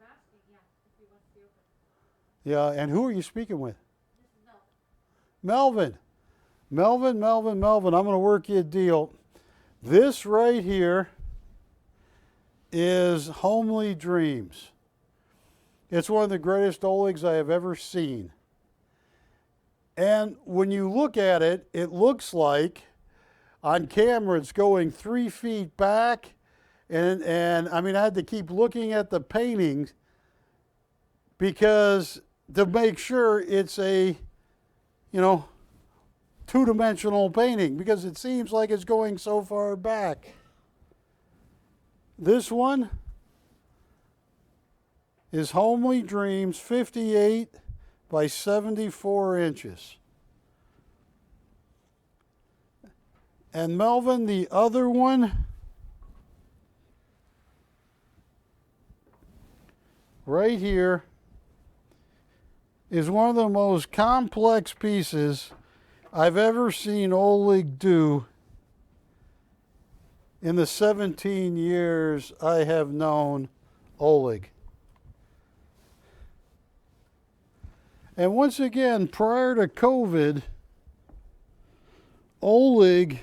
asking, yeah, if he wants the open. Yeah, and who are you speaking with? This is Melvin. Melvin. Melvin. I'm going to work you a deal. This right here is Homely Dreams. It's one of the greatest Olegs I have ever seen. And when you look at it, it looks like on camera it's going 3 feet back. And I mean, I had to keep looking at the paintings because to make sure it's a, two-dimensional painting because it seems like it's going so far back. This one is Homely Dreams, 58 by 74 inches. And Melvin, the other one, right here, is one of the most complex pieces I've ever seen Oleg do in the 17 years I have known Oleg. And once again, prior to COVID, Oleg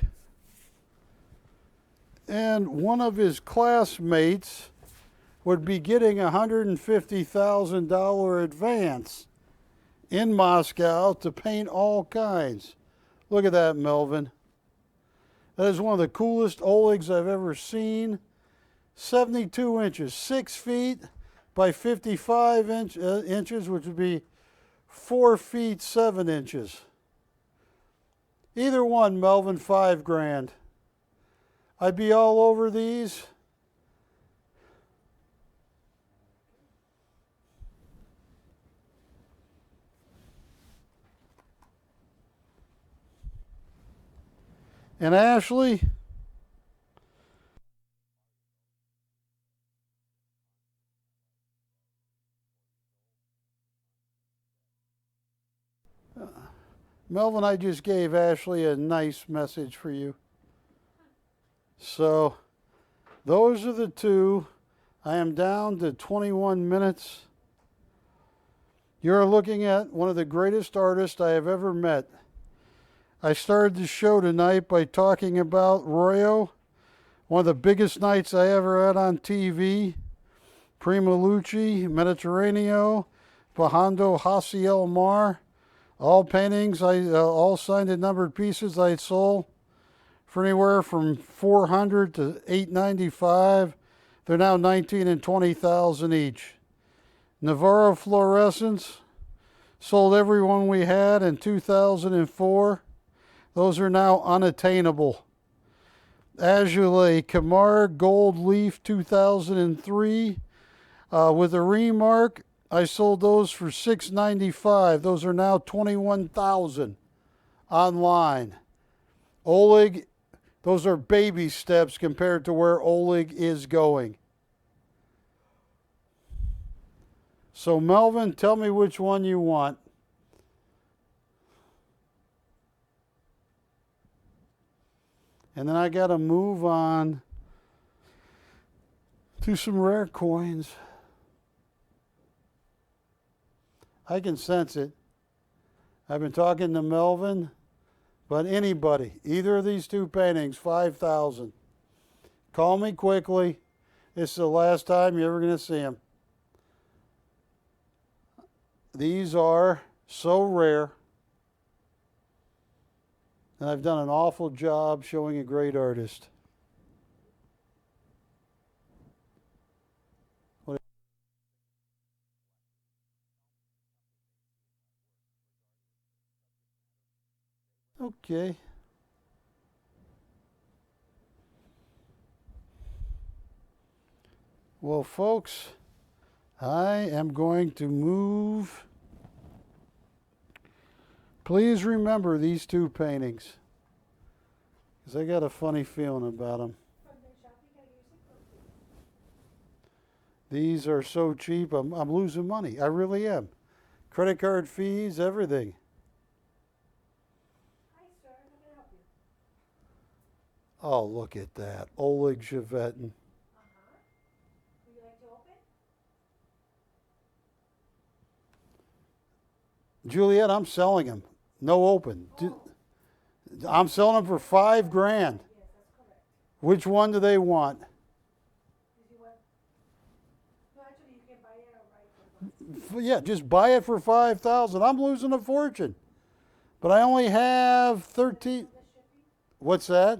and one of his classmates would be getting a $150,000 advance in Moscow to paint all kinds. Look at that, Melvin. That is one of the coolest Olegs I've ever seen. 72 inches, 6 feet by 55 inches, which would be 4 feet 7 inches. Either one, Melvin, $5,000. I'd be all over these. And Ashley, Melvin, I just gave Ashley a nice message for you. So, those are the two. I am down to 21 minutes. You're looking at one of the greatest artists I have ever met. I started the show tonight by talking about Royo, one of the biggest nights I ever had on TV. Prima Luci, Mediterraneo, Bajando Hacia Mar. All paintings, all signed and numbered pieces I sold for anywhere from $400 to $895. They're now $19,000 and $20,000 each. Novaro fluorescents, sold every one we had in 2004. Those are now unattainable. Azoulay Camargue Gold Leaf 2003 with a remark. I sold those for $695. Those are now $21,000 online. Oleg, those are baby steps compared to where Oleg is going. So Melvin, tell me which one you want. And then I got to move on to some rare coins. I can sense it. I've been talking to Melvin, but anybody, either of these two paintings, $5,000. Call me quickly. This is the last time you're ever going to see them. These are so rare, and I've done an awful job showing a great artist. Okay. Well, folks, I am going to move. Please remember these two paintings, because I got a funny feeling about them. These are so cheap, I'm losing money. I really am. Credit card fees, everything. Hi, sir. How can I help you? Oh, look at that. Oleg Chevetin. Would you like to open? Juliet, I'm selling them. No open. I'm selling them for $5,000. Yes, that's correct. Which one do they want? Did you want? No, actually, you can buy it outright. Yeah, just buy it for $5,000. I'm losing a fortune. But I only have 13. What's that?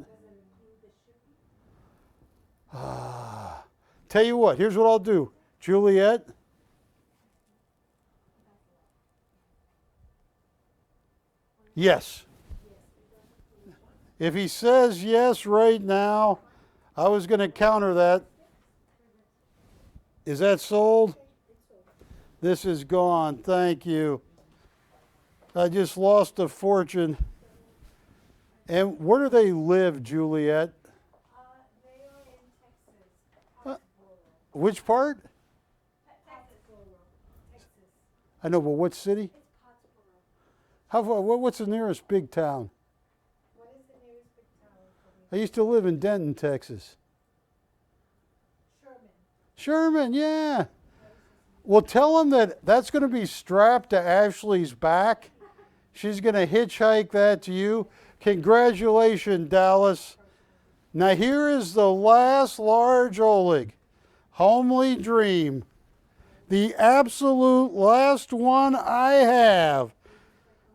Tell you what, here's what I'll do. Juliet. Yes. If he says yes right now, I was going to counter that. Is that sold? This is gone. Thank you. I just lost a fortune. And where do they live, Juliet? They are in Texas. Which part? Texas. I know, but what city? It's Pottsboro. How far? What's the nearest big town? What is the nearest big town for me? I used to live in Denton, Texas. Sherman. Sherman, yeah. Well, tell him that that's going to be strapped to Ashley's back. She's going to hitchhike that to you. Congratulations, Dallas. Now here is the last large Oleg. Homely Dream. The absolute last one I have.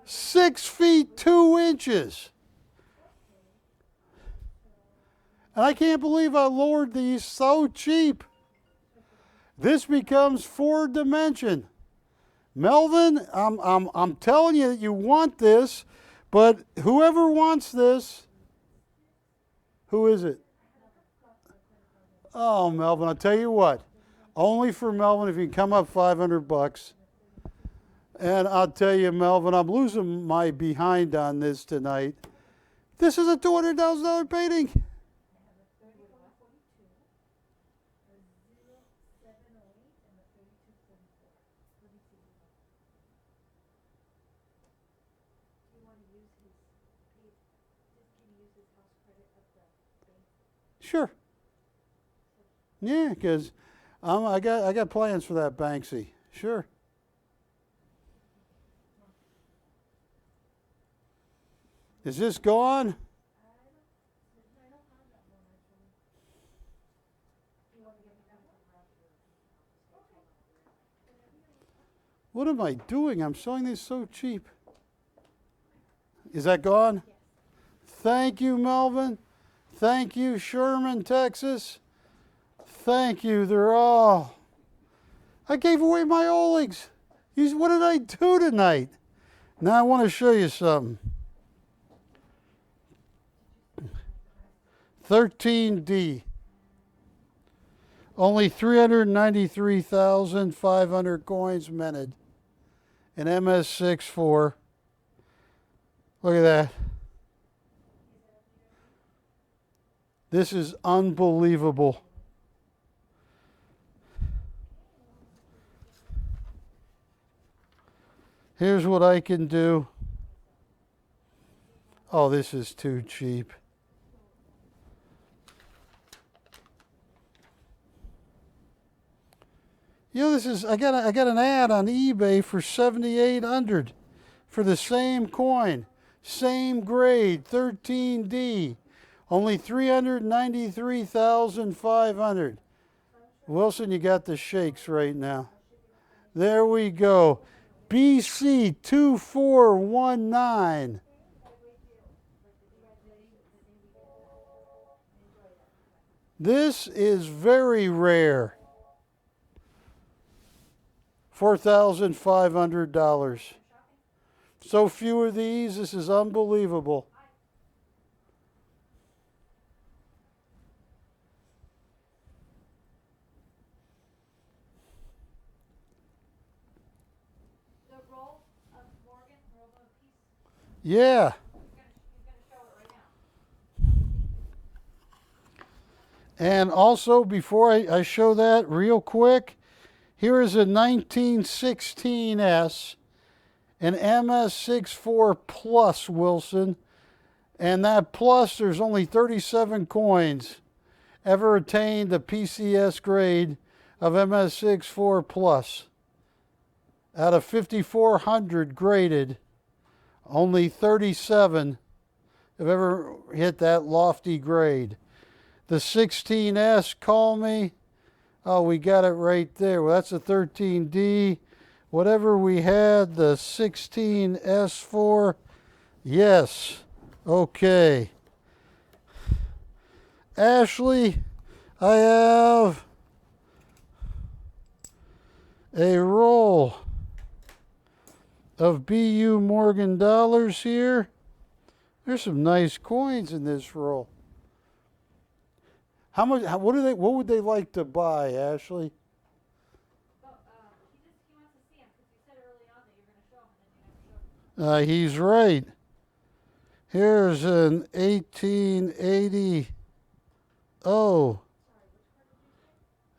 6 feet 2 inches. And I can't believe I lowered these so cheap. This becomes 4-dimension. Melvin, I'm telling you that you want this, but whoever wants this, who is it? Oh, Melvin, I'll tell you what. Only for Melvin if you can come up $500. And I'll tell you, Melvin, I'm losing my behind on this tonight. This is a $200,000 painting. You want to use Sure. Yeah, because I got plans for that Banksy. Sure. Is this gone? What am I doing? I'm selling these so cheap. Is that gone? Yes. Thank you, Melvin. Thank you, Sherman, Texas. Thank you. They're all. I gave away my Olegs. What did I do tonight? Now I want to show you something. 13D. Only 393,500 coins minted. An MS64. Look at that. This is unbelievable. Here's what I can do. Oh, this is too cheap. You know, this is I got an ad on eBay for 7,800 for the same coin, same grade, 13D, only 393,500. Wilson, you got the shakes right now. There we go. BC 2419. This is very rare. $4,500. So few of these, this is unbelievable. The roll of Morgan, roll of peace. Yeah. He's gonna show it right now. And also, before I show that real quick, here is a 1916S, an MS64 Plus, Wilson. And that Plus, there's only 37 coins ever attained the PCS grade of MS64 Plus. Out of 5,400 graded, only 37 have ever hit that lofty grade. The 16S, call me. Oh, we got it right there. Well, that's a 13D. Whatever we had, the 16S for, yes. Okay. Ashley, I have a roll of BU Morgan dollars here. There's some nice coins in this roll. How much? What would they like to buy, Ashley? Well, he wants to see him because you said early on that you're gonna show him and then you never showed him. He's right. Here's an 1880. Oh.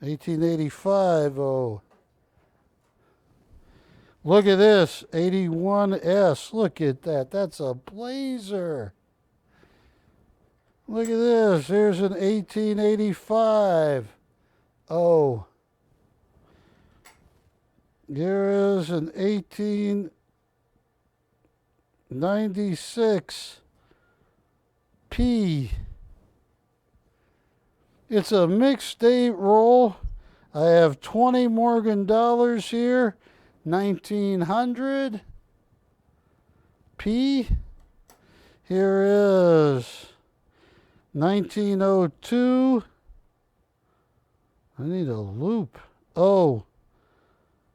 1885. Oh. Look at this. 81S. Look at that. That's a blazer. Look at this. Here's an 1885. Oh. Here is an 1896 P. It's a mixed date roll. I have 20 Morgan dollars here. 1900 P. Here is 1902. I need a loop. Oh,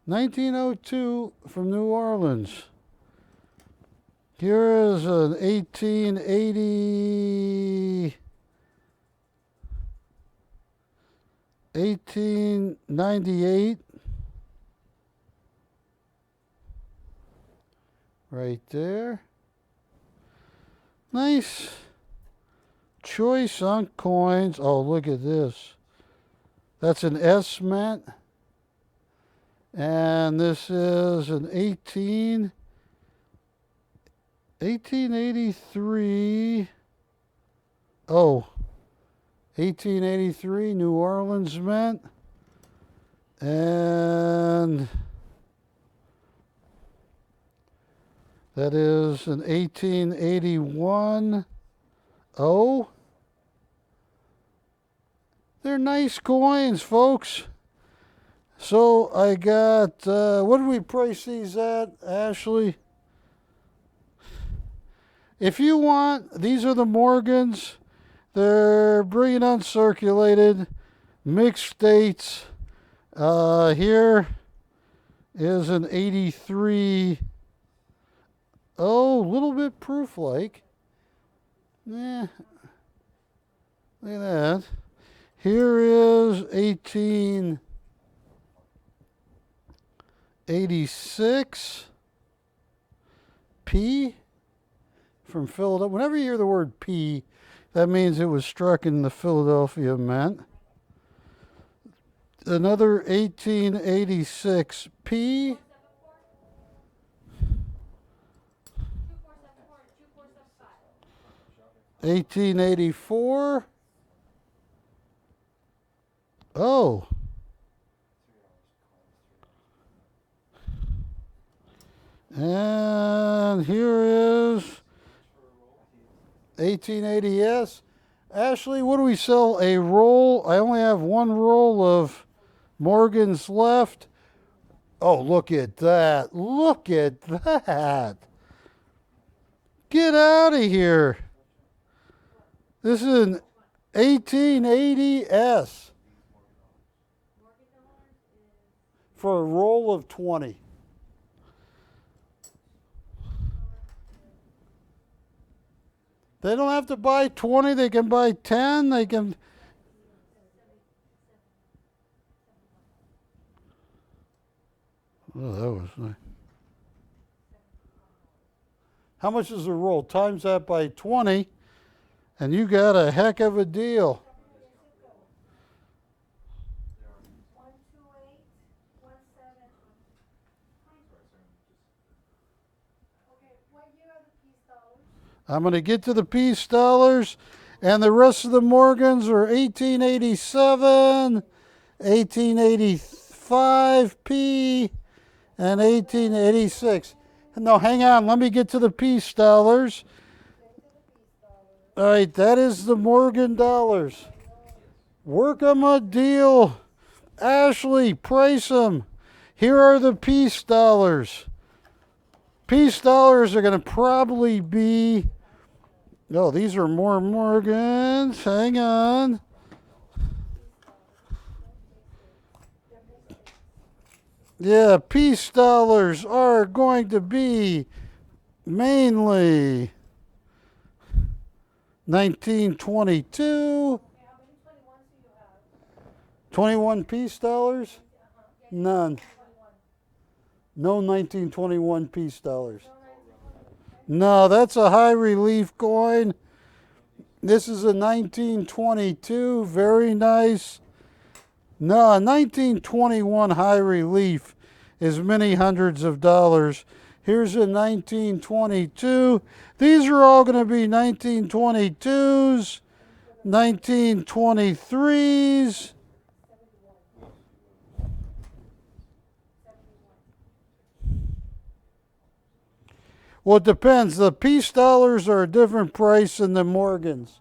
1902 from New Orleans. Here is an 1880, 1898. Right there. Nice choice on coins. Oh, look at this. That's an S mint. And this is an 1883 Oh, 1883 New Orleans Mint. And that is an 1881. Oh, they're nice coins, folks. So I got, what did we price these at, Ashley? If you want, these are the Morgans. They're brilliant uncirculated, mixed states. Here is an 83. Oh, a little bit proof-like. Yeah. Look at that. Here is 1886 P from Philadelphia. Whenever you hear the word P, that means it was struck in the Philadelphia Mint. Another 1886 P. 1884. Oh. And here is 1880s. Ashley, what do we sell? A roll? I only have one roll of Morgans left. Oh, look at that. Look at that. Get out of here. This is an 1880s for a roll of 20. They don't have to buy 20. They can buy 10. They can... Oh, that was nice. How much is a roll? Times that by 20, and you got a heck of a deal. 12817. Okay, what year are the peace dollars? I'm going to get to the peace dollars, and the rest of the Morgans are 1887, 1885 P, and 1886. No, hang on. Let me get to the peace dollars. All right, that is the Morgan dollars. Work 'em a deal. Ashley, price 'em. Here are the peace dollars. Peace dollars are going to probably be... Oh, these are more Morgans. Hang on. Yeah, peace dollars are going to be mainly 1922. 21 peace dollars? None. No 1921 peace dollars. No, that's a high relief coin. This is a 1922, very nice. No, a 1921 high relief is many hundreds of dollars. Here's a 1922. These are all going to be 1922s, 1923s. Well, it depends. The peace dollars are a different price than the Morgans.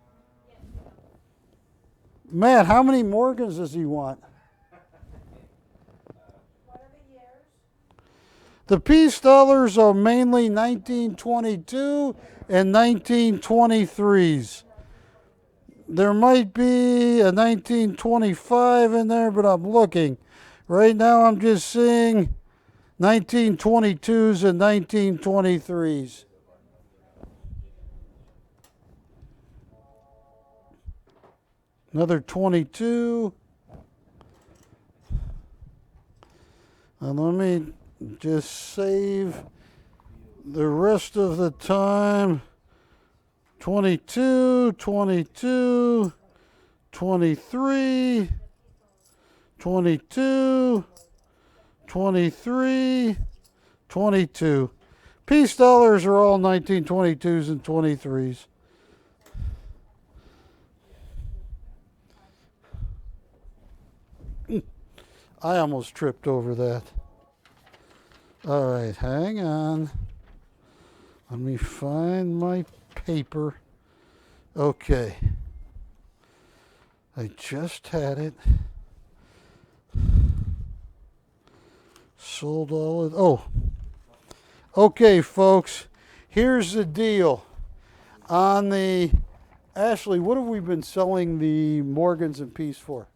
Matt, how many Morgans does he want? What are the years? The peace dollars are mainly 1922 and 1923s. There might be a 1925 in there, but I'm looking. Right now I'm just seeing 1922s and 1923s. Another 22. And let me just save the rest of the time. 22, 22, 23, 22, 23, 22. Peace dollars are all 1922s and 23s. I almost tripped over that. All right, hang on. Let me find my paper. Okay. I just had it. Sold all of. Oh. Okay, folks. Here's the deal. On the Ashley, what have we been selling the Morgans and Peace for?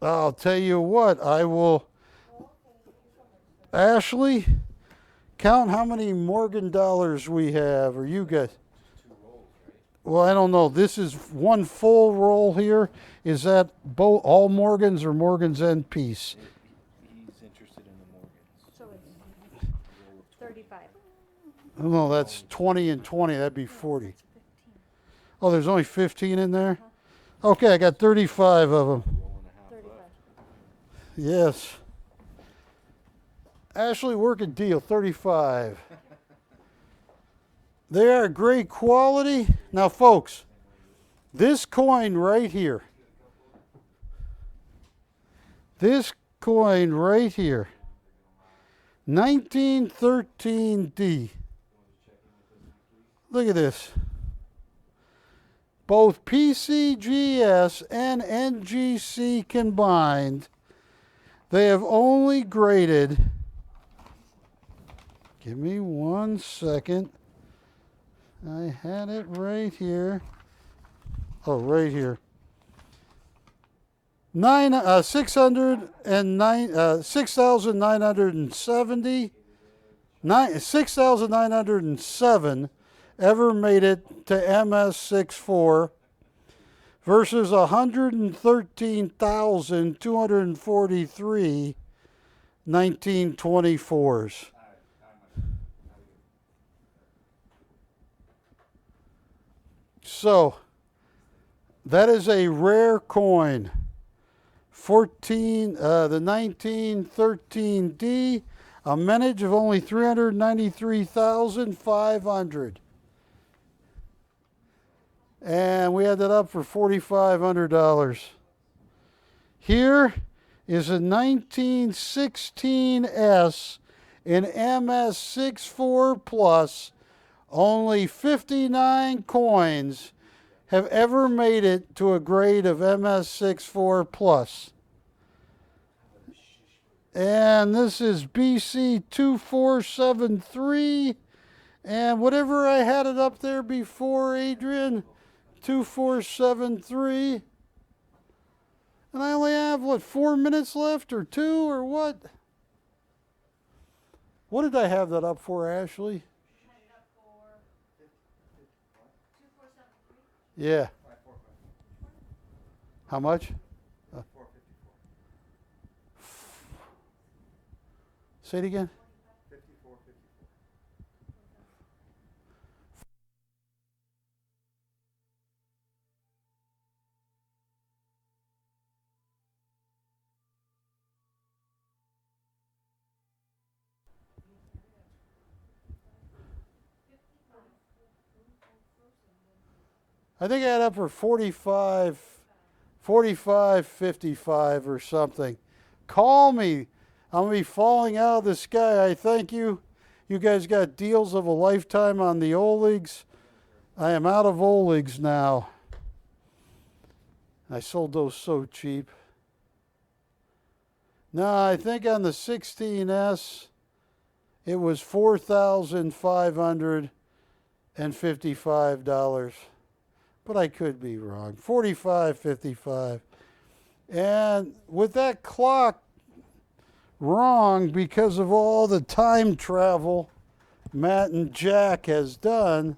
I'll tell you what, I will. Ashley, count how many Morgan dollars we have, or you guys. Well, I don't know. This is one full roll here. Is that both all Morgans or Morgans and Peace? He's interested in the Morgans. So it's 35. No, that's 20 and 20. That'd be 40. Oh, there's only 15 in there? Okay, I got 35 of them. 35. Yes. Ashley, work a deal, 35. They are great quality. Now, folks, this coin right here, 1913D. Look at this. Both PCGS and NGC combined, they have only graded, give me 1 second. I had it right here. Oh, right here. 6,970, 6,907 ever made it to MS64 versus 113,243 1924s. So, that is a rare coin. The 1913D, a menage of only 393,500. And we had that up for $4,500. Here is a 1916S in MS64 Plus. Only 59 coins have ever made it to a grade of MS64 Plus. And this is BC 2473. And whatever I had it up there before, Adrian, 2473. And I only have, what, 4 minutes left or 2 or what? What did I have that up for, Ashley? Yeah. How much? 454. Say it again. 54. I think I had up for 45.55 or something. Call me. I'm going to be falling out of the sky. I thank you. You guys got deals of a lifetime on the Olegs. I am out of Olegs now. I sold those so cheap. No, I think on the 16S, it was $4,555. But I could be wrong. 45.55. And with that clock wrong because of all the time travel Matt and Jack has done,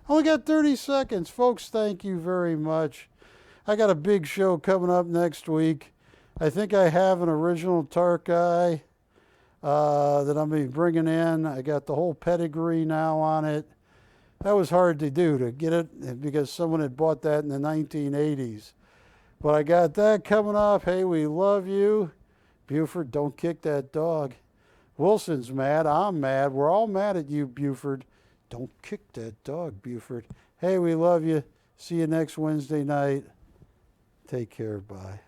I only got 30 seconds. Folks, thank you very much. I got a big show coming up next week. I think I have an original Tarkay that I'm going to be bringing in. I got the whole pedigree now on it. That was hard to do, to get it, because someone had bought that in the 1980s. But I got that coming up. Hey, we love you. Buford, don't kick that dog. Wilson's mad. I'm mad. We're all mad at you, Buford. Don't kick that dog, Buford. Hey, we love you. See you next Wednesday night. Take care. Bye.